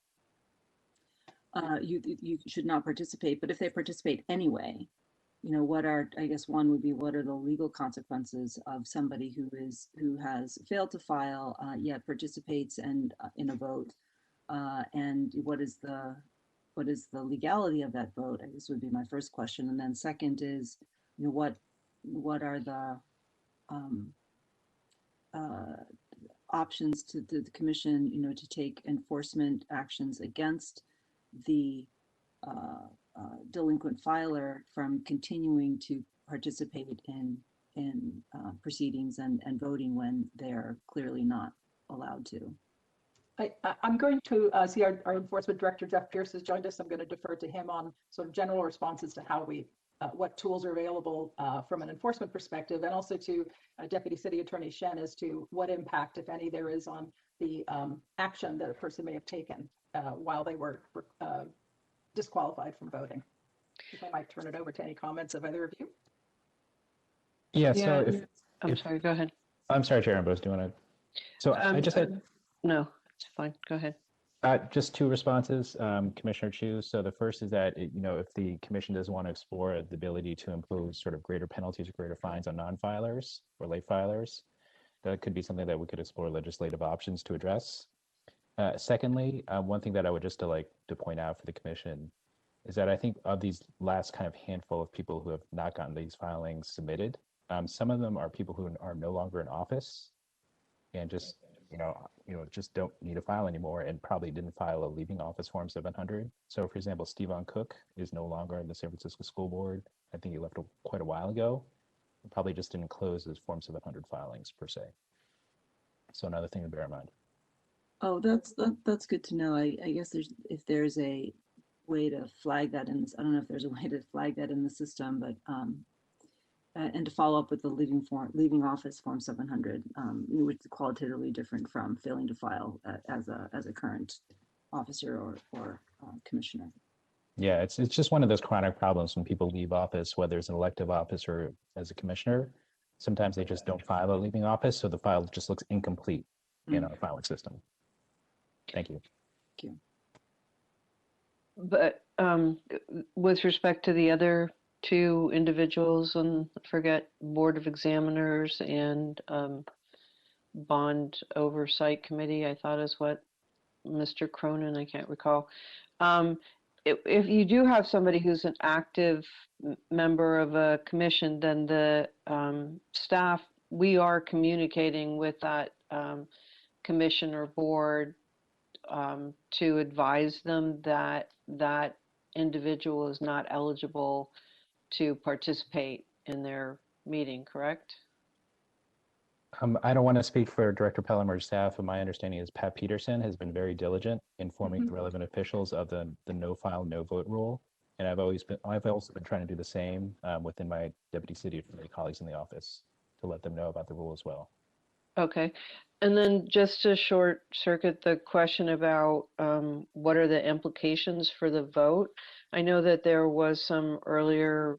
you should not participate. But if they participate anyway, you know, what are, I guess one would be, what are the legal consequences of somebody who has failed to file yet participates and in a vote, and what is the legality of that vote? I guess would be my first question. And then second is, you know, what are the options to the commission, you know, to take enforcement actions against the delinquent filer from continuing to participate in proceedings and voting when they're clearly not allowed to.
I'm going to see our enforcement director, Jeff Pierce, has joined us. I'm going to defer to him on sort of general responses to how we, what tools are available from an enforcement perspective, and also to Deputy City Attorney Shen as to what impact, if any, there is on the action that a person may have taken while they were disqualified from voting. If I might turn it over to any comments of either of you.
Yeah, so
I'm sorry, go ahead.
I'm sorry, Chair Ambrose, do you want to? So I just had.
No, it's fine, go ahead.
Just two responses, Commissioner Chu. So the first is that, you know, if the commission does want to explore the ability to impose sort of greater penalties or greater fines on non-filers or late filers, that could be something that we could explore legislative options to address. Secondly, one thing that I would just like to point out for the commission is that I think of these last kind of handful of people who have not gotten these filings submitted, some of them are people who are no longer in office and just, just don't need to file anymore and probably didn't file a leaving office Form 700. So for example, Stevon Cook is no longer in the San Francisco School Board. I think he left quite a while ago. Probably just didn't close his Form 700 filings per se. So another thing to bear in mind.
Oh, that's good to know. I guess if there's a way to flag that in this, I don't know if there's a way to flag that in the system, but and to follow up with the leaving office Form 700, which is qualitatively different from failing to file as a current officer or commissioner.
Yeah, it's just one of those chronic problems when people leave office, whether it's an elective office or as a commissioner. Sometimes they just don't file a leaving office, so the file just looks incomplete in our filing system. Thank you.
Thank you.
But with respect to the other two individuals, and I forget, Board of Examiners and Bond Oversight Committee, I thought is what Mr. Cronin, I can't recall. If you do have somebody who's an active member of a commission, then the staff, we are communicating with that commission or board to advise them that that individual is not eligible to participate in their meeting, correct?
I don't want to speak for Director Pelham staff, but my understanding is Pat Peterson has been very diligent in informing the relevant officials of the no file, no vote rule. And I've also been trying to do the same within my deputy city attorney colleagues in the office to let them know about the rule as well.
Okay. And then just to short circuit the question about what are the implications for the vote. I know that there was some earlier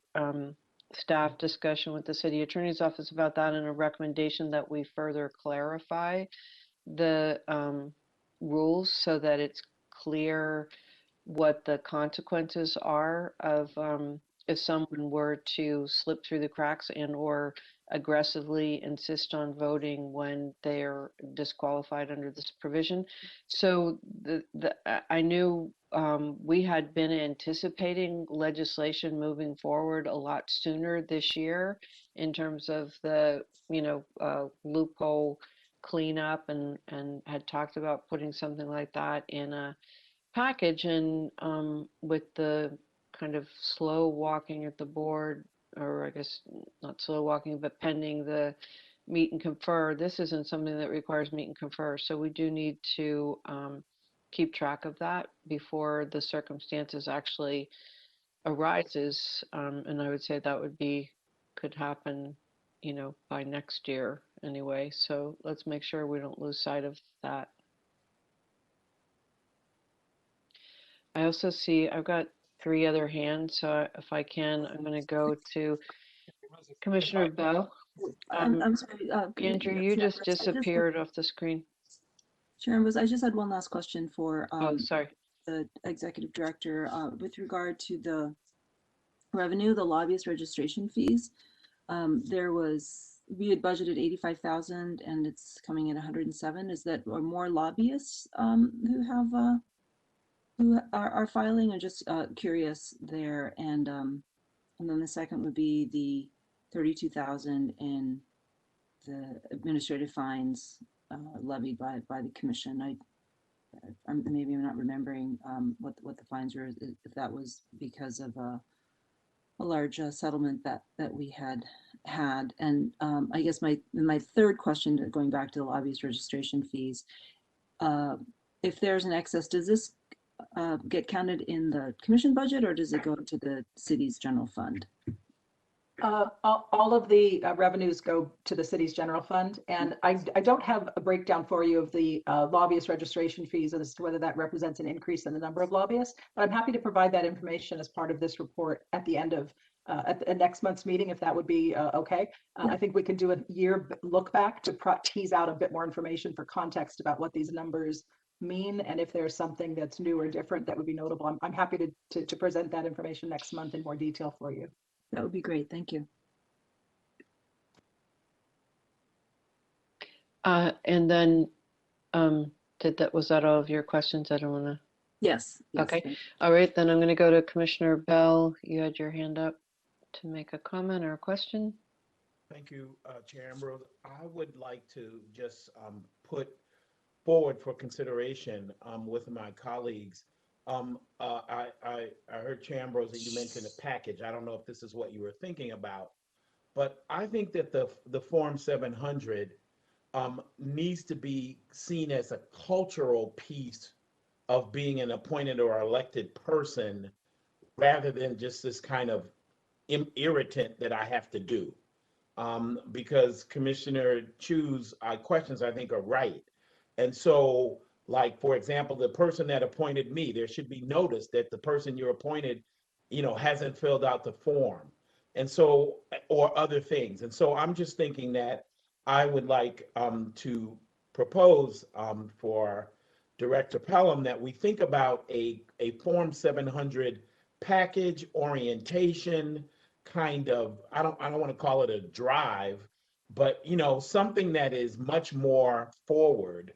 staff discussion with the city attorney's office about that, and a recommendation that we further clarify the rules so that it's clear what the consequences are of if someone were to slip through the cracks and or aggressively insist on voting when they're disqualified under this provision. So I knew we had been anticipating legislation moving forward a lot sooner this year in terms of the loophole cleanup, and had talked about putting something like that in a package. And with the kind of slow walking at the board, or I guess not slow walking, but pending the meet and confer, this isn't something that requires meet and confer. So we do need to keep track of that before the circumstances actually arises. And I would say that could happen by next year anyway. So let's make sure we don't lose sight of that. I also see I've got 3 other hands, so if I can, I'm going to go to Commissioner Bell.
I'm sorry,
Andrew, you
Chair
just
Ambrose,
disappeared off the screen.
Chair Ambrose, I just had one last question for
Oh, sorry.
the executive director with regard to the revenue, the lobbyist registration fees. We had budgeted 85,000 and it's coming in 107. Is that or more lobbyists who are filing? I'm just curious there. And then the second would be the 32,000 in the administrative fines levied by the commission. Maybe I'm not remembering what the fines were. If that was because of a large settlement that we had, and I guess my third question, going back to the lobbyist registration fees, if there's an excess, does this get counted in the commission budget or does it go to the city's general fund?
All of the revenues go to the city's general fund, and I don't have a breakdown for you of the lobbyist registration fees as to whether that represents an increase in the number of lobbyists, but I'm happy to provide that information as part of this report at the end of next month's meeting, if that would be okay. I think we can do a year look back to tease out a bit more information for context about what these numbers mean, and if there's something that's new or different that would be notable. I'm happy to present that information next month in more detail for you.
That would be great. Thank you.
And then, was that all of your questions? I don't want to.
Yes.
Okay. All right. Then I'm going to go to Commissioner Bell. You had your hand up to make a comment or a question.
Thank you, Chair Ambrose. I would like to just put forward for consideration with my colleagues. I heard Chair Ambrose that you mentioned a package. I don't know if this is what you were thinking about, but I think that the Form 700 needs to be seen as a cultural piece of being an appointed or elected person rather than just this kind of irritant that I have to do. Because Commissioner Chu's questions, I think, are right. And so, like, for example, the person that appointed me, there should be notice that the person you're appointed, hasn't filled out the form. And so, or other things. And so I'm just thinking that I would like to propose for Director Pelham that we think about a Form 700 package orientation kind of, I don't want to call it a drive, but something that is much more forward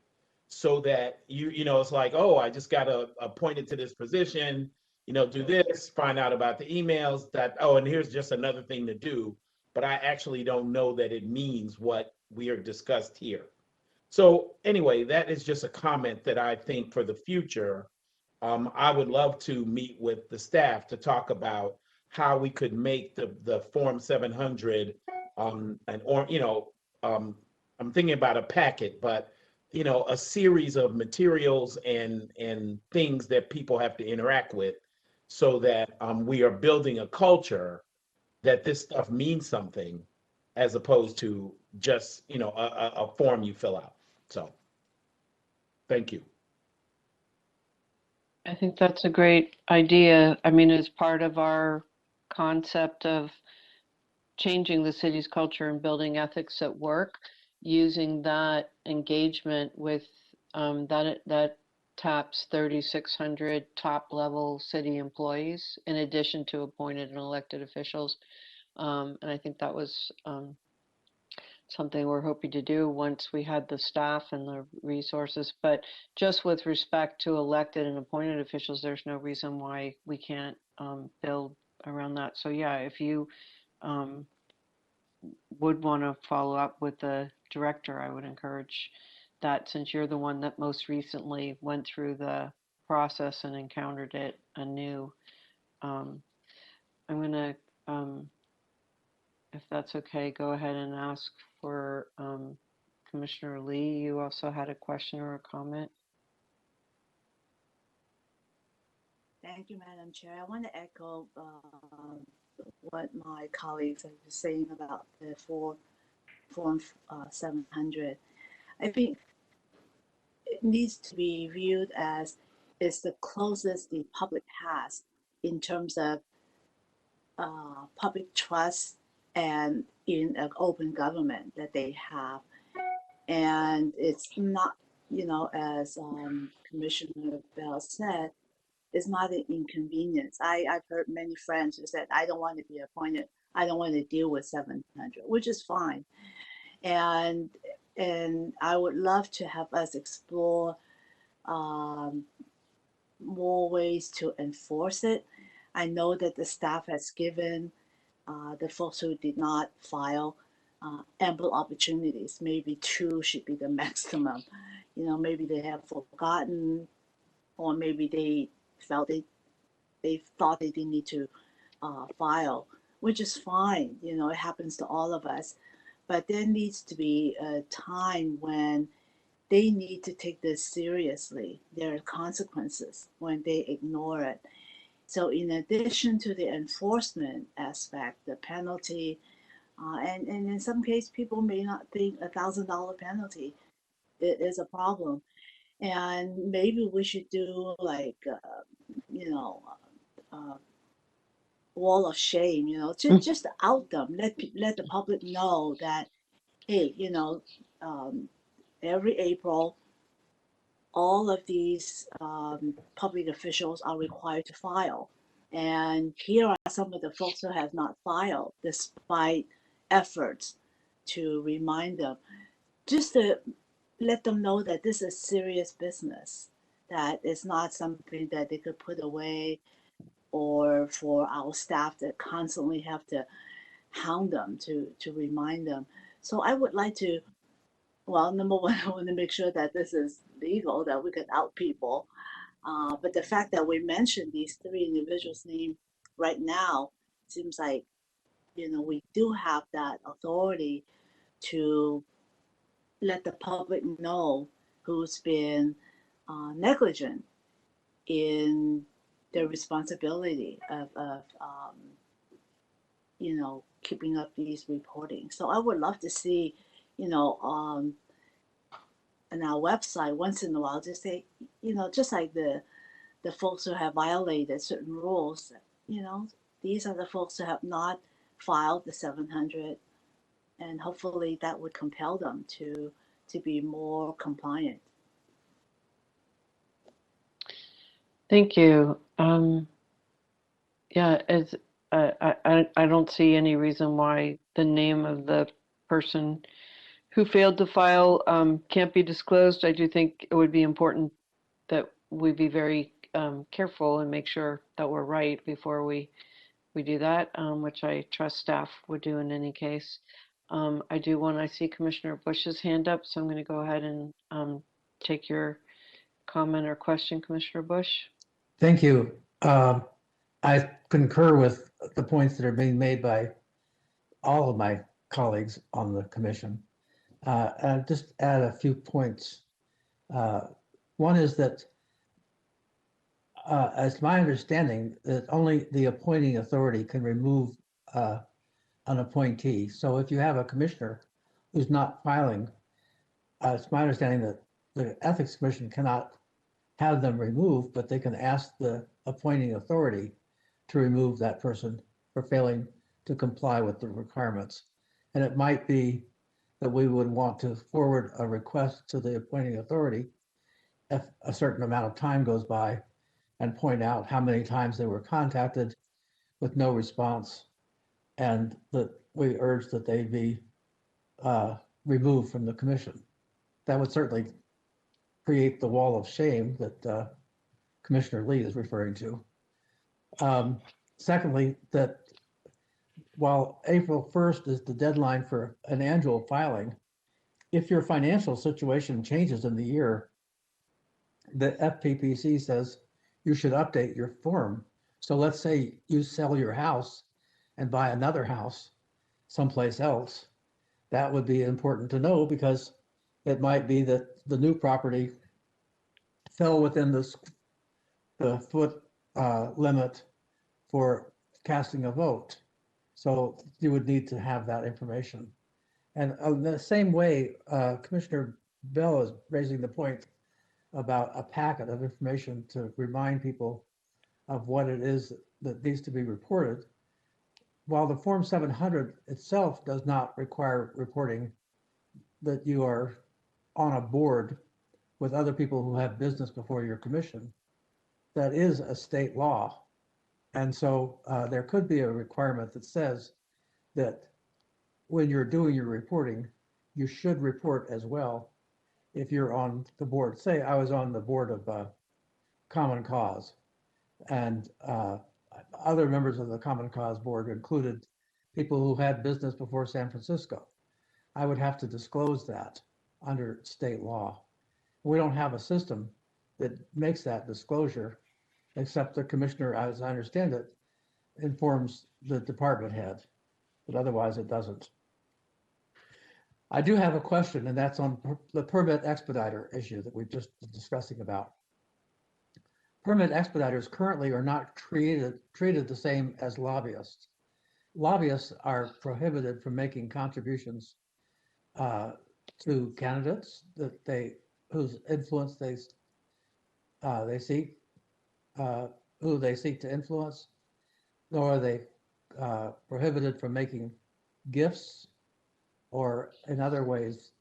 so that it's like, oh, I just got appointed to this position, do this, find out about the emails and here's just another thing to do, but I actually don't know that it means what we are discussed here. So anyway, that is just a comment that I think for the future, I would love to meet with the staff to talk about how we could make the Form 700 I'm thinking about a packet, but a series of materials and things that people have to interact with so that we are building a culture that this stuff means something as opposed to just a form you fill out. So thank you.
I think that's a great idea. I mean, as part of our concept of changing the city's culture and building ethics at work, using that engagement with that taps 3,600 top level city employees in addition to appointed and elected officials. And I think that was something we're hoping to do once we had the staff and the resources. But just with respect to elected and appointed officials, there's no reason why we can't build around that. So yeah, if you would want to follow up with the director, I would encourage that, since you're the one that most recently went through the process and encountered it anew. I'm going to, if that's okay, go ahead and ask for Commissioner Lee. You also had a question or a comment?
Thank you, Madam Chair. I want to echo what my colleagues are saying about the Form 700. I think it needs to be viewed as is the closest the public has in terms of public trust and in an open government that they have. And it's not, as Commissioner Bell said, it's not an inconvenience. I've heard many friends who said, I don't want to be appointed. I don't want to deal with 700, which is fine. And I would love to have us explore more ways to enforce it. I know that the staff has given the folks who did not file ample opportunities. Maybe 2 should be the maximum. Maybe they have forgotten, or maybe they felt they thought they didn't need to file, which is fine. It happens to all of us. But there needs to be a time when they need to take this seriously. There are consequences when they ignore it. So in addition to the enforcement aspect, the penalty, and in some cases, people may not think $1,000 penalty is a problem. And maybe we should do like, wall of shame, just to out them, let the public know that, hey, every April, all of these public officials are required to file. And here are some of the folks who have not filed despite efforts to remind them, just to let them know that this is serious business, that it's not something that they could put away, or for our staff that constantly have to hound them to remind them. So I would like to, well, number one, I want to make sure that this is legal, that we could out people. But the fact that we mentioned these 3 individuals' names right now seems like, we do have that authority to let the public know who's been negligent in their responsibility of keeping up these reporting. So I would love to see, on our website once in a while, just say, just like the folks who have violated certain rules, these are the folks who have not filed the 700, and hopefully that would compel them to be more compliant.
Thank you. Yeah, I don't see any reason why the name of the person who failed to file can't be disclosed. I do think it would be important that we be very careful and make sure that we're right before we do that, which I trust staff would do in any case. I see Commissioner Bush's hand up, so I'm going to go ahead and take your comment or question, Commissioner Bush.
Thank you. I concur with the points that are being made by all of my colleagues on the commission. And just add a few points. One is that, as my understanding, that only the appointing authority can remove an appointee. So if you have a commissioner who's not filing, it's my understanding that the Ethics Commission cannot have them removed, but they can ask the appointing authority to remove that person for failing to comply with the requirements. And it might be that we would want to forward a request to the appointing authority if a certain amount of time goes by, and point out how many times they were contacted with no response, and that we urge that they be removed from the commission. That would certainly create the wall of shame that Commissioner Lee is referring to. Secondly, that while April 1st is the deadline for an annual filing, if your financial situation changes in the year, the FPPC says you should update your form. So let's say you sell your house and buy another house someplace else. That would be important to know, because it might be that the new property fell within the foot limit for casting a vote. So you would need to have that information. And the same way, Commissioner Bell is raising the point about a packet of information to remind people of what it is that needs to be reported. While the Form 700 itself does not require reporting that you are on a board with other people who have business before your commission, that is a state law. And so there could be a requirement that says that when you're doing your reporting, you should report as well if you're on the board. Say I was on the board of Common Cause, and other members of the Common Cause board included people who had business before San Francisco. I would have to disclose that under state law. We don't have a system that makes that disclosure, except the commissioner, as I understand it, informs the department head, but otherwise it doesn't. I do have a question, and that's on the permit expediter issue that we've just been discussing about. Permit expediters currently are not treated the same as lobbyists. Lobbyists are prohibited from making contributions to candidates that whose influence they seek, who they seek to influence, nor are they prohibited from making gifts or in other ways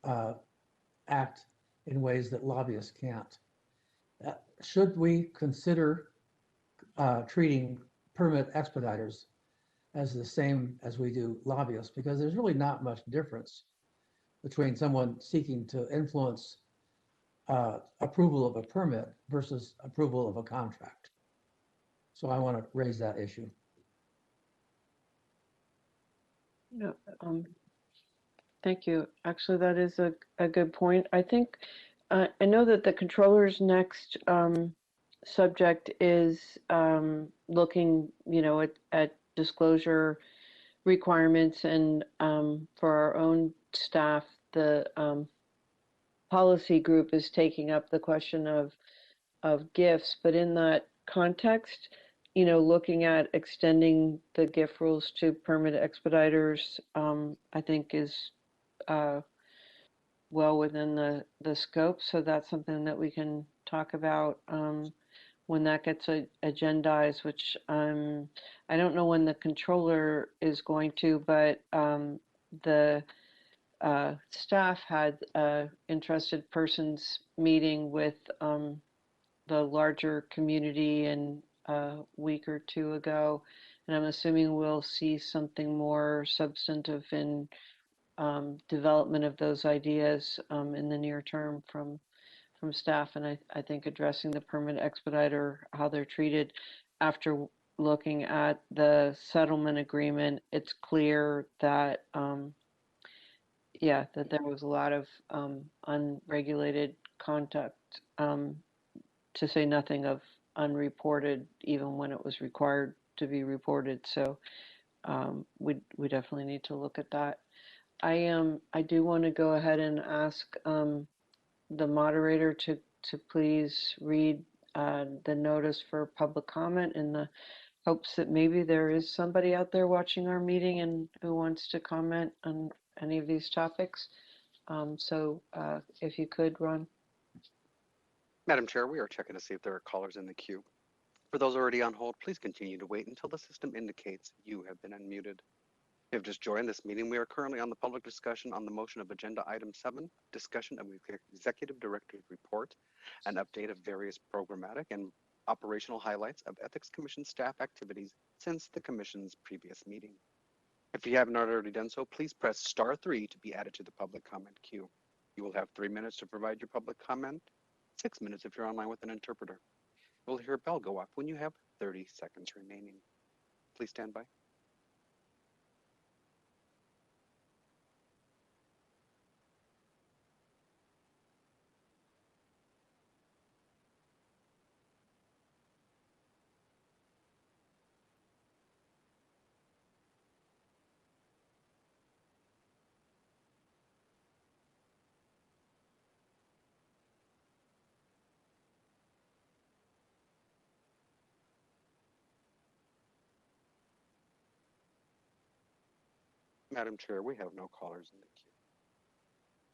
act in ways that lobbyists can't. Should we consider treating permit expediters as the same as we do lobbyists? Because there's really not much difference between someone seeking to influence approval of a permit versus approval of a contract. So I want to raise that issue.
No, thank you. Actually, that is a good point. I think I know that the controller's next subject is looking, at disclosure requirements, and for our own staff, the policy group is taking up the question of gifts. But in that context, looking at extending the gift rules to permit expediters, I think is well within the scope. So that's something that we can talk about when that gets agendized, which I don't know when the controller is going to, but the staff had interested persons meeting with the larger community a week or two ago, and I'm assuming we'll see something more substantive in development of those ideas in the near term from staff. And I think addressing the permit expediter, how they're treated after looking at the settlement agreement, it's clear that that there was a lot of unregulated conduct, to say nothing of unreported, even when it was required to be reported. So we definitely need to look at that. I do want to go ahead and ask the moderator to please read the notice for public comment, in the hopes that maybe there is somebody out there watching our meeting and who wants to comment on any of these topics. So if you could, Ron.
Madam Chair, we are checking to see if there are callers in the queue. For those already on hold, please continue to wait until the system indicates you have been unmuted. If you have just joined this meeting, we are currently on the public discussion on the motion of agenda item 7, discussion of the executive director's report, an update of various programmatic and operational highlights of Ethics Commission staff activities since the Commission's previous meeting. If you have not already done so, please press *3 to be added to the public comment queue. You will have 3 minutes to provide your public comment, 6 minutes if you're online with an interpreter. You'll hear a bell go off when you have 30 seconds remaining. Please stand by. Madam Chair, we have no callers in the queue.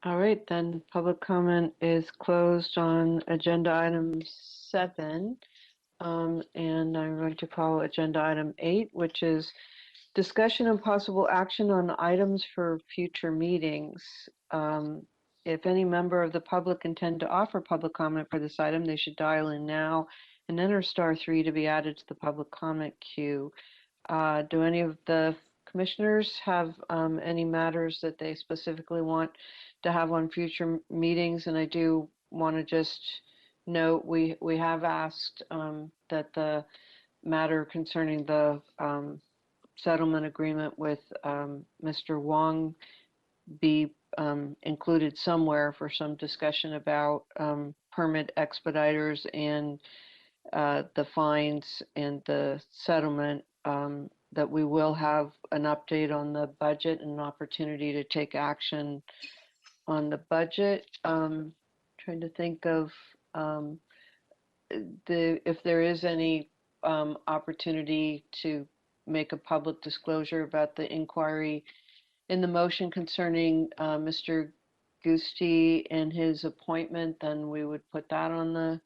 All right, then public comment is closed on agenda item 7. And I'm going to call agenda item 8, which is discussion and possible action on items for future meetings. If any member of the public intend to offer public comment for this item, they should dial in now and enter *3 to be added to the public comment queue. Do any of the commissioners have any matters that they specifically want to have on future meetings? And I do want to just note, we have asked that the matter concerning the settlement agreement with Mr. Wong be included somewhere for some discussion about permit expediters and the fines and the settlement, that we will have an update on the budget and an opportunity to take action on the budget. Trying to think of if there is any opportunity to make a public disclosure about the inquiry in the motion concerning Mr. Gusti and his appointment, then we would put that on the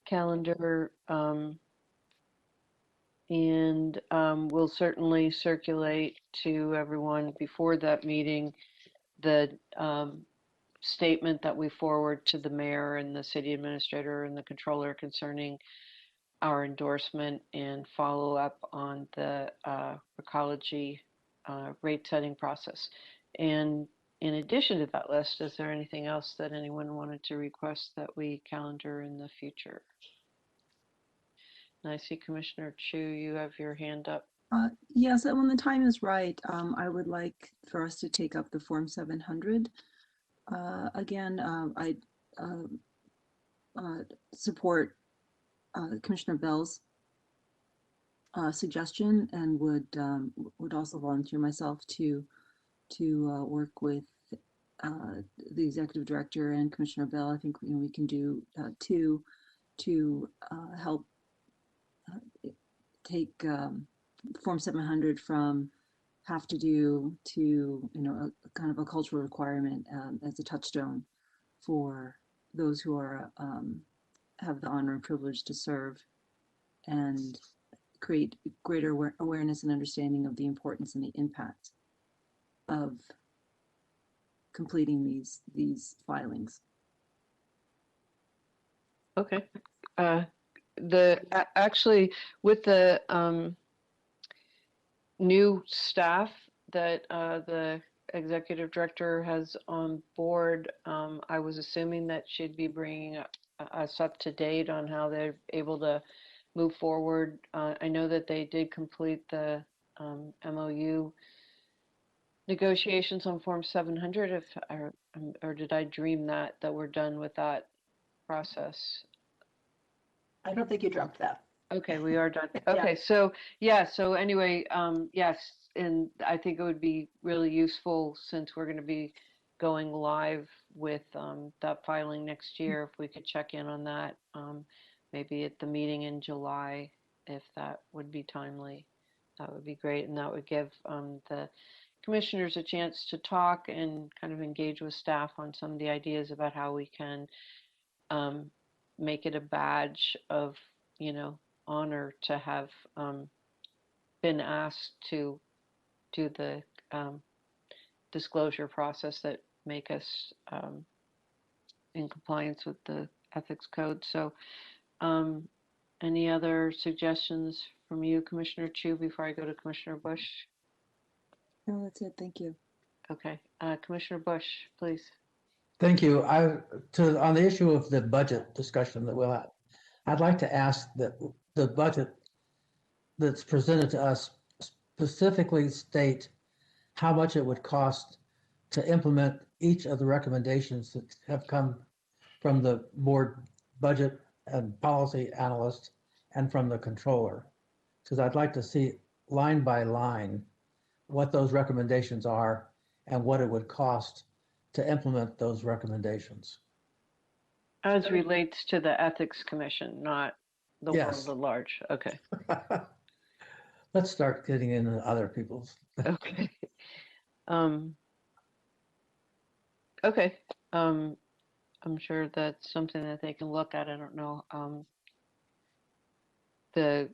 calendar. And we'll certainly circulate to everyone before that meeting the statement that we forward to the mayor and the city administrator and the controller concerning our endorsement and follow up on the ecology rate setting process. And in addition to that list, is there anything else that anyone wanted to request that we calendar in the future? And I see Commissioner Chu, you have your hand up.
Yes, when the time is right, I would like for us to take up the Form 700. Again, I support Commissioner Bell's suggestion and would also volunteer myself to work with the executive director and Commissioner Bell. I think we can do two to help take Form 700 from have to do to a kind of a cultural requirement as a touchstone for those who are have the honor and privilege to serve, and create greater awareness and understanding of the importance and the impact of completing these filings.
Okay. Actually, with the new staff that the executive director has on board, I was assuming that she'd be bringing us up to date on how they're able to move forward. I know that they did complete the MOU negotiations on Form 700, or did I dream that we're done with that process?
I don't think you dreamt that.
Okay, we are done.
Yeah.
Okay, so yeah, so anyway, yes, and I think it would be really useful, since we're going to be going live with that filing next year, if we could check in on that, maybe at the meeting in July, if that would be timely. That would be great, and that would give the commissioners a chance to talk and kind of engage with staff on some of the ideas about how we can make it a badge of, honor to have been asked to do the disclosure process that make us in compliance with the ethics code. So any other suggestions from you, Commissioner Chu, before I go to Commissioner Bush?
No, that's it. Thank you.
Okay, Commissioner Bush, please.
Thank you. On the issue of the budget discussion that we'll have, I'd like to ask that the budget that's presented to us specifically state how much it would cost to implement each of the recommendations that have come from the board budget and policy analyst and from the controller. Because I'd like to see line by line what those recommendations are and what it would cost to implement those recommendations.
As relates to the Ethics Commission, not the
Yes.
world at large. Okay.
Let's start getting into other people's.
Okay. Okay. I'm sure that's something that they can look at. I don't know. The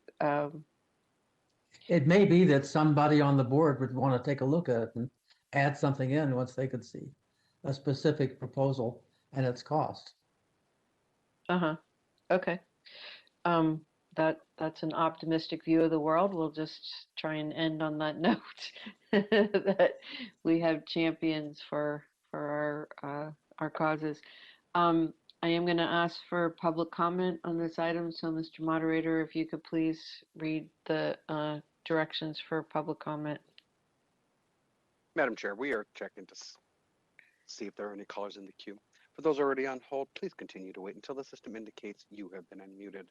It may be that somebody on the board would want to take a look at it and add something in once they could see a specific proposal and its cost.
uh-huh. Okay. Um, that's an optimistic view of the world. We'll just try and end on that note that we have champions for our causes. I am going to ask for public comment on this item. So, Mr. Moderator, if you could please read the directions for public comment.
Madam Chair, we are checking to see if there are any callers in the queue. For those already on hold, please continue to wait until the system indicates you have been unmuted.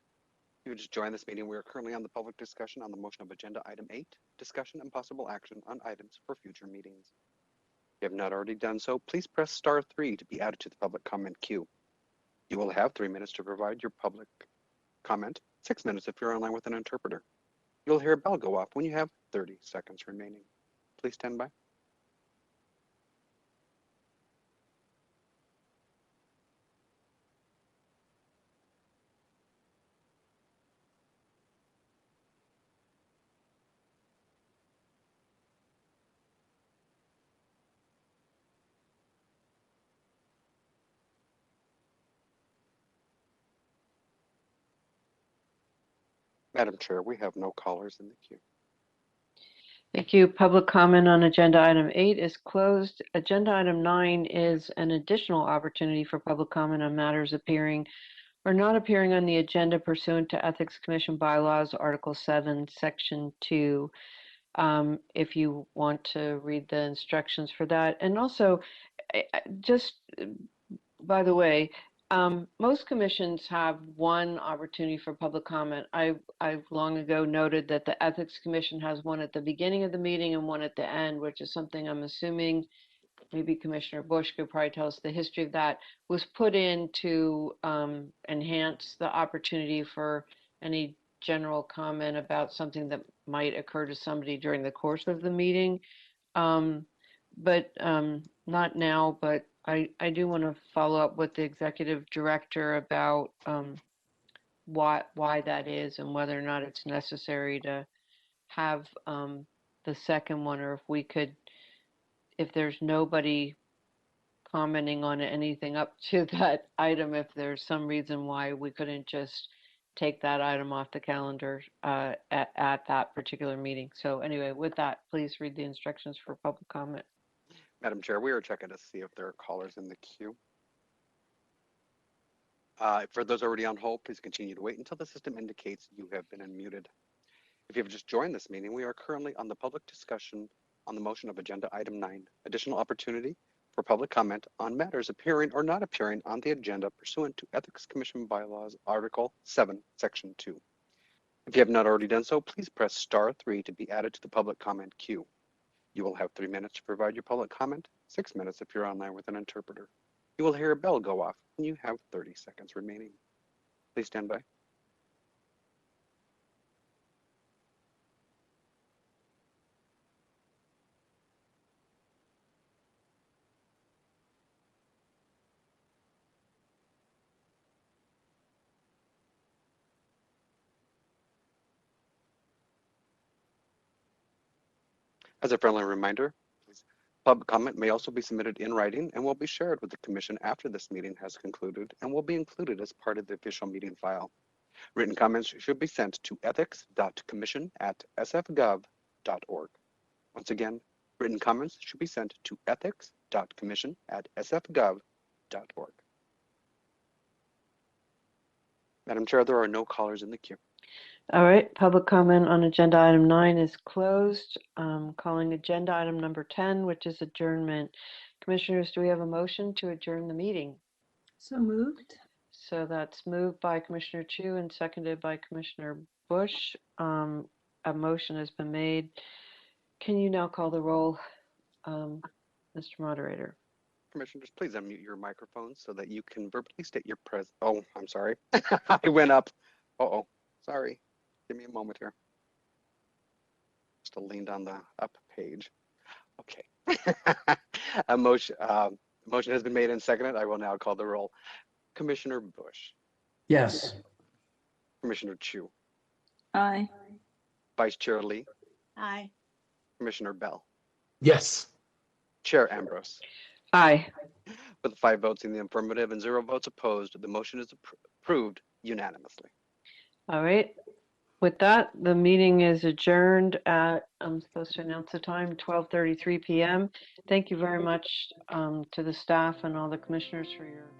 If you just joined this meeting, we are currently on the public discussion on the motion of agenda item 8, discussion and possible action on items for future meetings. If you have not already done so, please press *3 to be added to the public comment queue. You will have 3 minutes to provide your public comment, 6 minutes if you're online with an interpreter. You'll hear a bell go off when you have 30 seconds remaining. Please stand by. Madam Chair, we have no callers in the queue.
Thank you. Public comment on agenda item 8 is closed. Agenda item 9 is an additional opportunity for public comment on matters appearing or not appearing on the agenda pursuant to Ethics Commission bylaws, Article 7, Section 2. If you want to read the instructions for that. And also, just by the way, most commissions have one opportunity for public comment. I've long ago noted that the Ethics Commission has one at the beginning of the meeting and one at the end, which is something I'm assuming maybe Commissioner Bush could probably tell us the history of that, was put in to enhance the opportunity for any general comment about something that might occur to somebody during the course of the meeting. But not now, but I do want to follow up with the executive director about why that is and whether or not it's necessary to have the second one, or if we could, if there's nobody commenting on anything up to that item, if there's some reason why we couldn't just take that item off the calendar at that particular meeting. So anyway, with that, please read the instructions for public comment.
Madam Chair, we are checking to see if there are callers in the queue. For those already on hold, please continue to wait until the system indicates you have been unmuted. If you have just joined this meeting, we are currently on the public discussion on the motion of agenda item 9, additional opportunity for public comment on matters appearing or not appearing on the agenda pursuant to Ethics Commission bylaws, Article 7, Section 2. If you have not already done so, please press *3 to be added to the public comment queue. You will have 3 minutes to provide your public comment, 6 minutes if you're online with an interpreter. You will hear a bell go off when you have 30 seconds remaining. Please stand by. As a friendly reminder, public comment may also be submitted in writing and will be shared with the Commission after this meeting has concluded and will be included as part of the official meeting file. Written comments should be sent to ethics.commission@sfgov.org. Once again, written comments should be sent to ethics.commission@sfgov.org. Madam Chair, there are no callers in the queue.
All right, public comment on agenda item 9 is closed. Calling agenda item number 10, which is adjournment. Commissioners, do we have a motion to adjourn the meeting?
So moved.
So that's moved by Commissioner Chu and seconded by Commissioner Bush. A motion has been made. Can you now call the roll, Mr. Moderator?
Commissioners, please unmute your microphones so that you can verbally state your Oh, I'm sorry. I went up. Uh-oh, sorry. Give me a moment here. Just leaned on the up page. Okay. A motion. The motion has been made and seconded. I will now call the roll. Commissioner Bush,
Yes.
Commissioner Chu,
Aye.
Vice Chair Lee,
Aye.
Commissioner Bell,
Yes.
Chair Ambrose.
Aye.
With 5 votes in the affirmative and 0 votes opposed, the motion is approved unanimously.
All right. With that, the meeting is adjourned at, I'm supposed to announce the time, 12:33 p.m. Thank you very much to the staff and all the commissioners for your